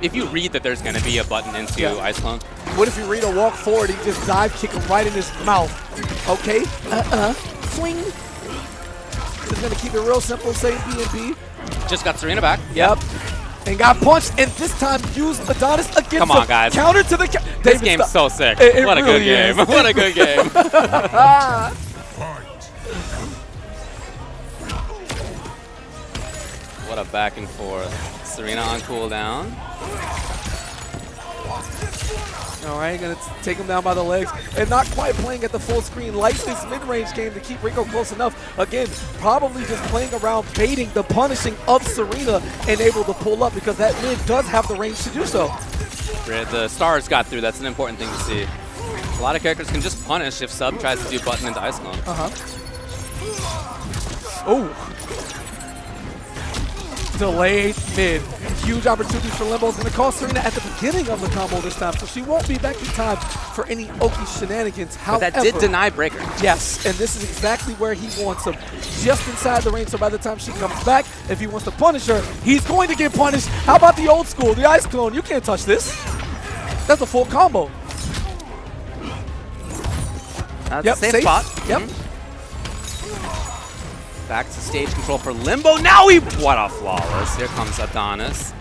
if you read that there's going to be a button into Ice Clone. What if you read a walk forward, he just dive kick him right in his mouth? Okay. Swing. Just going to keep it real simple, say B&B. Just got Serena back. Yep. And got punched, and this time used Adonis against Come on, him. guys. Counter to the This game's so sick. It What a really good game. is. What a good game. What a back and forth. Serena on cooldown. All right, gonna take him down by the legs and not quite playing at the full screen. Likes this mid-range game to keep Reiko close enough. Again, probably just playing around, baiting the punishing of Serena and able to pull up because that mid does have the range to do so. The stars got through. That's an important thing to see. A lot of characters can just punish if sub tries to do button into Ice Clone. Oh. Delayed mid. Huge opportunity for Limbo. Is going to call Serena at the beginning of the combo this time, so she won't be back in time for any Oki shenanigans. But However, that did deny Breaker. yes, and this is exactly where he wants him, just inside the range, so by the time she comes back, if he wants to punish her, he's going to get punished. How about the old school, the Ice Clone? You can't touch this. That's a full combo. That's Yep, a safe safe. spot. Yep. Back to stage control for Limbo. Now what a flawless. Here comes Adonis.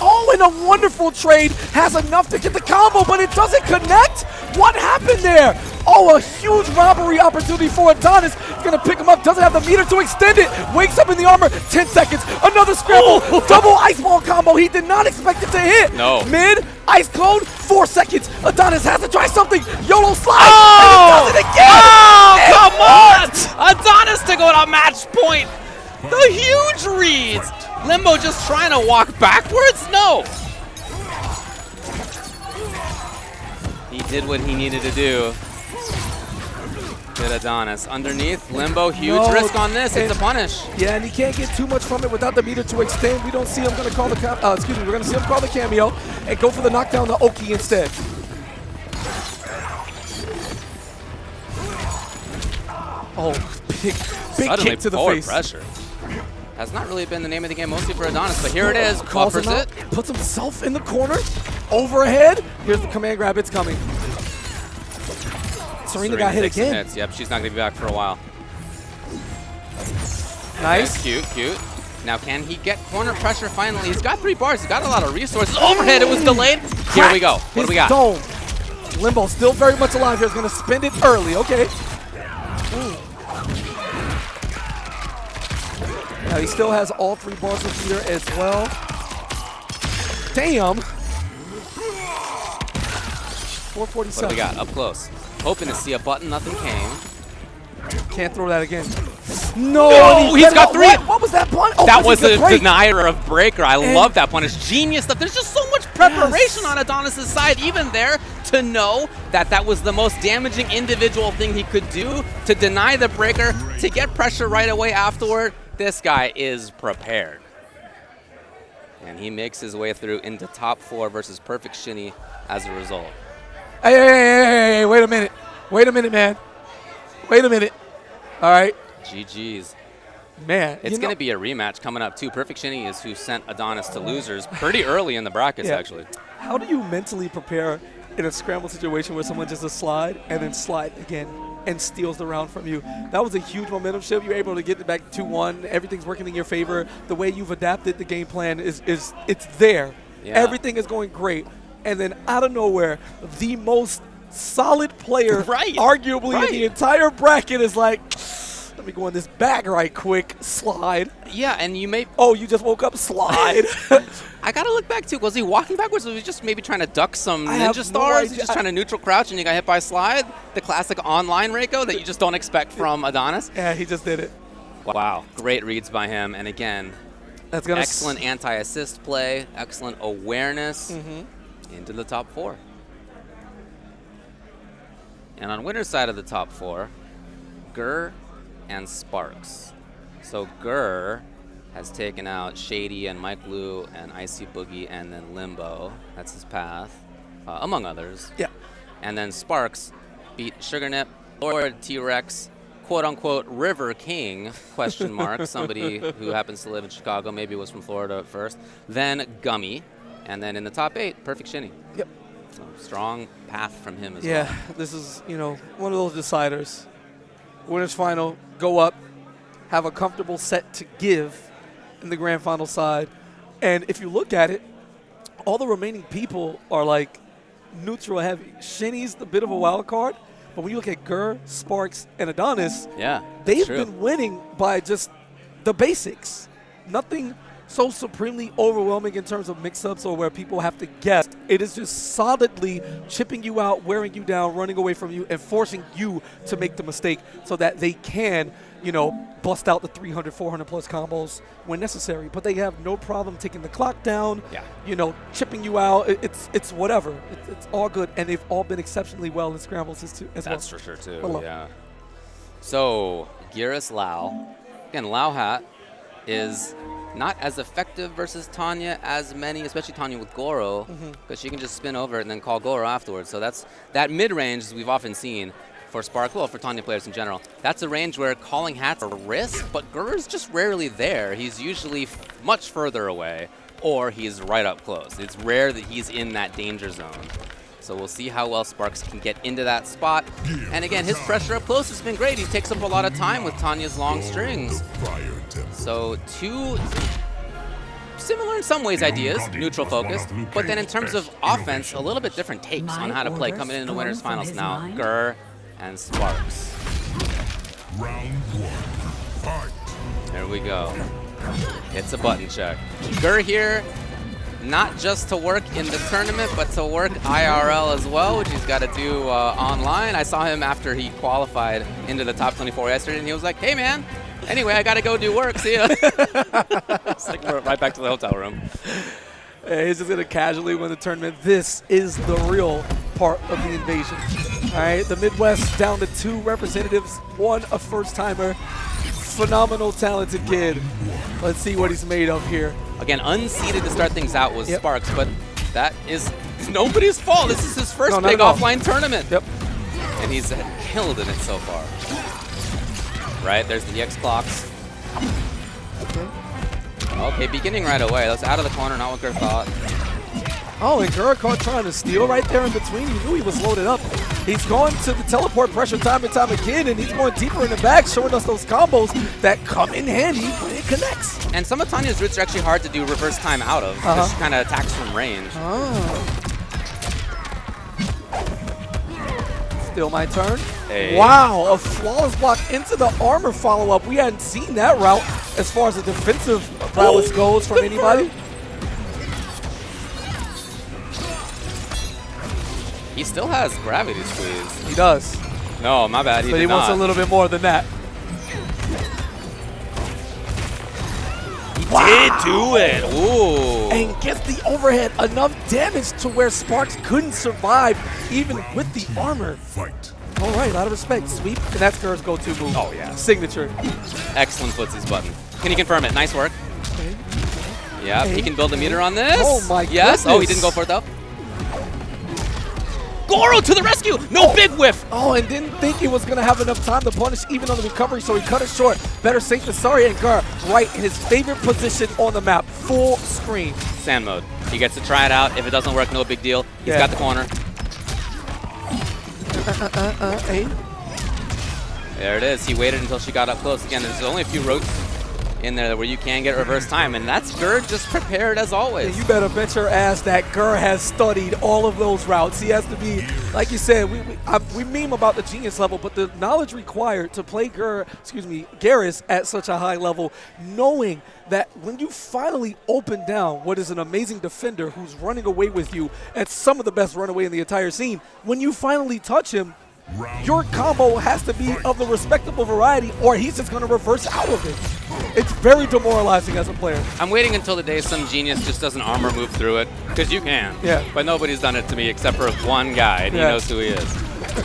Oh, and a wonderful trade. Has enough to get the combo, but it doesn't connect. What happened there? Oh, a huge robbery opportunity for Adonis. Gonna pick him up, doesn't have the meter to extend it. Wakes up in the armor, 10 seconds. Another scramble, double ice ball combo. He did not expect it to hit. No. Mid, ice clone, 4 seconds. Adonis has to try something. YOLO slide, Oh! and he does it again. Oh, come on! Adonis to go to match point. The huge reads. Limbo just trying to walk backwards? No. He did what he needed to do. Hit Adonis. Underneath, Limbo, huge No, risk on this. It's a and- punish. Yeah, and he can't get too much from it without the meter to extend. We don't see him gonna call the we're gonna see him call the cameo and go for the knockdown to Oki instead. Oh, big Suddenly kick to the forward face. pressure. Has not really been the name of the game mostly for Adonis, but here it is. Calls him Buffers out, it. puts himself in the corner, overhead. Here's the command grab, it's coming. Serena got hit takes some again. hits. Yep, she's not going to be back for a while. Nice. Okay, cute. Now, can he get corner pressure finally? He's got 3 bars. He's got a lot of resources. Overhead, it was delayed. Here we go. What do we got? Dome. Limbo still very much alive here. He's going to spend it early. Okay. Ooh. Now, he still has all 3 bars of meter as well. Damn. 447. What do we got? Up close. Hoping to see a button. Nothing came. Can't throw that again. No, No, he's got 3. What was that punch? Oh, That was a a denier of breaker. I love that punish. Genius stuff. There's just so much preparation on Adonis' side, even there, to know that that was the most damaging individual thing he could do to deny the breaker, to get pressure right away afterward. This guy is prepared. And he makes his way through into top 4 versus PerfectShini as a result. Hey, wait a minute. Wait a minute, man. Wait a minute. All right. GG's. Man. It's going to be a rematch coming up, too. PerfectShini is who sent Adonis to losers pretty early in the brackets, actually. How do you mentally prepare in a scramble situation where someone just a slide and then slide again and steals the round from you? That was a huge momentum shift. You're able to get it back 2-1. Everything's working in your favor. The way you've adapted the game plan is it's there. Yeah. Everything is going great. And then out of nowhere, the most solid player, arguably in the entire bracket, is like, let me go in this bag right quick. Slide. Yeah, and you may... Oh, you just woke up. Slide. I got to look back, too. Was he walking backwards, or was he just maybe trying to duck some I have ninja no stars? idea. Just trying to neutral crouch, and you got hit by a slide? The classic online Reiko that you just don't expect from Adonis? Yeah, he just did it. Wow. Great reads by him. And again, That's gonna excellent anti-assist play, excellent awareness into the top 4. And on winner's side of the top 4, Gur and Sparks. So Gur has taken out Shady and Mike Liu and Icy Boogie and then Limbo. That's his path, among others. Yeah. And then Sparks beat Sugarnip, Lord T-Rex, quote-unquote River King, question mark, somebody who happens to live in Chicago, maybe was from Florida at first, then Gummy, and then in the top 8, PerfectShini. Yep. So strong path from him as well. Yeah, this is, one of those deciders. Winners final, go up, have a comfortable set to give in the grand final side. And if you look at it, all the remaining people are like neutral heavy. Shini's the bit of a wild card, but when you look at Gur, Sparks, and Adonis, Yeah, they've been winning by just the basics. Nothing so supremely overwhelming in terms of mix-ups or where people have to guess. It is just solidly chipping you out, wearing you down, running away from you, and forcing you to make the mistake so that they can, bust out the 300, 400 plus combos when necessary. But they have no problem taking the clock down, chipping you out. It's whatever. It's all good. And they've all been exceptionally well in scrambles as well. That's for sure, too. Hello. Yeah. So, Gerus Lau. Again, Lau Hat is not as effective versus Tanya as many, especially Tanya with Goro, because she can just spin over and then call Goro afterwards. So that's that mid-range, as we've often seen for Spark, well, for Tanya players in general. That's a range where calling Hat's a risk, but Guru's just rarely there. He's usually much further away, or he's right up close. It's rare that he's in that danger zone. So we'll see how well Sparks can get into that spot. And again, his pressure up close has been great. He takes up a lot of time with Tanya's long strings. So 2 similar in some ways ideas, neutral focused, but then in terms of offense, a little bit different takes on how to play coming into winners finals now. Gur and Sparks. Round 1. Fight. There we go. It's a button check. Gur here, not just to work in the tournament, but to work IRL as well, which he's got to do online. I saw him after he qualified into the top 24 yesterday, and he was like, hey, man, anyway, I got to go do work. See ya. It's like we're right back to the hotel room. He's just going to casually win the tournament. This is the real part of the invasion. All right, the Midwest down to 2 representatives, 1 a first-timer. Phenomenal, talented kid. Let's see what he's made of here. Again, unseeded to start things out was Sparks, but that is nobody's fault. This is his first big offline tournament. Yep. And he's killed in it so far. Right, there's the EX clocks. Okay, beginning right away. That's out of the corner, not what Gur thought. Oh, and Gur caught trying to steal right there in between. He knew he was loaded up. He's going to the teleport pressure time and time again, and he's going deeper in the back, showing us those combos that come in handy when it connects. And some of Tanya's routes are actually hard to do reverse time out of, because she kind of attacks from range. Still my turn. Hey. Wow, a flawless block into the armor follow-up. We hadn't seen that route as far as the defensive prowess goes from anybody. He still has gravity squeeze. He does. No, my bad. But he wants a little bit more than that. Did do it. Ooh. And gets the overhead, enough damage to where Sparks couldn't survive even with the armor. Fight. All right, a lot of respect. Sweep, and that's Gur's go-to move. Oh, yeah. Signature. Excellent footsies button. Can you confirm it? Nice work. Okay. Yeah, he can build a meter on this. Oh, my Yes. goodness. Oh, he didn't go for it, though. Goro to the rescue! No big whiff! Oh, and didn't think he was going to have enough time to punish even on the recovery, so he cut it short. Better safe than sorry, and Gur right in his favorite position on the map. Full screen. Sand mode. He gets to try it out. If it doesn't work, no big deal. He's got the corner. Hey. There it is. He waited until she got up close. Again, there's only a few routes in there where you can get reverse time, and that's Gur just prepared as always. And you better bet your ass that Gur has studied all of those routes. He has to be, like you said, we meme about the genius level, but the knowledge required to play Gerus at such a high level, knowing that when you finally open down what is an amazing defender who's running away with you at some of the best runaway in the entire scene, when you finally touch him, your combo has to be of the respectable variety, or he's just going to reverse out of it. It's very demoralizing as a player. I'm waiting until the day some genius just does an armor move through it, because you can. Yeah. But nobody's done it to me except for one guy, and he knows who he is.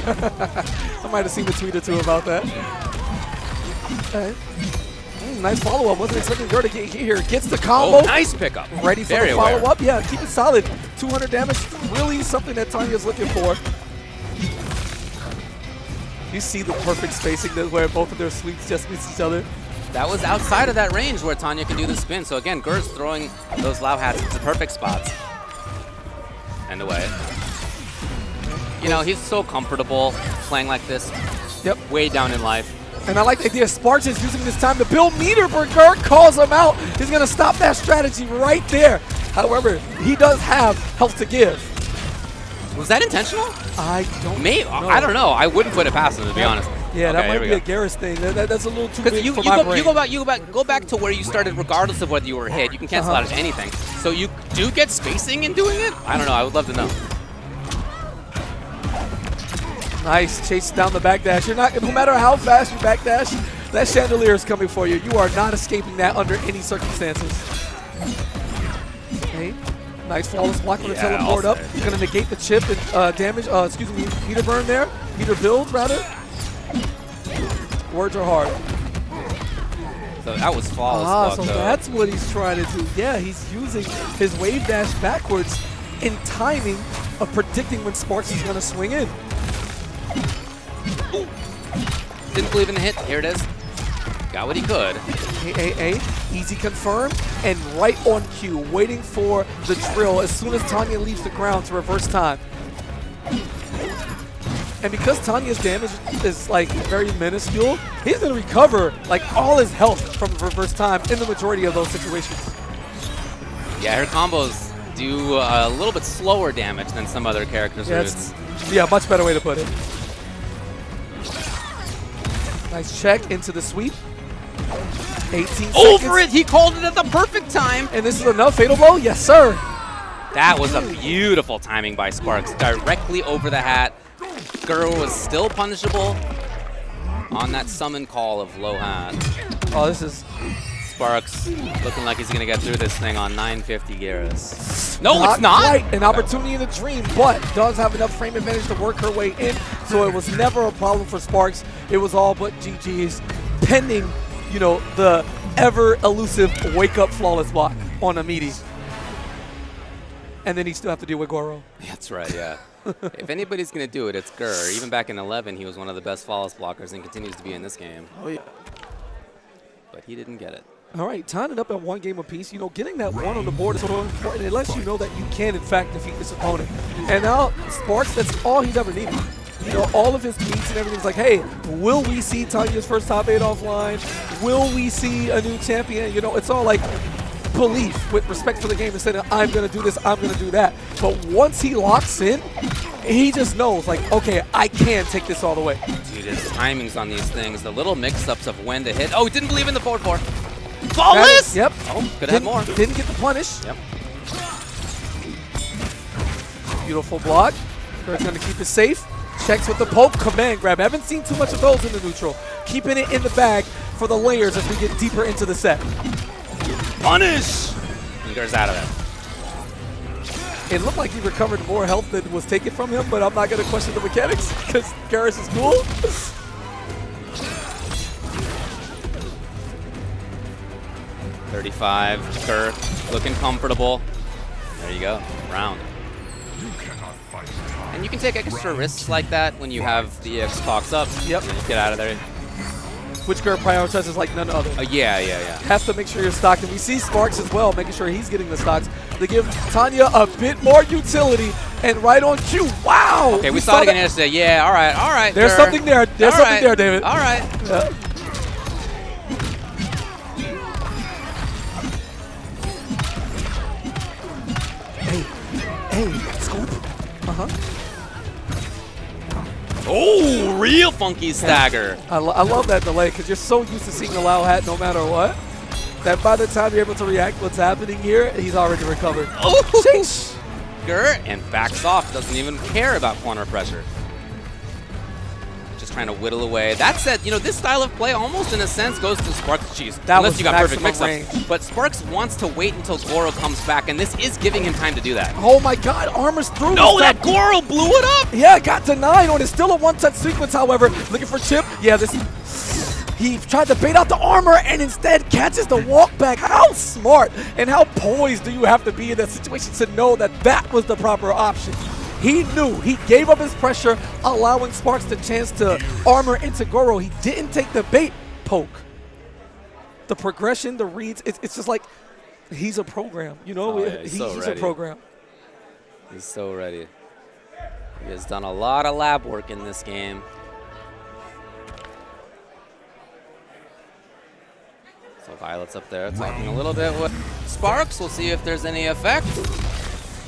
I might have seen the tweet or two about that. Okay. Nice follow-up. Wasn't expecting Gur to get here. Gets the combo. Oh, nice pickup. Ready for the follow-up. Yeah, keep it solid. 200 damage. Really something that Tanya's looking for. You see the perfect spacing where both of their sweeps just meet each other. That was outside of that range where Tanya can do the spin. So again, Gur's throwing those Lao hats into perfect spots. And away. You know, he's so comfortable playing like this. Yep. Way down in life. And I like the idea Sparks is using this time to build meter, but Gur calls him out. He's going to stop that strategy right there. However, he does have health to give. Was that intentional? I don't know. I don't know. I wouldn't put it past him, to be honest. Yeah, Okay, that might be a Gerus thing. That's a little too big for my brain. Go back to where you started regardless of whether you were hit. You can cancel out of anything. So you do get spacing in doing it? I don't know. I would love to know. Nice. Chase down the backdash. You're not, no matter how fast you backdash, that chandelier is coming for you. You are not escaping that under any circumstances. Okay. Nice flawless block on the teleport up. Going to negate the chip and damage. Meter burn there. Meter build, rather. Words are hard. So that was flawless. So that's what he's trying to do. Yeah, he's using his wave dash backwards in timing of predicting when Sparks is going to swing in. Ooh. Didn't believe in the hit. Here it is. Got what he could. Easy confirm, and right on cue, waiting for the drill as soon as Tanya leaves the ground to reverse time. And because Tanya's damage is like very minuscule, he's going to recover like all his health from reverse time in the majority of those situations. Yeah, her combos do a little bit slower damage than some other characters' routes. Yeah, much better way to put it. Nice check into the sweep. 18 seconds. Over it! He called it at the perfect time! And this is enough. Fatal blow? Yes, sir. That was a beautiful timing by Sparks. Directly over the hat. Gur was still punishable on that summon call of low hat. Oh, this is Sparks looking like he's going to get through this thing on 950 Gerus. No, Not it's not. quite an opportunity in the dream, but does have enough frame advantage to work her way in, so it was never a problem for Sparks. It was all but GG's, pending, you know, the ever elusive wake-up flawless block on a meaty. And then he still have to deal with Goro. That's right, yeah. If anybody's going to do it, it's Gur. Even back in 11, he was one of the best flawless blockers and continues to be in this game. Oh, yeah. But he didn't get it. All right, tying it up at 1 game apiece. You know, getting that one on the board is so important. It lets you know that you can, in fact, defeat this opponent. And now, Sparks, that's all he's ever needed. You know, all of his tweets and everything's like, hey, will we see Tanya's first top 8 offline? Will we see a new champion? You know, it's all like belief with respect for the game and saying, I'm going to do this, I'm going to do that. But once he locks in, he just knows, like, okay, I can take this all the way. Dude, his timings on these things, the little mix-ups of when to hit. Oh, he didn't believe in the forward 4. Flawless! Yep. Oh, could have had more. Didn't get the punish. Yep. Beautiful block. Kurt's going to keep it safe. Checks with the poke. Command grab. Haven't seen too much of those in the neutral. Keeping it in the bag for the layers as we get deeper into the set. Punish! And Gur's out of it. It looked like he recovered more health than was taken from him, but I'm not going to question the mechanics because Gerus is cool. 35, Gur looking comfortable. There you go, round. You cannot fight. And you can take extra risks like that when you have the EX clocks up. Yep. You just get out of there. Which Gur prioritizes like none other. Yeah. Has to make sure you're stocked. And we see Sparks as well, making sure he's getting the stocks. They give Tanya a bit more utility, and right on cue. Wow! Okay, we saw it again yesterday. Yeah, all right. There's Gur. something there. There's All something right. there, David. All right. Yeah. Hey, scoop. Oh, real funky stagger. I love that delay because you're so used to seeing the Lao hat no matter what that by the time you're able to react what's happening here, he's already recovered. Oh, Sheesh. Gur, and backs off. Doesn't even care about corner pressure. Just trying to whittle away. That said, you know, this style of play almost in a sense goes to Sparks' cheese. That unless was you got perfect maximum mix-ups. range. But Sparks wants to wait until Goro comes back, and this is giving him time to do that. Oh my God, armor's through. No, this that time. Goro blew it up! Yeah, got denied on it. Still a one-touch sequence, however. Looking for Chip. Yeah, he tried to bait out the armor and instead catches the walk back. How smart and how poised do you have to be in that situation to know that that was the proper option? He knew. He gave up his pressure, allowing Sparks the chance to armor into Goro. He didn't take the bait poke. The progression, the reads, it's just like he's a program. You know, Oh, yeah, he's so he's a ready. program. He's so ready. He has done a lot of lab work in this game. So Vyletz up there talking a little bit with Sparks. We'll see if there's any effect.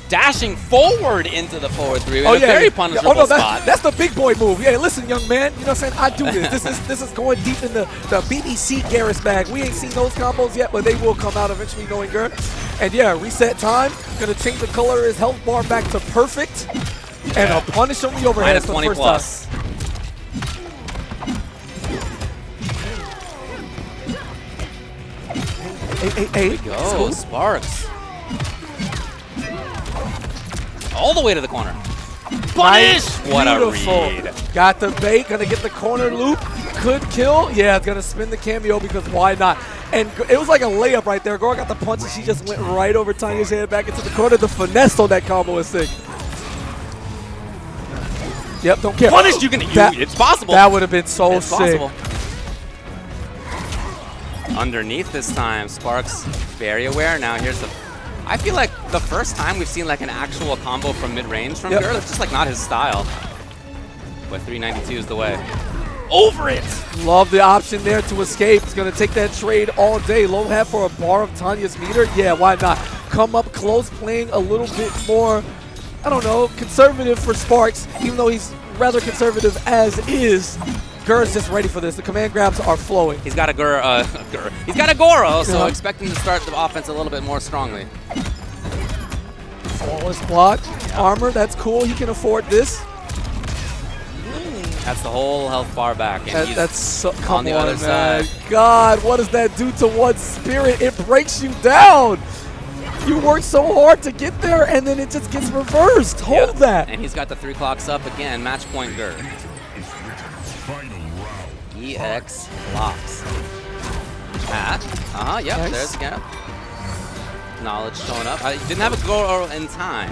Dashing forward into the forward 3 in a very punishable spot. That's the big boy move. Yeah, listen, young man. You know what I'm saying? I do this. This is going deep in the BBC Gerus bag. We ain't seen those combos yet, but they will come out eventually, knowing Gur. And yeah, reset time. Gonna change the color of his health bar back to perfect. And a punish on the overhead Minus for the 20 first plus. time. Hey, Go, Sparks. All the way to the corner. Punish! What Beautiful. a read. Got the bait, gonna get the corner loop. Could kill. Yeah, it's gonna spin the cameo because why not? And it was like a layup right there. Goro got the punch and she just went right over Tanya's head back into the corner. The finesse on that combo is sick. Yep, don't care. Punish, it's possible. That would have been so It's sick. possible. Underneath this time, Sparks very aware now. Here's the... I feel like the first time we've seen like an actual combo from mid-range from Gur. It's just like not his style. But 392 is the way. Over it! Love the option there to escape. He's going to take that trade all day. Low half for a bar of Tanya's meter. Yeah, why not? Come up close, playing a little bit more, I don't know, conservative for Sparks, even though he's rather conservative as is. Gur's just ready for this. The command grabs are flowing. He's got a He's got a Goro, so Yeah. expect him to start the offense a little bit more strongly. Flawless block. Armor, that's cool. He can afford this. That's the whole health bar back. And That's so, come on the other man. side. God, what does that do to one's spirit? It breaks you down. You work so hard to get there, and then it just gets reversed. Hold that. And he's got the 3 clocks up again. Match point Ger. Final round. EX locks. Yep, Nice. there's again. Knowledge showing up. I didn't have a go in time.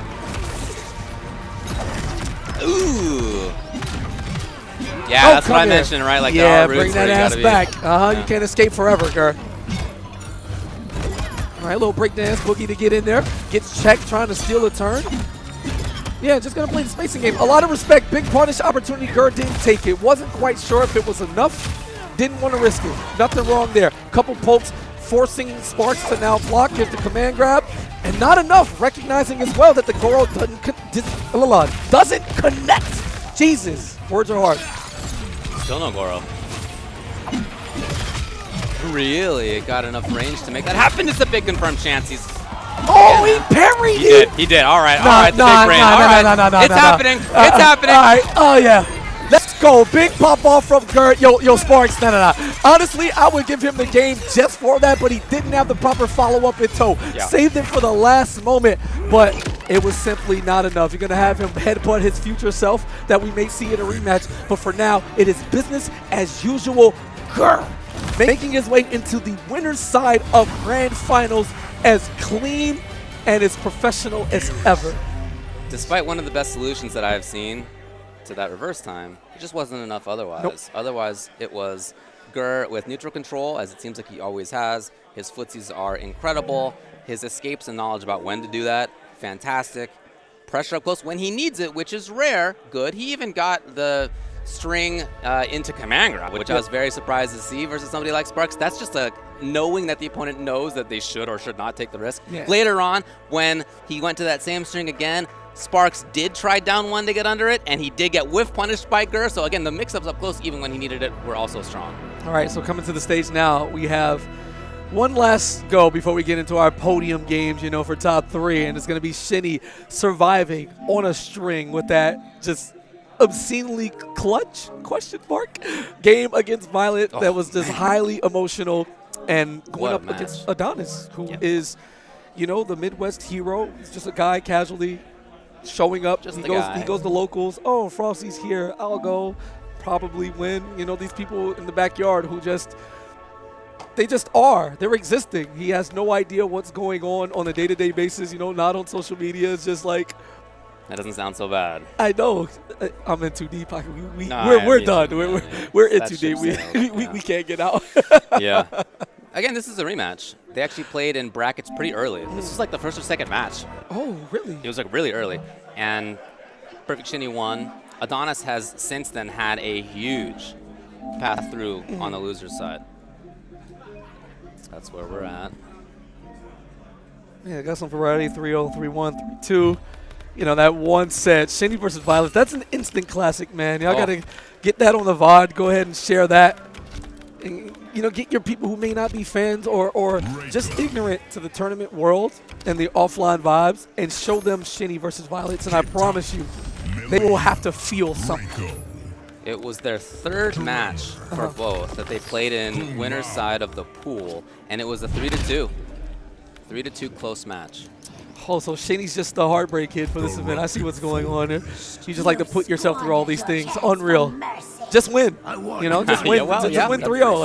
Ooh. Yeah, that's what I mentioned, right? Like, there yeah, are roots bring that where you ass gotta back. Yeah. You can't escape forever, Ger. All right, little breakdance boogie to get in there. Gets checked, trying to steal a turn. Yeah, just gonna play the spacing game. A lot of respect. Big punish opportunity. Ger didn't take it. Wasn't quite sure if it was enough. Didn't want to risk it. Nothing wrong there. Couple pokes, forcing Sparks to now block. Gives the command grab. And not enough. Recognizing as well that the Goro doesn't connect. Jesus. Words are hard. Still no Goro. Really got enough range to make that happen. It's a big confirmed chance. He's he parried it. He did. All right. The big brain. It's happening. It's happening. All right. Oh, yeah. Let's go. Big pop off from Gert. Yo, Sparks. No. Honestly, I would give him the game just for that, but he didn't have the proper follow-up in tow. Yeah. Saved it for the last moment, but it was simply not enough. You're going to have him headbutt his future self that we may see in a rematch, but for now, it is business as usual. Gert making his way into the winner's side of Grand Finals as clean and as professional as ever. Despite one of the best solutions that I have seen to that reverse time, it just wasn't enough otherwise. Nope. Otherwise, it was Ger with neutral control, as it seems like he always has. His footsies are incredible. His escapes and knowledge about when to do that, fantastic. Pressure up close when he needs it, which is rare, good. He even got the string into command grab, which I was very surprised to see versus somebody like Sparks. That's just a knowing that the opponent knows that they should or should not take the risk. Yeah. Later on, when he went to that same string again, Sparks did try down one to get under it, and he did get whiff punished by Ger. So again, the mix-ups up close, even when he needed it, were also strong. All right, so coming to the stage now, we have one last go before we get into our podium games, for top 3, and it's going to be Shini surviving on a string with that just obscenely clutch game against Vyletz that was just highly emotional, and going up against Adonis, who is, the Midwest hero. He's just a guy casually showing up. He goes to locals. Oh, Frosty's here. I'll go. Probably win. These people in the backyard who they just are. They're existing. He has no idea what's going on a day-to-day basis, not on social media. It's just like, that doesn't sound so bad. I know. I'm in too deep. We're done. We're in too deep. We can't get out. Yeah. Again, this is a rematch. They actually played in brackets pretty early. This was like the first or second match. Oh, really? It was like really early. And PerfectShini won. Adonis has since then had a huge path through on the loser's side. That's where we're at. Yeah, got some variety. 3-0, 3-1, 3-2. That one set, Shini versus Vyletz, that's an instant classic, man. Y'all got to get that on the VOD. Go ahead and share that. And, get your people who may not be fans or just ignorant to the tournament world and the offline vibes and show them Shini versus Vyletz. And I promise you, they will have to feel something. It was their third match for both that they played in winner's side of the pool, and it was a 3-2. 3-2 close match. Oh, so Shini's just the heartbreak kid for this event. I see what's going on here. You just like to put yourself through all these things. Unreal. Just win. Just win. Just win 3-0.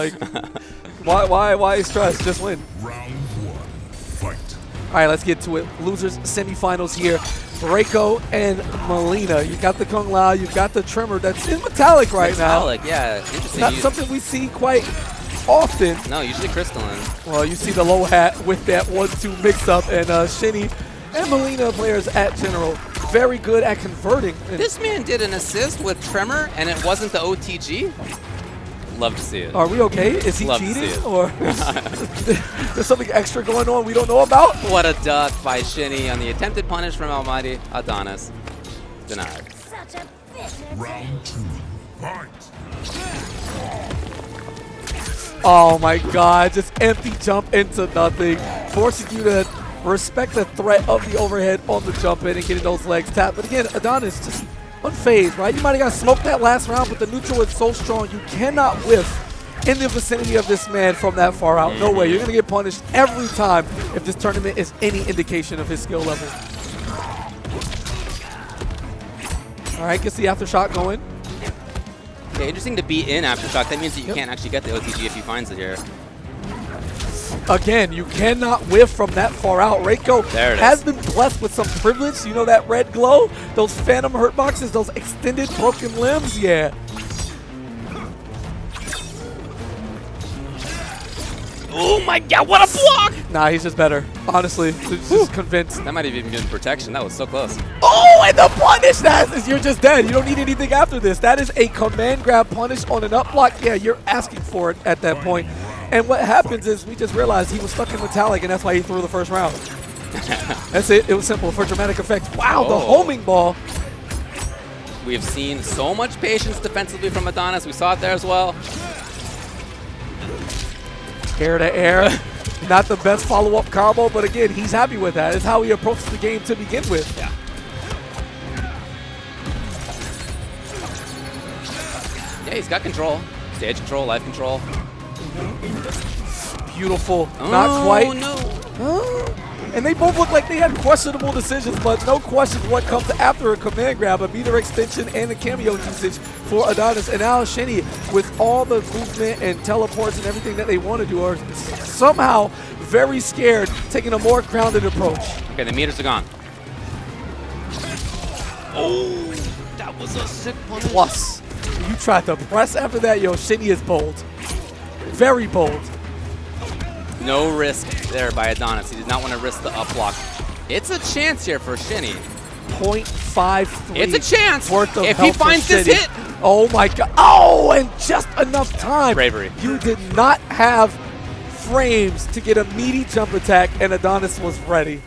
Like, why stress? Just win. Round 1. Fight. All right, let's get to it. Losers semifinals here. Reiko and Mileena. You got the Kung Lao. You've got the Tremor that's in metallic right now. Metallic, yeah. Interesting. Not something we see quite often. No, usually crystalline. Well, you see the low hat with that 1-2 mix-up, and Shini and Mileena players at General very good at converting. This man did an assist with Tremor, and it wasn't the OTG. Love to see it. Are we okay? Is he Love cheating? Or there's something extra going on we don't know about? What a duck by Shini on the attempted punish from Almighty Adonis. Denied. Such a bitch. Round 2. Fight. Oh my God, just empty jump into nothing. Forces you to respect the threat of the overhead on the jump in and getting those legs tapped. But again, Adonis just unfazed, right? You might have got smoked that last round, but the neutral is so strong, you cannot whiff in the vicinity of this man from that far out. No way. You're going to get punished every time if this tournament is any indication of his skill level. All right, gets the Aftershock going. Yeah, interesting to be in Aftershock. That means that you can't actually get the OTG if he finds it here. Again, you cannot whiff from that far out. Reiko has been blessed with some privilege. You know that red glow? Those phantom hurt boxes, those extended broken limbs? Yeah. Oh my god, what a block! Nah, he's just better. Honestly, just convinced. That might have even been protection. That was so close. Oh, and the punish! That is, you're just dead. You don't need anything after this. That is a command grab punish on an up block. Yeah, you're asking for it at that point. And what happens is we just realized he was stuck in metallic, and that's why he threw the first round. That's it. It was simple for dramatic effect. Wow, the homing ball. We have seen so much patience defensively from Adonis. We saw it there as well. Air to air. Not the best follow-up combo, but again, he's happy with that. It's how he approaches the game to begin with. Yeah. Yeah, he's got control. Stage control, life control. Beautiful. Oh, Not quite. No. And they both look like they had questionable decisions, but no question what comes after a command grab, a meter extension, and a cameo usage for Adonis. And now Shinny, with all the movement and teleports and everything that they want to do, are somehow very scared, taking a more grounded approach. Okay, the meters are gone. Oh, that was a sick punish. Plus, you tried to press after that, yo, Shinny is bold. Very bold. No risk there by Adonis. He did not want to risk the up block. It's a chance here for Shinny. 0.53. It's a chance worth of if help he finds for this Shinny. hit. Oh my god. Oh, and just enough time. Bravery. You did not have frames to get a meaty jump attack, and Adonis was ready.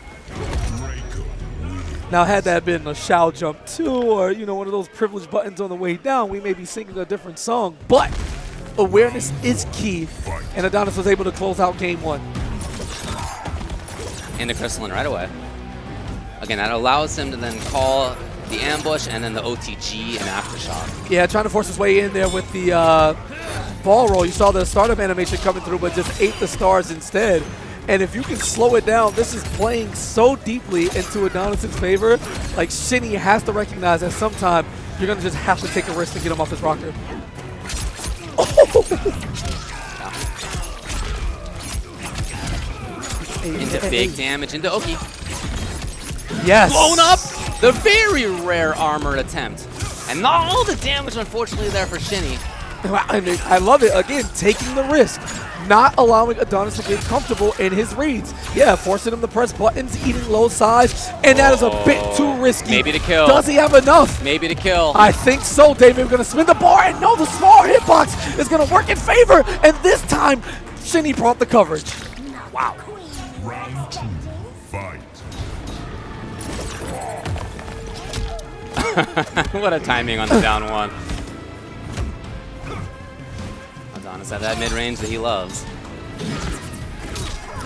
Now, had that been a Shao jump too, or one of those privileged buttons on the way down, we may be singing a different song. But awareness is key, and Adonis was able to close out game one. Into crystalline right away. Again, that allows him to then call the ambush and then the OTG and Aftershock. Yeah, trying to force his way in there with the ball roll. You saw the startup animation coming through, but just ate the stars instead. And if you can slow it down, this is playing so deeply into Adonis' favor. Like, Shinny has to recognize that sometime you're going to just have to take a risk to get him off his rocker. Into big damage, into Oki. Yes. Blown up! The very rare armor attempt. And not all the damage, unfortunately, there for Shinny. I mean, I love it. Again, taking the risk. Not allowing Adonis to get comfortable in his reads. Yeah, forcing him to press buttons, eating low sides, and that is a bit too risky. Maybe to kill. Does he have enough? Maybe to kill. I think so, David. We're going to spin the bar, and no, the small hitbox is going to work in favor, and this time, Shinny brought the coverage. Wow. Round 2, fight. What a timing on the down one. Adonis at that mid-range that he loves.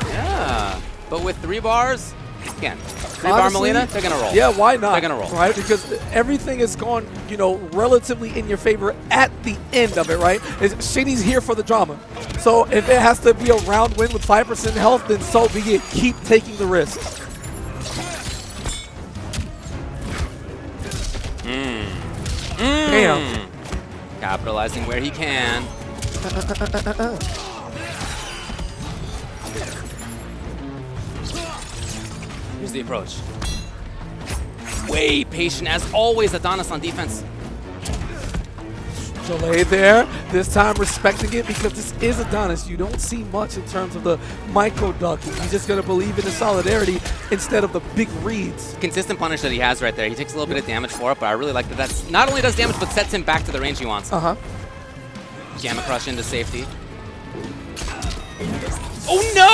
Yeah, but with 3 bars, again, 3-bar Mileena, they're going to roll. Yeah, why not? They're going to roll. Right, because everything is gone, relatively in your favor at the end of it, right? Shinny's here for the drama. So if it has to be a round win with 5% health, then so be it. Keep taking the risk. Damn. Capitalizing where he can. Here's the approach. Way patient as always, Adonis on defense. Delay there. This time respecting it because this is Adonis. You don't see much in terms of the micro ducking. He's just going to believe in the solidarity instead of the big reads. Consistent punish that he has right there. He takes a little bit of damage for it, but I really like that that's not only does damage, but sets him back to the range he wants. Gamma Crush into safety. Oh no!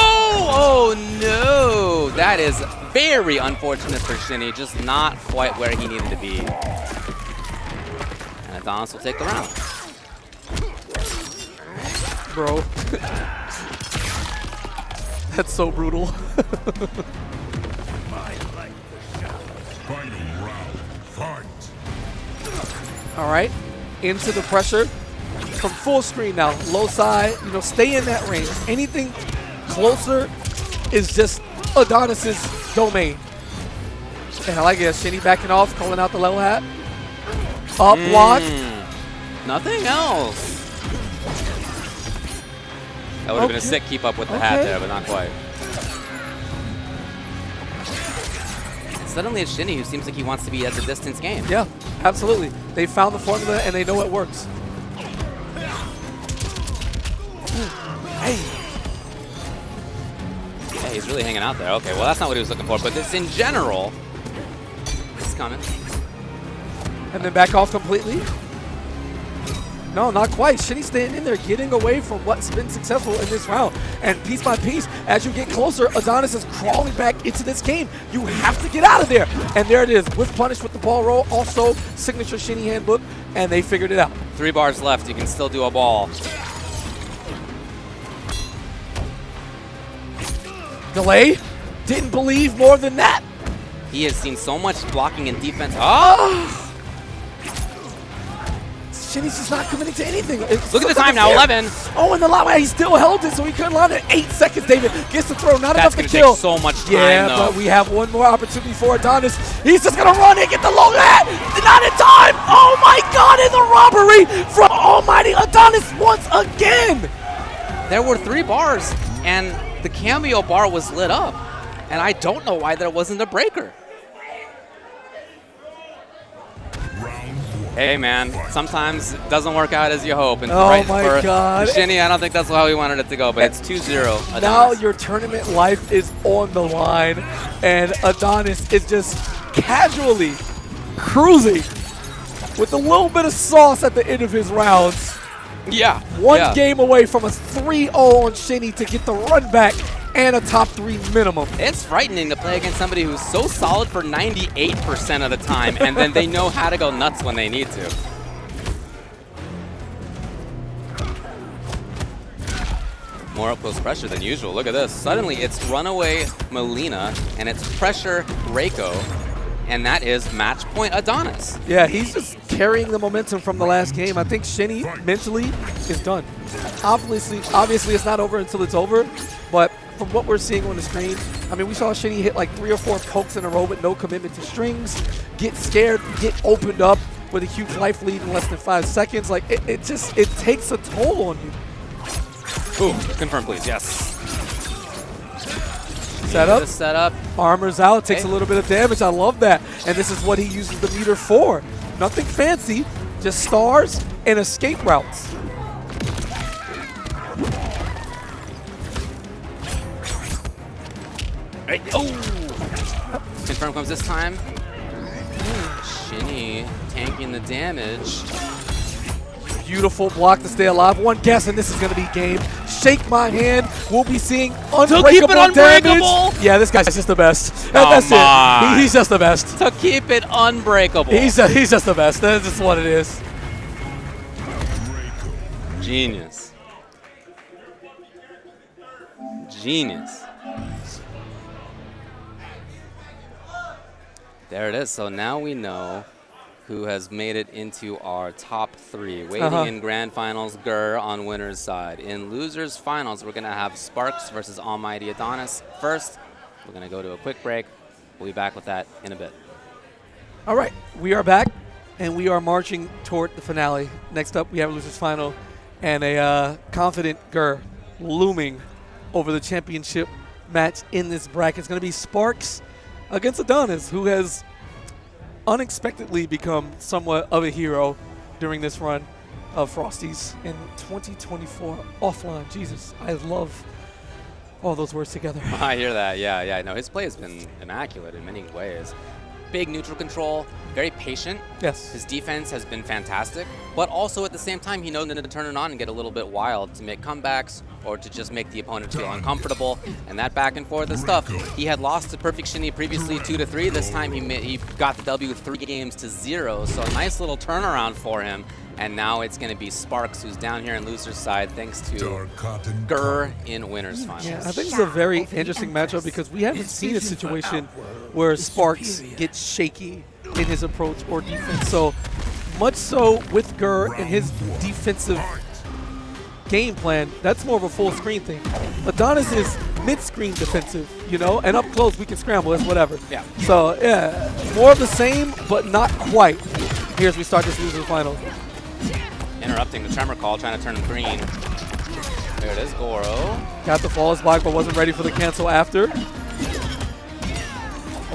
Oh no! That is very unfortunate for Shinny. Just not quite where he needed to be. And Adonis will take the round. Bro. That's so brutal. Final round, fight. All right, into the pressure from full screen now. Low side, you know, stay in that range. Anything closer is just Adonis's domain. And I like it. Shini backing off, calling out the low hat. Up block. Nothing else. That would have been a sick keep up with the hat there, but not quite. Suddenly it's Shini who seems like he wants to be at the distance game. Yeah, absolutely. They found the formula and they know it works. Hey. Yeah, he's really hanging out there. Okay, well that's not what he was looking for, but this in general, it's coming. And then back off completely. No, not quite. Shini staying in there, getting away from what's been successful in this round. And piece by piece, as you get closer, Adonis is crawling back into this game. You have to get out of there. And there it is, with punish with the ball roll, also signature Shini handbook, and they figured it out. 3 bars left, you can still do a ball. Delay, didn't believe more than that. He has seen so much blocking and defense. Oh! Shini's just not committing to anything. Look at the time now, 11. Oh, and the line, he still held it, so he couldn't land it. 8 seconds, David gets the throw, not enough That's to gonna kill. take so much time, yeah, though. but we have one more opportunity for Adonis. He's just gonna run and get the low hat. Not in time. Oh my God, in the robbery from Almighty Adonis once again. There were 3 bars, and the cameo bar was lit up. And I don't know why there wasn't a breaker. Hey man, sometimes it doesn't work out as you hope. And Oh right my for God. Shini, I don't think that's how we wanted it to go, but it's 2-0 Adonis. Now your tournament life is on the line, and Adonis is just casually cruising with a little bit of sauce at the end of his rounds. Yeah. One game away from a 3-0 on Shini to get the run back and a top 3 minimum. It's frightening to play against somebody who's so solid for 98% of the time, and then they know how to go nuts when they need to. More up close pressure than usual. Look at this. Suddenly it's runaway Mileena, and it's pressure Reiko, and that is match point Adonis. Yeah, he's just carrying the momentum from the last game. I think Shini mentally is done. Obviously it's not over until it's over, but from what we're seeing on the screen, I mean, we saw Shini hit like 3 or 4 pokes in a row with no commitment to strings, get scared, get opened up with a huge life lead in less than 5 seconds. Like, it takes a toll on you. Boom, confirm please, yes. Set up, armor's out, takes a little bit of damage. I love that. And this is what he uses the meter for. Nothing fancy, just stars and escape routes. Right. Oh! Confirm comes this time. Shini tanking the damage. Beautiful block to stay alive. One guess, and this is going to be game. Shake my hand. We'll be seeing unbreakable damage. Yeah, this guy's just the best. That's it. He's just the best. To keep it unbreakable. He's just the best. That's just what it is. Genius. Genius. There it is. So now we know who has made it into our top 3. Waiting in grand finals, Gur on winner's side. In losers finals, we're going to have Sparks versus Almighty Adonis. First, we're going to go to a quick break. We'll be back with that in a bit. All right, we are back, and we are marching toward the finale. Next up, we have a losers final and a confident Gur looming over the championship match in this bracket. It's going to be Sparks against Adonis, who has unexpectedly become somewhat of a hero during this run of Frosties in 2024 offline. Jesus, I love all those words together. I hear that. Yeah. No, his play has been immaculate in many ways. Big neutral control, very patient. Yes. His defense has been fantastic, but also at the same time, he knows when to turn it on and get a little bit wild to make comebacks or to just make the opponent feel uncomfortable. And that back and forth and stuff. He had lost to PerfectShini previously 2-3. This time he got the W 3 games to 0. So a nice little turnaround for him. And now it's going to be Sparks, who's down here in loser's side, thanks to Gur in winner's finals. Yeah, I think it's a very interesting matchup because we haven't seen a situation where Sparks gets shaky in his approach or defense. So much so with Gur and his defensive game plan, that's more of a full screen thing. Adonis is mid-screen defensive, you know, and up close we can scramble, it's whatever. Yeah. So, yeah, more of the same, but not quite. Here as we start this loser final. Interrupting the tremor call, trying to turn him green. There it is, Goro. Got the flawless block, but wasn't ready for the cancel after.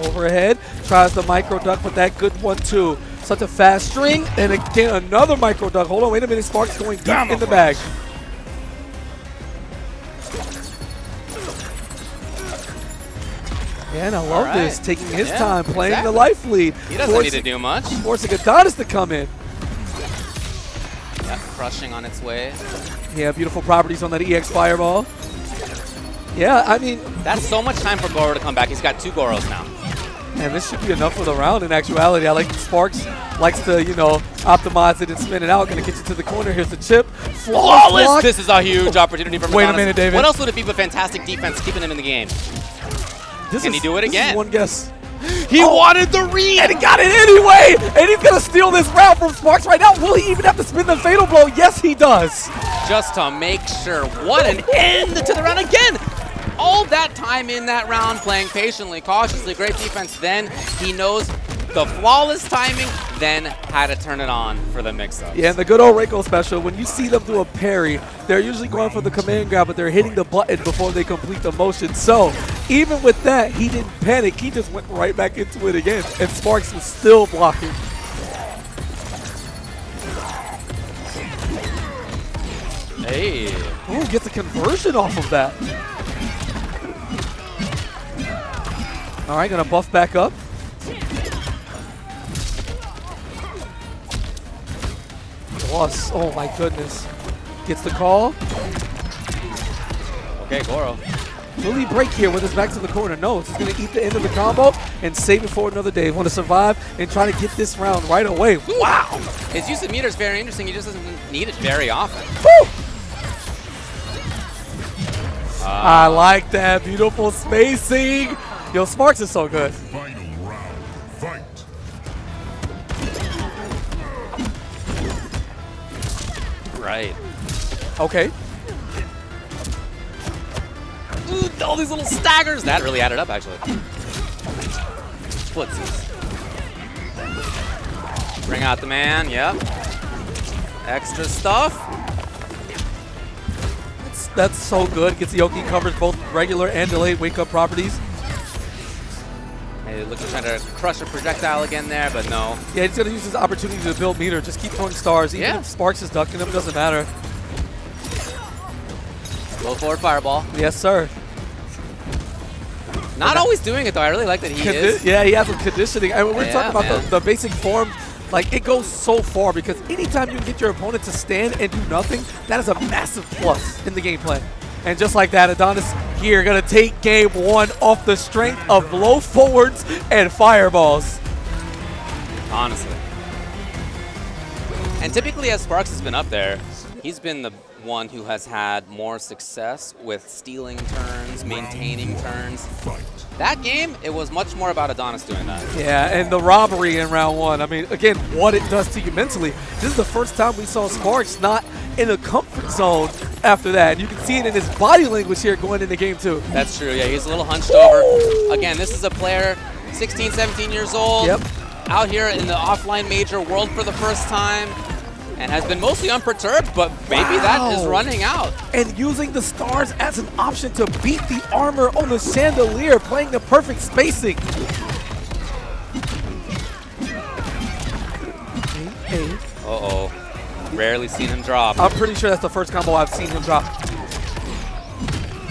Overhead, tries the micro duck, but that good one too. Such a fast string, and again another micro duck. Hold on, wait a minute, Sparks going deep in the bag. Yeah, and I love this, taking his time, playing the life lead. He doesn't need to do much. Forcing Adonis to come in. Yeah, crushing on its way. Yeah, beautiful properties on that EX Fireball. Yeah, I mean, that's so much time for Goro to come back. He's got 2 Goros now. And this should be enough for the round in actuality. I like Sparks likes to, you know, optimize it and spin it out. Gonna get you to the corner. Here's the chip. Flawless block. This is a huge opportunity for Wait a minute, David. What else would it be but fantastic defense keeping him in the game? Can he do it again? This is one guess. He wanted the read! And he got it anyway! And he's gonna steal this round from Sparks right now. Will he even have to spin the fatal blow? Yes, he does. Just to make sure. What an end to the round again! All that time in that round, playing patiently, cautiously, great defense. Then he knows the flawless timing, then had to turn it on for the mix-up. Yeah, and the good old Reiko special, when you see them do a parry, they're usually going for the command grab, but they're hitting the button before they complete the motion. So even with that, he didn't panic. He just went right back into it again, and Sparks was still blocking. Hey. Ooh, gets a conversion off of that. All right, gonna buff back up. Loss. Oh my goodness. Gets the call. Okay, Goro. Will he break here with his back to the corner? No, he's going to eat the end of the combo and save it for another day. Want to survive and try to get this round right away. Wow. His use of meter is very interesting. He just doesn't need it very often. Woo! I like that. Beautiful spacing. Yo, Sparks is so good. Final round. Fight. Right. Okay. Ooh, all these little staggers. That really added up, actually. Footsies. Bring out the man. Yep. Extra stuff. That's so good. Gets Yoki covers both regular and delayed wake-up properties. Hey, looking trying to crush a projectile again there, but no. Yeah, he's going to use his opportunity to build meter. Just keep throwing stars. Even if Sparks is ducking him, doesn't matter. Low forward fireball. Yes, sir. Not always doing it, though. I really like that he is. Yeah, he has some conditioning. I mean, we're talking about the basic form. Like, it goes so far because anytime you can get your opponent to stand and do nothing, that is a massive plus in the game plan. And just like that, Adonis here going to take game one off the strength of low forwards and fireballs. Honestly. And typically, as Sparks has been up there, he's been the one who has had more success with stealing turns, maintaining turns. That game, it was much more about Adonis doing that. Yeah, and the robbery in round one. I mean, again, what it does to you mentally. This is the first time we saw Sparks not in a comfort zone after that. And you can see it in his body language here going into game two. That's true, yeah, he's a little hunched over. Again, this is a player, 16, 17 years old, out here in the offline major world for the first time. And has been mostly unperturbed, but maybe that is running out. And using the stars as an option to beat the armor on the chandelier, playing the perfect spacing. Uh-oh. Rarely seen him drop. I'm pretty sure that's the first combo I've seen him drop.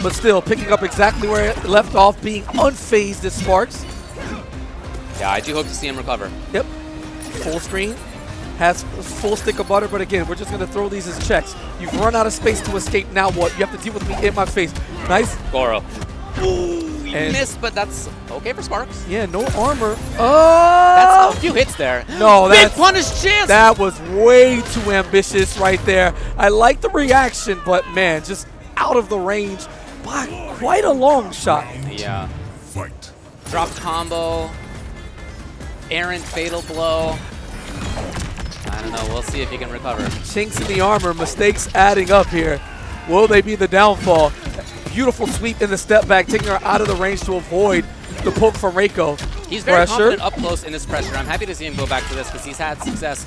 But still, picking up exactly where it left off, being unfazed as Sparks. Yeah, I do hope to see him recover. Yep. Full screen. Has full stick of butter, but again, we're just going to throw these as checks. You've run out of space to escape. Now what? You have to deal with me in my face. Nice. Goro. Ooh, he missed, but that's okay for Sparks. Yeah, no armor. That's a few hits there. No, that's big punish chance. That was way too ambitious right there. I like the reaction, but man, just out of the range by quite a long shot. Yeah. Fight. Drop combo. Errant fatal blow. I don't know. We'll see if he can recover. Chinks in the armor, mistakes adding up here. Will they be the downfall? Beautiful sweep in the step back, taking her out of the range to avoid the poke from Reiko. He's very confident up close in this pressure. I'm happy to see him go back to this because he's had success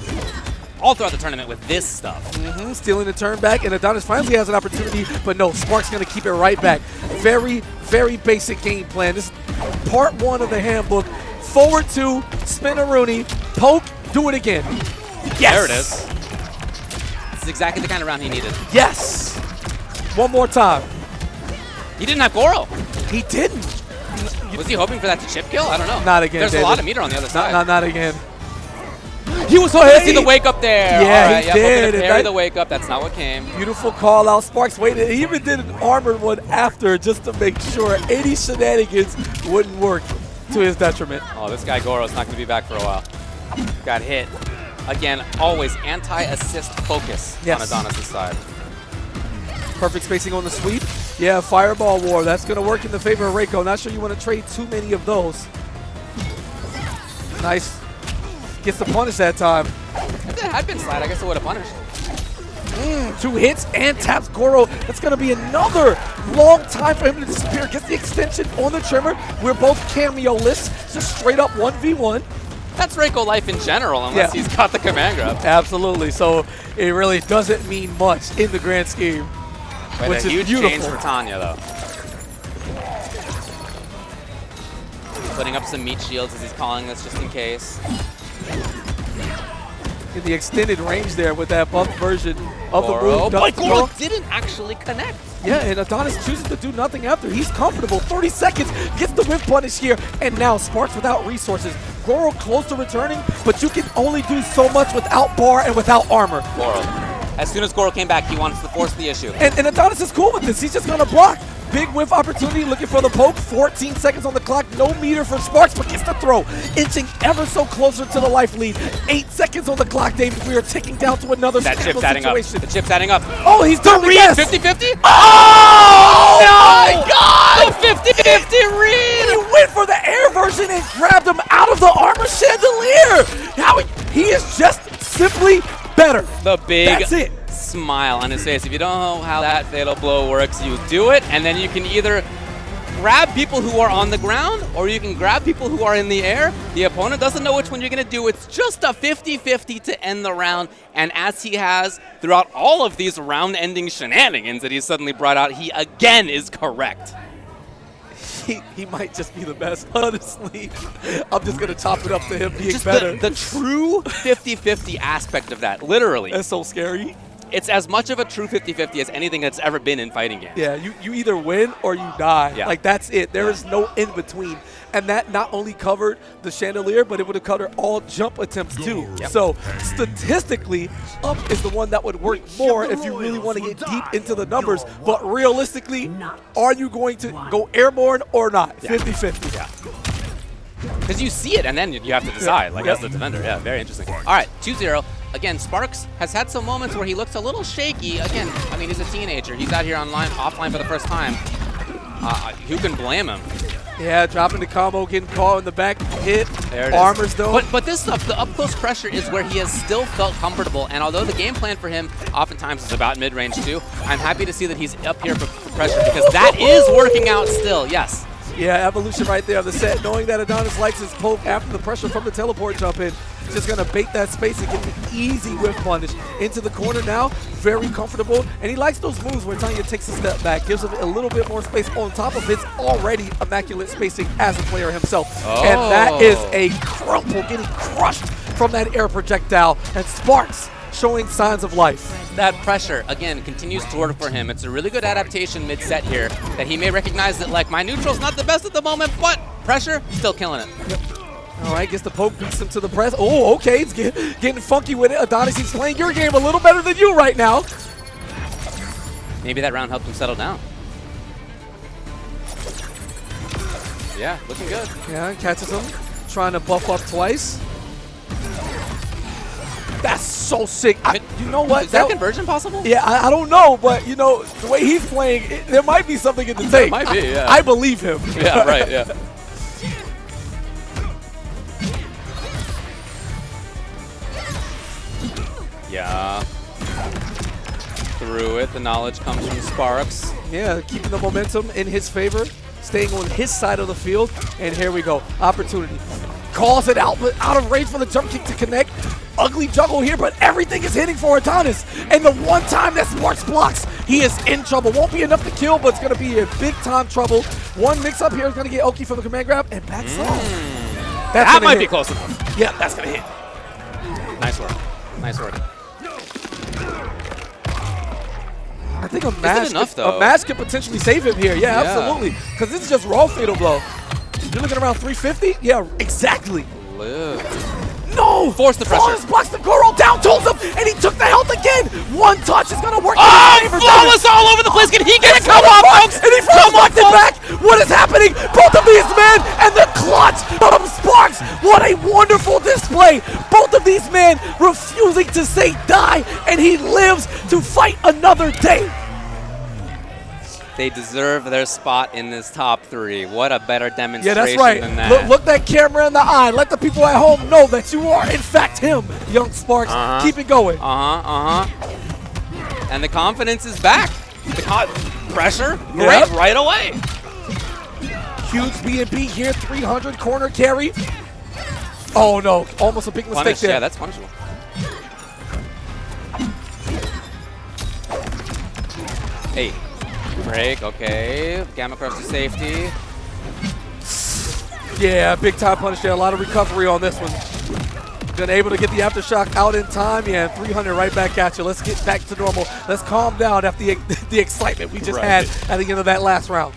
all throughout the tournament with this stuff. Stealing the turn back, and Adonis finally has an opportunity, but no, Spark's going to keep it right back. Very, very basic game plan. This is part 1 of the handbook. Forward 2, spin a Rooney, poke, do it again. Yes! There it is. This is exactly the kind of round he needed. Yes! One more time. He didn't have Goro. He didn't. Was he hoping for that to chip kill? I don't know. Not again, There's David. a lot of meter on the other side. Not again. He was See the wake up there. Yeah, all right, he yep, did. Parry the wake up. That's not what came. Beautiful call out. Sparks waited. He even did an armored one after just to make sure any shenanigans wouldn't work to his detriment. Oh, this guy Goro's not going to be back for a while. Got hit. Again, always anti-assist focus on Adonis' side. Perfect spacing on the sweep. Yeah, fireball war. That's going to work in the favor of Reiko. Not sure you want to trade too many of those. Nice. Gets the punish that time. If it had been slide, I guess it would have punished. 2 hits and taps Goro. That's going to be another long time for him to disappear. Gets the extension on the trimmer. We're both cameo-less. Just straight up 1v1. That's Reiko life in general, unless he's got the command grab. Absolutely. So it really doesn't mean much in the grand scheme. But which a is huge beautiful. change for Tanya, though. Putting up some meat shields, as he's calling this, just in case. In the extended range there with that buff version of the move. But Goro didn't actually connect. Yeah, and Adonis chooses to do nothing after. He's comfortable. 30 seconds, gets the whip punish here, and now Sparks without resources. Goro close to returning, but you can only do so much without bar and without armor. Goro. As soon as Goro came back, he wants to force the issue. And Adonis is cool with this. He's just going to block. Big whiff opportunity, looking for the poke. 14 seconds on the clock. No meter for Sparks, but gets the throw. Inching ever so closer to the life lead. 8 seconds on the clock, David. We are ticking down to another chip's adding up. The chip's adding up. Oh, he's done the yes. 50-50? Oh, no! my God! The 50-50 read! He went for the air version and grabbed him out of the armor chandelier. He is just simply better. The big That's it. Smile on his face. If you don't know how that fatal blow works, you do it, and then you can either grab people who are on the ground or you can grab people who are in the air. The opponent doesn't know which one you're going to do. It's just a 50-50 to end the round, and as he has throughout all of these round-ending shenanigans that he's suddenly brought out, he again is correct. He might just be the best, honestly. I'm just going to top it up to him being just better. The true 50-50 aspect of that, literally. That's so scary. It's as much of a true 50-50 as anything that's ever been in fighting games. Yeah, you either win or you die. Yeah. Like, that's it. There is no in-between. And that not only covered the chandelier, but it would have covered all jump attempts, too. Yep. So, statistically, up is the one that would work more if you really want to get deep into the numbers. But realistically, are you going to go airborne or not? 50-50. Yeah. Because you see it, and then you have to decide, like, as the defender. Yeah, very interesting. All right, 2-0. Again, Sparks has had some moments where he looks a little shaky. Again, I mean, he's a teenager. He's out here offline for the first time. Who can blame him? Yeah, dropping the combo, getting caught in the back, hit. There it Armors, is. though. But this stuff, the up-close pressure is where he has still felt comfortable. And although the game plan for him oftentimes is about mid-range too, I'm happy to see that he's up here for pressure because that is working out still, yes. Yeah, evolution right there of the set. Knowing that Adonis likes his poke after the pressure from the teleport jump in. Just going to bait that space and get an easy whiff punish into the corner now. Very comfortable. And he likes those moves where Tanya takes a step back, gives him a little bit more space on top of his already immaculate spacing as a player himself. Oh. And that is a crumple getting crushed from that air projectile. And Sparks showing signs of life. That pressure, again, continues to work for him. It's a really good adaptation mid-set here that he may recognize that, like, my neutral's not the best at the moment, but pressure, still killing it. Yep. All right, gets the poke, beats him to the press. Oh, okay, he's getting funky with it. Adonis, he's playing your game a little better than you right now. Maybe that round helped him settle down. Yeah, looking good. Yeah, catches him, trying to buff up twice. That's so sick. You know what? Is that conversion possible? Yeah, I don't know, but, you know, the way he's playing, there might be something in the tank. Might be, yeah. I believe him. Yeah, right, yeah. Yeah. Through it, the knowledge comes from Sparks. Yeah, keeping the momentum in his favor, staying on his side of the field, and here we go. Opportunity. Calls it out, but out of range for the jump kick to connect. Ugly juggle here, but everything is hitting for Adonis. And the one time that Sparks blocks, he is in trouble. Won't be enough to kill, but it's going to be in big time trouble. One mix-up here is going to get Oki for the command grab, and backs off. That might be close enough. Yeah, that's going to hit. Nice work. Nice work. I think a match could potentially save him here. Yeah, Yeah. absolutely. Because this is just raw fatal blow. You're looking around 350? Yeah, exactly. No! Force the pressure. Flawless blocks the Goro down, tools him, and he took the health again. One touch is going to work. Flawless all over the place. Can he get a come off, folks? And he blocked it back. What is happening? Both of these men and the clutch from Sparks. What a wonderful display. Both of these men refusing to say die, and he lives to fight another day. They deserve their spot in this top 3. What a better demonstration Yeah, that's right. than that. Look that camera in the eye. Let the people at home know that you are, in fact, him, young Sparks. Keep it going. And the confidence is back. The pressure, Yep. great, right away. Huge B&B here, 300 corner carry. Oh, no. Almost a big mistake Punish, there. yeah, that's punishable. Hey, break, okay. Gamma Crush to safety. Yeah, big time punish there. A lot of recovery on this one. Been able to get the aftershock out in time. Yeah, 300 right back at you. Let's get back to normal. Let's calm down after the excitement we just had at the end of that last round.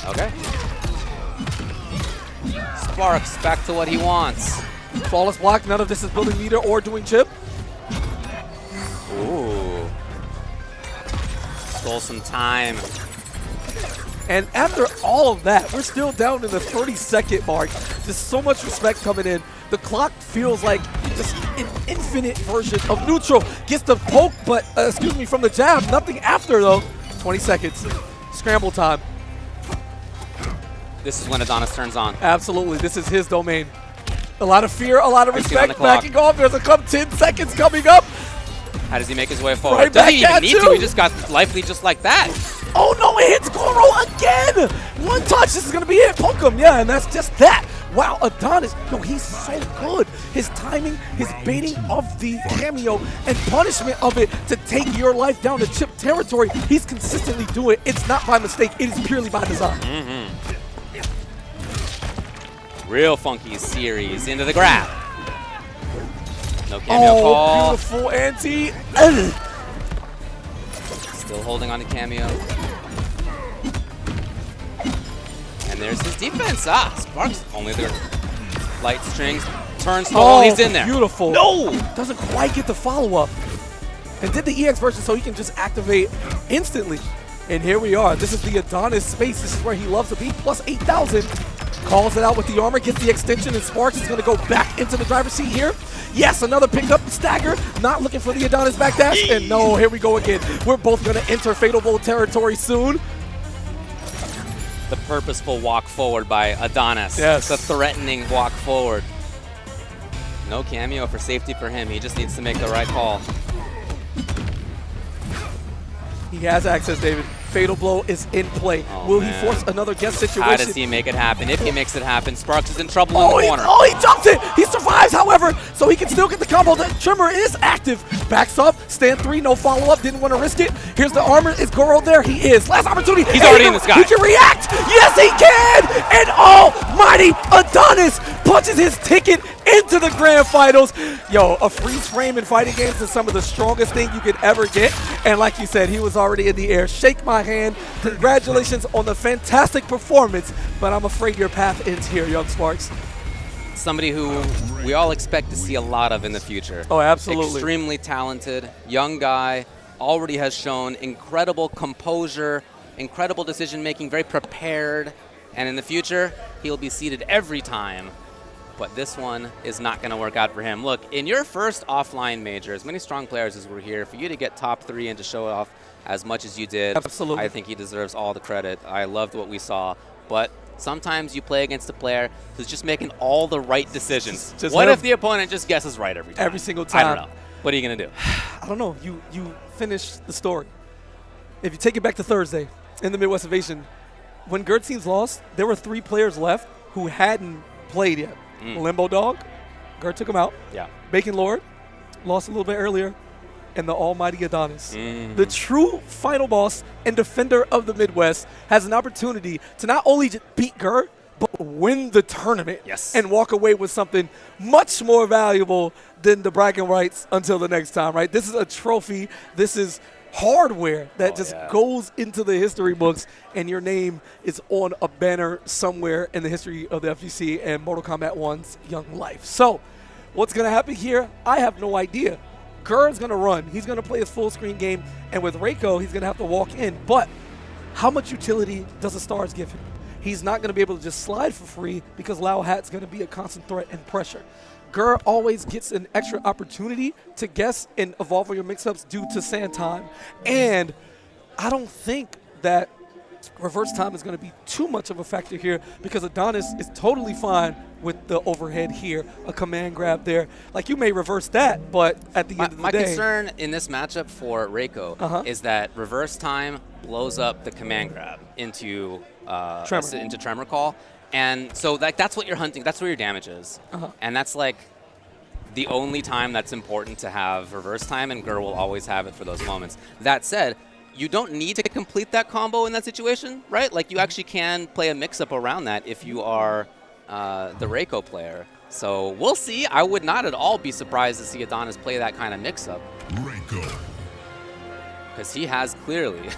Okay. Sparks back to what he wants. Flawless block. None of this is building meter or doing chip. Ooh. Stole some time. And after all of that, we're still down in the 30-second mark. Just so much respect coming in. The clock feels like just an infinite version of neutral. Gets the poke, but, from the jab. Nothing after, though. 20 seconds. Scramble time. This is when Adonis turns on. Absolutely. This is his domain. A lot of fear, a lot of I see it on the respect. clock. Backing off. There's a 10 seconds coming up. How does he make his way forward? Right Doesn't he back even at need you. to? He just got lively just like that. Oh, no, it hits Goro again. One touch. This is going to be it. Poke him. Yeah, and that's just that. Wow, Adonis, yo, he's so good. His timing, his baiting of the cameo, and punishment of it to take your life down to chip territory, he's consistently doing it. It's not by mistake. It is purely by design. Real funky series into the grab. No cameo call. Beautiful anti. Still holding on to cameo. And there's his defense. Sparks only the light strings. Turns tall. He's in there. Beautiful. No! Doesn't quite get the follow-up. And did the EX version so he can just activate instantly. And here we are. This is the Adonis space. This is where he loves to be. Plus 8,000. Calls it out with the armor. Gets the extension. And Sparks is going to go back into the driver's seat here. Yes, another pickup. Stagger. Not looking for the Adonis backdash. And no, here we go again. We're both going to enter Fatal Bowl territory soon. The purposeful walk forward by Adonis. Yes. The threatening walk forward. No cameo for safety for him. He just needs to make the right call. He has access, David. Fatal Blow is in play. Oh, Will man. he force another guest situation? How does he make it happen? If he makes it happen, Sparks is in trouble in the corner. He jumps it. He survives, however, so he can still get the combo. The Trimmer is active. Backs up. Stand 3. No follow-up. Didn't want to risk it. Here's the armor. Is Goro there? He is. Last opportunity. He's already in the sky. He can react. Yes, he can. And almighty Adonis punches his ticket into the grand finals. Yo, a freeze frame in fighting games is some of the strongest thing you could ever get. And like you said, he was already in the air. Shake my hand. Congratulations on the fantastic performance, but I'm afraid your path ends here, young Sparks. Somebody who we all expect to see a lot of in the future. Oh, absolutely. Extremely talented, young guy, already has shown incredible composure, incredible decision-making, very prepared, and in the future, he'll be seated every time. But this one is not going to work out for him. Look, in your first offline major, as many strong players as were here, for you to get top 3 and to show off as much as you did, absolutely, I think he deserves all the credit. I loved what we saw. But sometimes you play against a player who's just making all the right decisions. Just what him. if the opponent just guesses right every time? Every single time. I don't know. What are you going to do? I don't know. You finish the story. If you take it back to Thursday in the Midwest Invasion, when Gert's teams lost, there were 3 players left who hadn't played yet. LimboDawg, Gert took him out. Yeah. Bacon Lord, lost a little bit earlier. And the almighty Adonis. The true final boss and defender of the Midwest has an opportunity to not only beat Gert, but win the tournament and walk away with something much more valuable than the bragging rights until the next time, right? This is a trophy. This is hardware that goes into the history books, and your name is on a banner somewhere in the history of the FGC and Mortal Kombat 1's young life. So what's going to happen here? I have no idea. Gert's going to run. He's going to play his full screen game, and with Reiko, he's going to have to walk in. But how much utility does the Stars give him? He's not going to be able to just slide for free because Lao Hat's going to be a constant threat and pressure. Gert always gets an extra opportunity to guess and evolve on your mix-ups due to sand time. And I don't think that reverse time is going to be too much of a factor here because Adonis is totally fine with the overhead here, a command grab there. Like, you may reverse that, but at the end of the day. My concern in this matchup for Reiko is that reverse time blows up the command grab into Tremor Call. And so that's what you're hunting. That's where your damage is. And that's like the only time that's important to have reverse time, and Gert will always have it for those moments. That said, you don't need to complete that combo in that situation, right? Like, you actually can play a mix-up around that if you are the Reiko player. So we'll see. I would not at all be surprised to see Adonis play that kind of mix-up. Reiko. Because he has clearly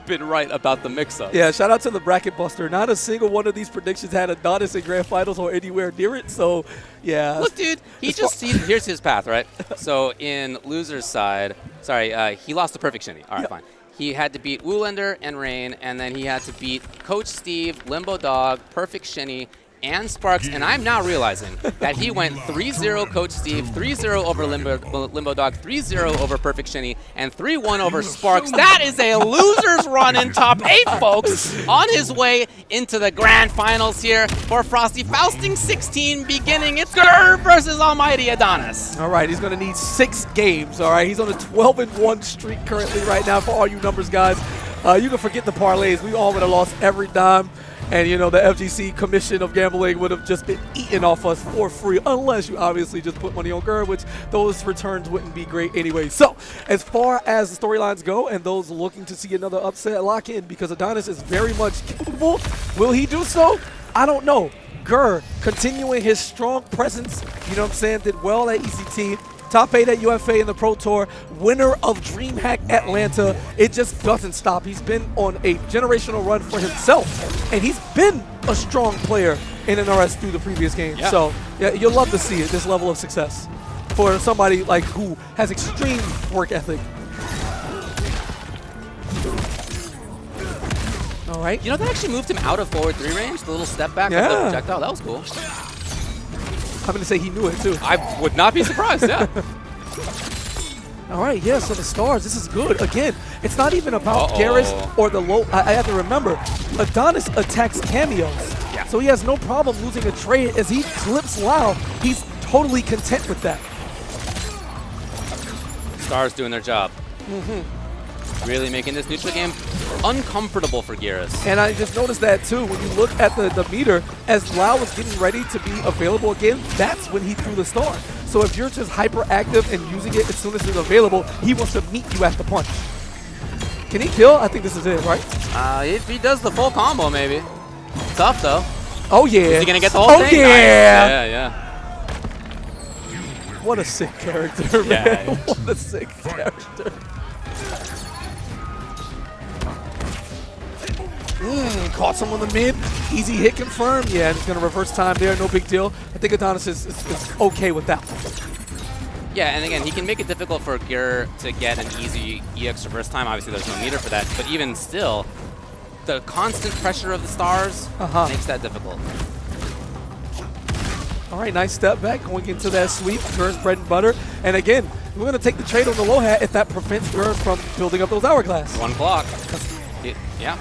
been right about the mix-up. Yeah, shout out to the Bracket Buster. Not a single one of these predictions had Adonis in Grand Finals or anywhere near it. So, yeah. Look, dude, here's his path, right? So in loser's side, he lost to PerfectShini. All right, fine. He had to beat Woolander and Rain, and then he had to beat Coach Steve, LimboDawg, PerfectShini, and Sparks, and I'm now realizing that he went 3-0 Coach Steve, 3-0 over LimboDawg, 3-0 over PerfectShini, and 3-1 over Sparks. That is a loser's run in top 8, folks, on his way into the grand finals here for Frosty Faustings 16 beginning. It's Gert versus Almighty Adonis. All right, he's going to need 6 games, all right? He's on a 12-1 streak currently right now for all you numbers guys. You can forget the parlays. We all would have lost every dime. And, you know, the FGC Commission of Gambling would have just been eating off us for free, unless you obviously just put money on Gert, which those returns wouldn't be great anyway. So, as far as the storylines go and those looking to see another upset, lock in, because Adonis is very much capable. Will he do so? I don't know. Gert, continuing his strong presence, you know what I'm saying, did well at ECT. Top 8 at UFA in the Pro Tour, winner of DreamHack Atlanta. It just doesn't stop. He's been on a generational run for himself, and he's been a strong player in NRS through the previous games. Yeah. So, yeah, you'll love to see it, this level of success for somebody like who has extreme work ethic. All right. You know, that actually moved him out of forward 3 range, the little step back of the projectile. That was cool. I'm going to say he knew it, too. I would not be surprised, yeah. All right, yeah, so the Stars, this is good. Again, it's not even about Gerus or the low. I have to remember, Adonis attacks cameos. Yeah. So he has no problem losing a trade. As he clips Lao, he's totally content with that. Stars doing their job. Really making this neutral game uncomfortable for Gerus. And I just noticed that too. When you look at the meter, as Lao was getting ready to be available again, that's when he threw the star. So if you're just hyperactive and using it as soon as it's available, he wants to meet you at the punch. Can he kill? I think this is it, right? If he does the full combo, maybe. Tough though. Oh yeah. Is he gonna get the whole thing? Yeah. Nice. Yeah. What a sick character, man. What a sick character. Caught someone in the mid. Easy hit confirmed. Yeah, and he's going to reverse time there. No big deal. I think Adonis is okay with that one. Yeah, and again, he can make it difficult for Gert to get an easy EX reverse time. Obviously, there's no meter for that. But even still, the constant pressure of the Stars makes that difficult. All right, nice step back going into that sweep. Gert's bread and butter. And again, we're going to take the trade on the low hat if that prevents Gert from building up those hourglass. 1 clock. Yeah.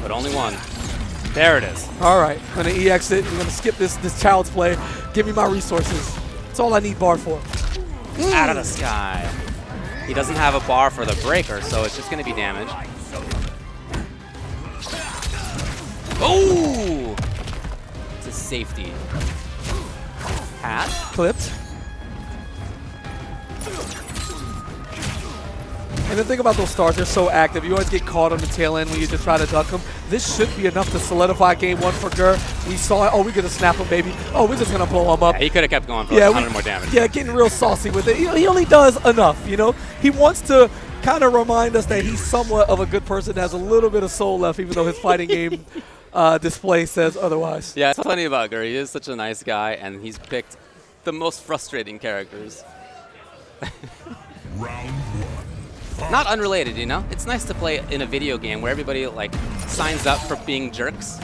But only one. There it is. All right, I'm going to EX it. I'm going to skip this child's play. Give me my resources. That's all I need bar for. Out of the sky. He doesn't have a bar for the breaker, so it's just going to be damage. Oh! It's a safety. Hat. Clipped. And the thing about those stars, they're so active. You always get caught on the tail end when you just try to duck them. This should be enough to solidify game one for Ger. We saw it. Oh, we're going to snap him, baby. Oh, we're just going to blow him up. Yeah, he could have kept going for 100 more damage. Yeah, getting real saucy with it. He only does enough, you know? He wants to kind of remind us that he's somewhat of a good person, has a little bit of soul left, even though his fighting game display says otherwise. Yeah, it's funny about Ger. He is such a nice guy, and he's picked the most frustrating characters. Round one. Not unrelated, you know? It's nice to play in a video game where everybody like signs up for being jerks.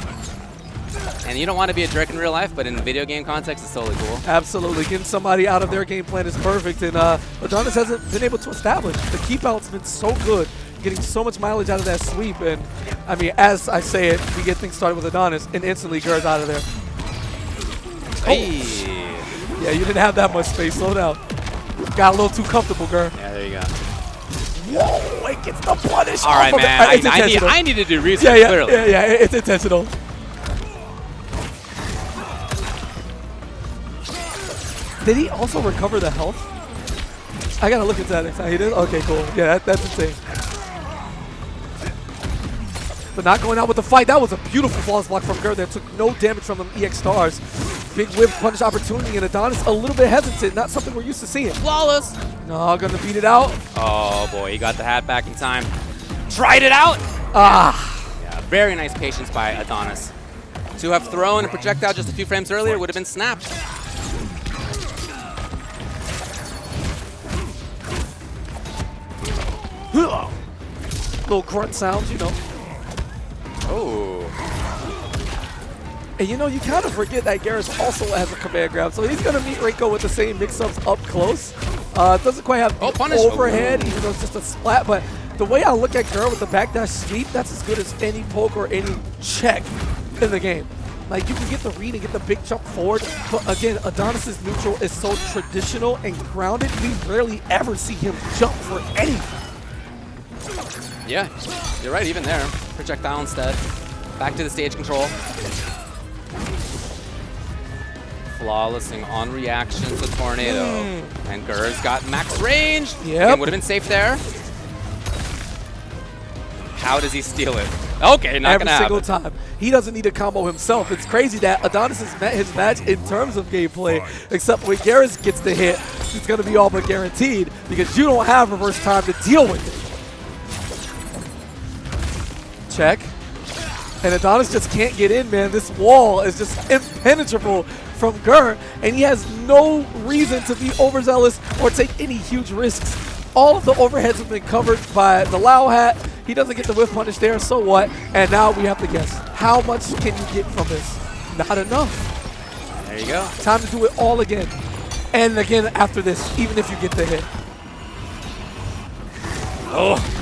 And you don't want to be a jerk in real life, but in the video game context, it's totally cool. Absolutely. Getting somebody out of their game plan is perfect. And Adonis hasn't been able to establish. The keep out's been so good, getting so much mileage out of that sweep. And, I mean, as I say it, we get things started with Adonis, and instantly Ger's out of there. Hey. Oh. Yeah, you didn't have that much space. Slow down. Got a little too comfortable, Ger. Yeah, there you go. Whoa, it gets the punish. All right, man. I need to do research, clearly. Yeah, it's intentional. Did he also recover the health? I gotta look into that next time. He did? Okay, cool. Yeah, that's insane. But not going out with the fight. That was a beautiful flawless block from Ger that took no damage from them EX stars. Big whip punish opportunity, and Adonis a little bit hesitant. Not something we're used to seeing. Flawless. No, gonna beat it out. Oh, boy. He got the hat back in time. Tried it out. Ah. Yeah, very nice patience by Adonis. To have thrown a projectile just a few frames earlier would have been snapped. Little grunt sounds, you know. Oh. And you know, you kind of forget that Gerus also has a command grab, so he's going to meet Reiko with the same mix-ups up close. Doesn't quite have punish. overhead, even though it's just a splat, but the way I look at Ger with the backdash sweep, that's as good as any poke or any check in the game. Like, you can get the read and get the big jump forward, but again, Adonis's neutral is so traditional and grounded, we rarely ever see him jump for anything. Yeah, you're right, even there. Projectile instead. Back to the stage control. Flawlessing on reaction to Tornado. And Ger's got max range. Yep. Would have been safe there. How does he steal it? Okay, not gonna happen. Every single time. He doesn't need a combo himself. It's crazy that Adonis has met his match in terms of gameplay, except when Gerus gets the hit, it's going to be all but guaranteed because you don't have reverse time to deal with it. Check. And Adonis just can't get in, man. This wall is just impenetrable from Ger, and he has no reason to be overzealous or take any huge risks. All of the overheads have been covered by the Lao hat. He doesn't get the whiff punish there, so what? And now we have to guess. How much can you get from this? Not enough. There you go. Time to do it all again. And again after this, even if you get the hit. Oh.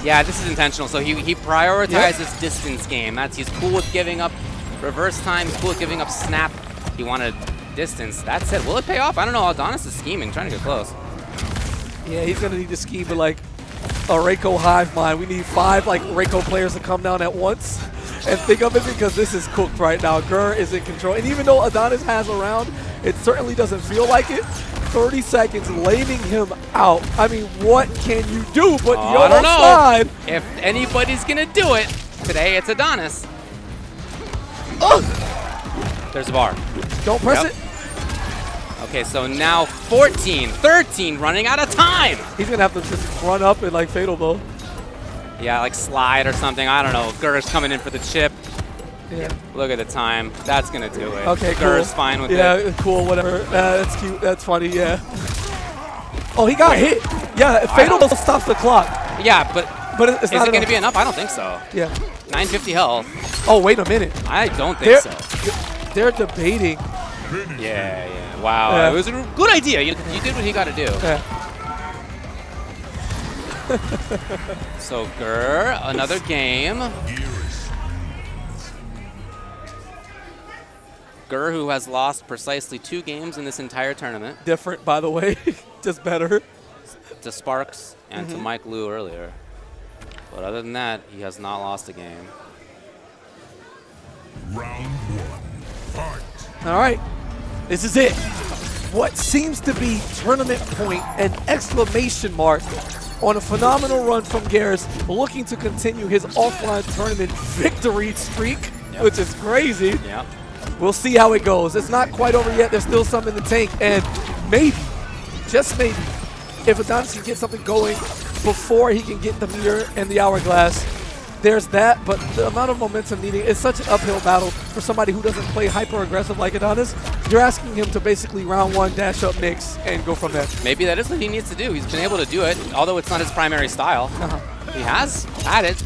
Yeah, this is intentional. So he prioritizes distance game. He's cool with giving up reverse time. He's cool with giving up snap. He wanted distance. That's it. Will it pay off? I don't know. Adonis is scheming, trying to get close. Yeah, he's going to need to scheme with like a Reiko hive mind. We need 5 like Reiko players to come down at once and think of it because this is cooked right now. Ger is in control. And even though Adonis has a round, it certainly doesn't feel like it. 30 seconds laning him out. I mean, what can you do but I don't know. Slide? If anybody's going to do it today, it's Adonis. There's a bar. Don't press it. Okay, so now 14, 13, running out of time. He's going to have to just run up and like fatal blow. Yeah, like slide or something. I don't know. Ger's coming in for the chip. Yeah. Look at the time. That's going to do it. Okay, cool. Ger's fine with it. Yeah, cool, whatever. That's cute. That's funny, yeah. Oh, he got hit. Yeah, fatal blow stops the clock. Yeah, but it's is not it going to be enough? I don't think so. Yeah. 950 health. Oh, wait a minute. I don't think so. They're debating. Yeah. Wow. Yeah. It was a good idea. You did what you got to do. Yeah. So, Ger, another game. Gur, who has lost precisely 2 games in this entire tournament. Different, by the way. Just better. To Sparks and to Mike Liu earlier. But other than that, he has not lost a game. Round 1. Fight. All right. This is it. What seems to be tournament point and exclamation mark on a phenomenal run from Gerus, looking to continue his offline tournament victory streak, which is crazy. Yeah. We'll see how it goes. It's not quite over yet. There's still some in the tank. And maybe, just maybe, if Adonis can get something going before he can get the meter and the hourglass, there's that. But the amount of momentum needed is such an uphill battle for somebody who doesn't play hyper-aggressive like Adonis. You're asking him to basically round 1, dash up mix, and go from there. Maybe that is what he needs to do. He's been able to do it, although it's not his primary style. He has had it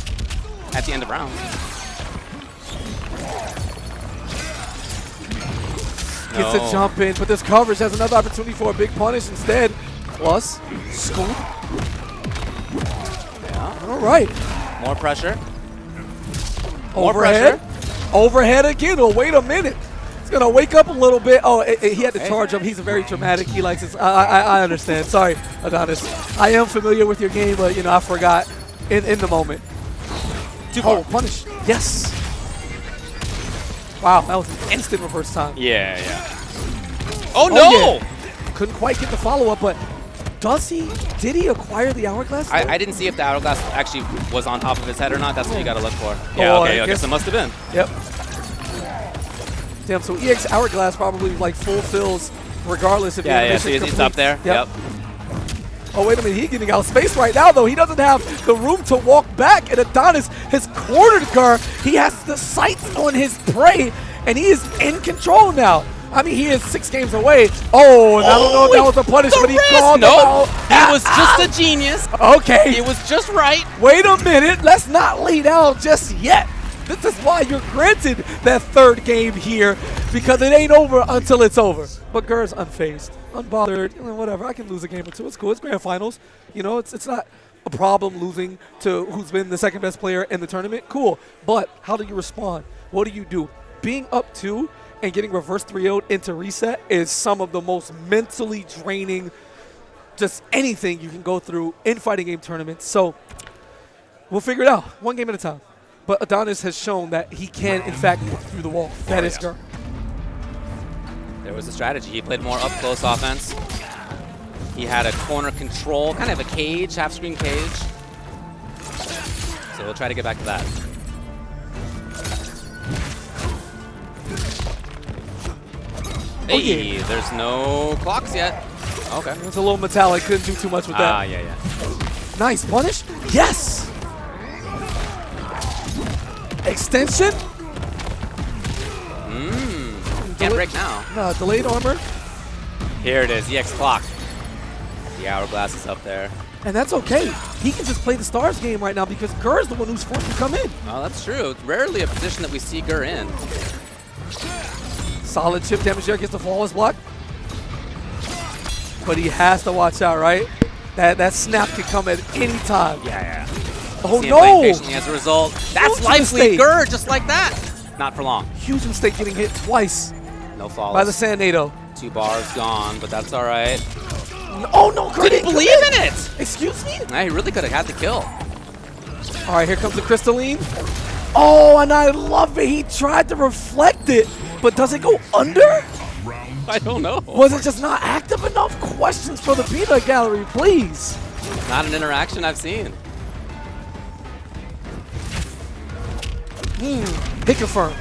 at the end of rounds. Gets a jump in, but this coverage has another opportunity for a big punish instead. Plus, scoop. Yeah. All right. More pressure. Overhead. Overhead again. Oh, wait a minute. He's going to wake up a little bit. Oh, he had to charge up. He's very dramatic. He likes his. I understand. Sorry, Adonis. I am familiar with your game, but, you know, I forgot in the moment. Oh, punish. Yes. Wow, that was an instant reverse time. Yeah, yeah. Oh, no! Yeah. Couldn't quite get the follow-up, but did he acquire the hourglass? I didn't see if the hourglass actually was on top of his head or not. That's what you got to look for. Yeah, okay, I guess it must have been. Yep. Damn, so EX hourglass probably like fulfills regardless if the animation so he's up there. Yep. Oh, wait a minute. He's getting out of space right now, though. He doesn't have the room to walk back, and Adonis has cornered Gur. He has the sights on his prey, and he is in control now. I mean, he is 6 games away. Oh, and I don't know if that was a punishment. He called him out. He was just a genius. Okay. He was just right. Wait a minute. Let's not lead out just yet. This is why you're granted that 3rd game here, because it ain't over until it's over. But Gur's unfazed, unbothered, whatever. I can lose a game or 2. It's cool. It's grand finals. You know, it's not a problem losing to who's been the 2nd best player in the tournament. Cool. But how do you respond? What do you do? Being up 2 and getting reverse 3-0'd into reset is some of the most mentally draining, just anything you can go through in fighting game tournaments. So we'll figure it out 1 game at a time. But Adonis has shown that he can, in fact, get through the wall. That is Gur. There was a strategy. He played more up-close offense. He had a corner control, kind of a cage, half-screen cage. So we'll try to get back to that. Hey, there's no clocks yet. Okay. It's a little metallic. Couldn't do too much with that. Yeah. Nice. Punish? Yes! Extension? Can't break now. Delayed armor. Here it is, EX clock. The hourglass is up there. And that's okay. He can just play the stars game right now because Gur's the one who's forced to come in. Oh, that's true. It's rarely a position that we see Gur in. Solid chip damage there, gets the flawless block. But he has to watch out, right? That snap can come at any time. Yeah. Oh, See him no! playing patiently as a result. That's Huge lively mistake. Gur, just like that. Not for long. Huge mistake getting hit twice No flawless. by the Sandado. 2 bars gone, but that's all right. Oh, no, Gur Didn't believe in it. Excuse me? Nah, he really could have had the kill. All right, here comes the crystalline. Oh, and I love it. He tried to reflect it, but does it go under? I don't know. Was it just not active enough? Questions for the peanut gallery, please. Not an interaction I've seen. Hit confirm.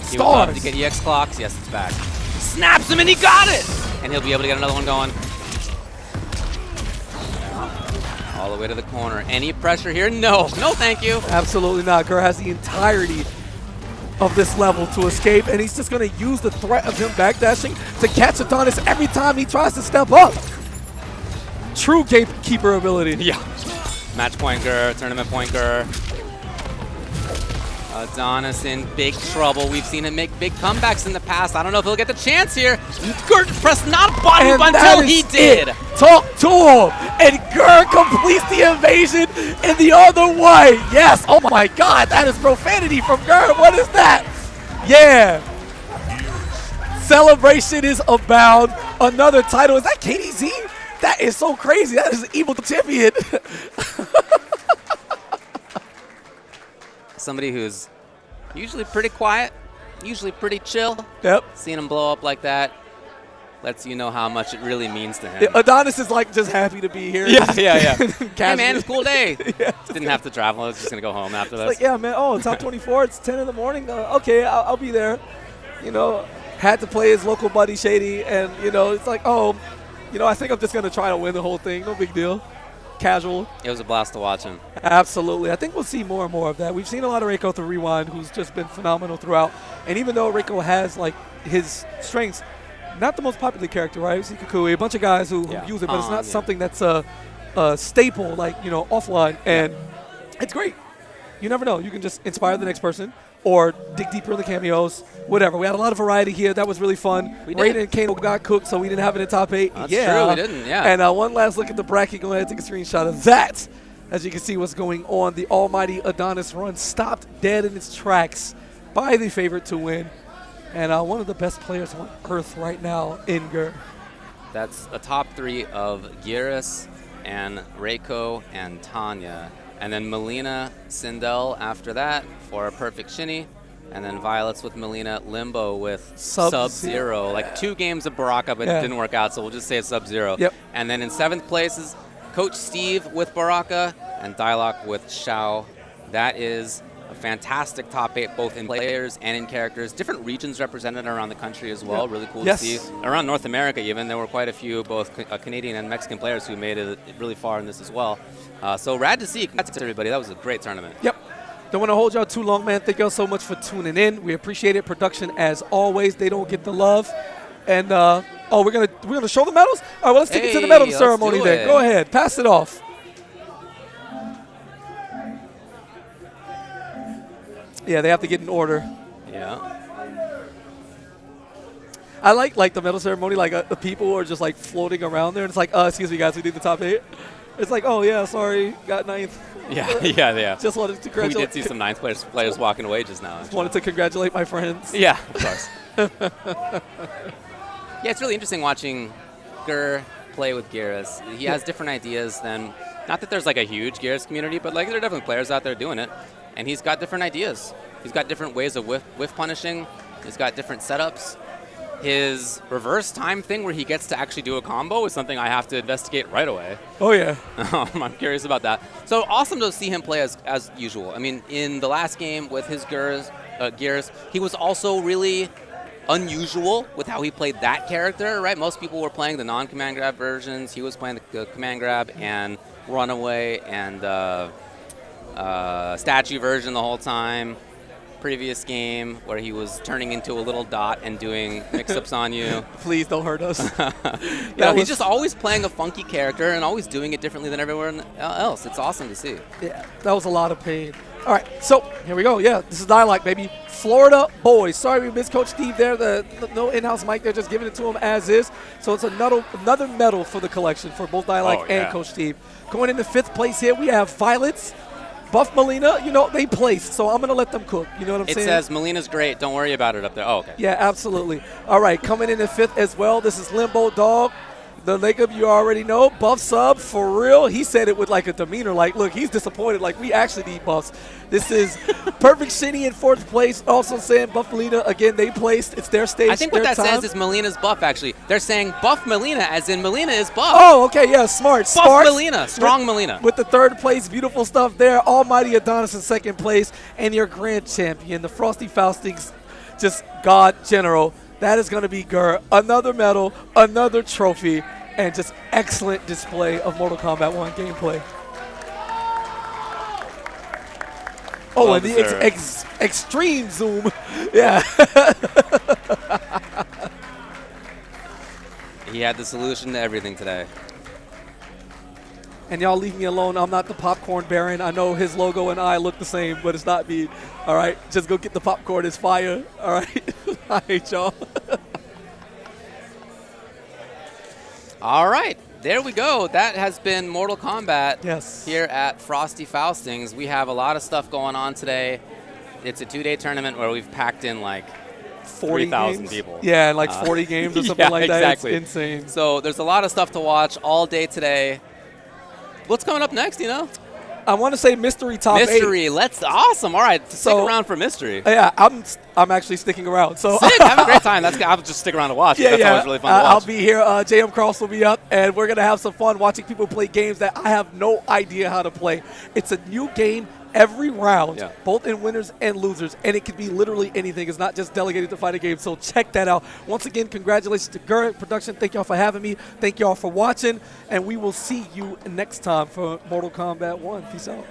He would love Stars. to get EX clocks. Yes, it's back. Snaps him and he got it! And he'll be able to get another one going. All the way to the corner. Any pressure here? No. No, thank you. Absolutely not. Gur has the entirety of this level to escape, and he's just going to use the threat of him backdashing to catch Adonis every time he tries to step up. True gatekeeper ability. Yeah. Match point Gur, tournament point Gur. Adonis in big trouble. We've seen him make big comebacks in the past. I don't know if he'll get the chance here. Gur pressed not button And until he did. Talk to him, and Gur completes the invasion in the other way. Yes. Oh my God, that is profanity from Gur. What is that? Yeah. Celebration is abound. Another title. Is that KDZ? That is so crazy. That is an evil champion. Somebody who's usually pretty quiet, usually pretty chill. Yep. Seeing him blow up like that lets you know how much it really means to him. Yeah, Adonis is like just happy to be here. Yeah. Hey, man, it's a cool day. Yeah. Didn't have to travel. I was just going to go home after this. Like, yeah, man. Oh, top 24. It's 10 in the morning. Okay, I'll be there. You know, had to play his local buddy Shady, and you know, it's like, oh, you know, I think I'm just gonna try to win the whole thing. No big deal. Casual. It was a blast to watch him. Absolutely. I think we'll see more and more of that. We've seen a lot of Reiko through Rewind, who's just been phenomenal throughout. And even though Reiko has like his strengths, not the most popular character, right? Kukui, a bunch of guys who use it, but it's not something that's a staple, like, you know, offline. And it's great. You never know. You can just inspire the next person or dig deeper in the cameos, whatever. We had a lot of variety here. That was really fun. Raiden and Kano got cooked, so we didn't have it in top 8. That's true, we didn't, yeah. And one last look at the bracket. Go ahead and take a screenshot of that. As you can see what's going on, the almighty Adonis run stopped dead in its tracks by the favorite to win. And one of the best players on Earth right now in Ger. That's a top 3 of Gerus and Reiko and Tanya. And then Mileena, Sindel after that for PerfectShini. And then Vyletz with Mileena, Limbo with Sub-Zero. Like 2 games of Baraka, but it didn't work out, so we'll just say it's Sub-Zero. Yep. And then in 7th place is Coach Steve with Baraka and Dyloch with Shao. That is a fantastic top 8, both in players and in characters. Different regions represented around the country as well. Really cool to see. Around North America even, there were quite a few both Canadian and Mexican players who made it really far in this as well. So rad to see. Congrats to everybody. That was a great tournament. Yep. Don't want to hold y'all too long, man. Thank y'all so much for tuning in. We appreciate it. Production, as always, they don't get the love. And we're gonna show the medals. All right, well, let's take it to the medal ceremony then. Go ahead, pass it off. Yeah, they have to get in order. Yeah. I like the medal ceremony. Like the people are just like floating around there, and it's like, excuse me, guys, we did the top 8. It's like, oh yeah, sorry, got 9th. Yeah. Just wanted to congratulate. We did see some 9th players walking away just now. Just wanted to congratulate my friends. Yeah, of course. Yeah, it's really interesting watching Ger play with Gerus. He has different ideas than, not that there's like a huge Gerus community, but like there are definitely players out there doing it. And he's got different ideas. He's got different ways of whiff punishing. He's got different setups. His reverse time thing where he gets to actually do a combo is something I have to investigate right away. Oh, yeah. I'm curious about that. So awesome to see him play as usual. I mean, in the last game with his Gerus, he was also really unusual with how he played that character, right? Most people were playing the non-command grab versions. He was playing the command grab and runaway and statue version the whole time. Previous game where he was turning into a little dot and doing mix-ups on you. Please don't hurt us. He's just always playing a funky character and always doing it differently than everyone else. It's awesome to see. Yeah, that was a lot of pain. All right, so here we go. Yeah, this is Dyloch, baby. Florida boys. Sorry we missed Coach Steve there. No in-house mic there, just giving it to him as is. So it's another medal for the collection for both Dyloch and Coach Steve. Going into 5th place here, we have Vyletz. Buff Mileena, you know, they placed, so I'm going to let them cook. You know what I'm saying? It says Mileena's great. Don't worry about it up there. Oh, okay. Yeah, absolutely. All right, coming in at 5th as well, this is LimboDawg. The makeup you already know. Buff sub, for real. He said it with like a demeanor, like, look, he's disappointed. Like, we actually need buffs. This is PerfectShini in 4th place. Also saying Buff Mileena, again, they placed. It's their stage, I think what that time. says is Mileena's buff, actually. They're saying Buff Mileena, as in Mileena is buff. Oh, okay, yeah, smart. Buff Mileena, strong Mileena. With the 3rd place, beautiful stuff there. Almighty Adonis in 2nd place. And your grand champion, the Frosty Faustings, just God General. That is going to be Ger. Another medal, another trophy, and just excellent display of Mortal Kombat 1 gameplay. Oh, and the extreme zoom. Yeah. He had the solution to everything today. And y'all leave me alone. I'm not the popcorn baron. I know his logo and I look the same, but it's not me. All right, just go get the popcorn. It's fire. All right. I hate y'all. All right, there we go. That has been Mortal Kombat yes. here at Frosty Faustings. We have a lot of stuff going on today. it's a 2-day tournament where we've packed in like 40 3,000 games? people. Yeah, like 40 games or something yeah, like that. Exactly. It's insane. So there's a lot of stuff to watch all day today. What's coming up next, I want to say mystery top 8. Mystery. Awesome. All right. Stick So- around for mystery. Yeah, I'm actually sticking around. So Sick. Have a great time. I'll just stick around to watch. That's always really fun to watch. I'll be here. JM Cross will be up, and we're going to have some fun watching people play games that I have no idea how to play. It's a new game every round, both in winners and losers, and it can be literally anything. It's not just delegated to fight a game, so check that out. Once again, congratulations to Gerus Production. Thank y'all for having me. Thank y'all for watching, and we will see you next time for Mortal Kombat 1. Peace out.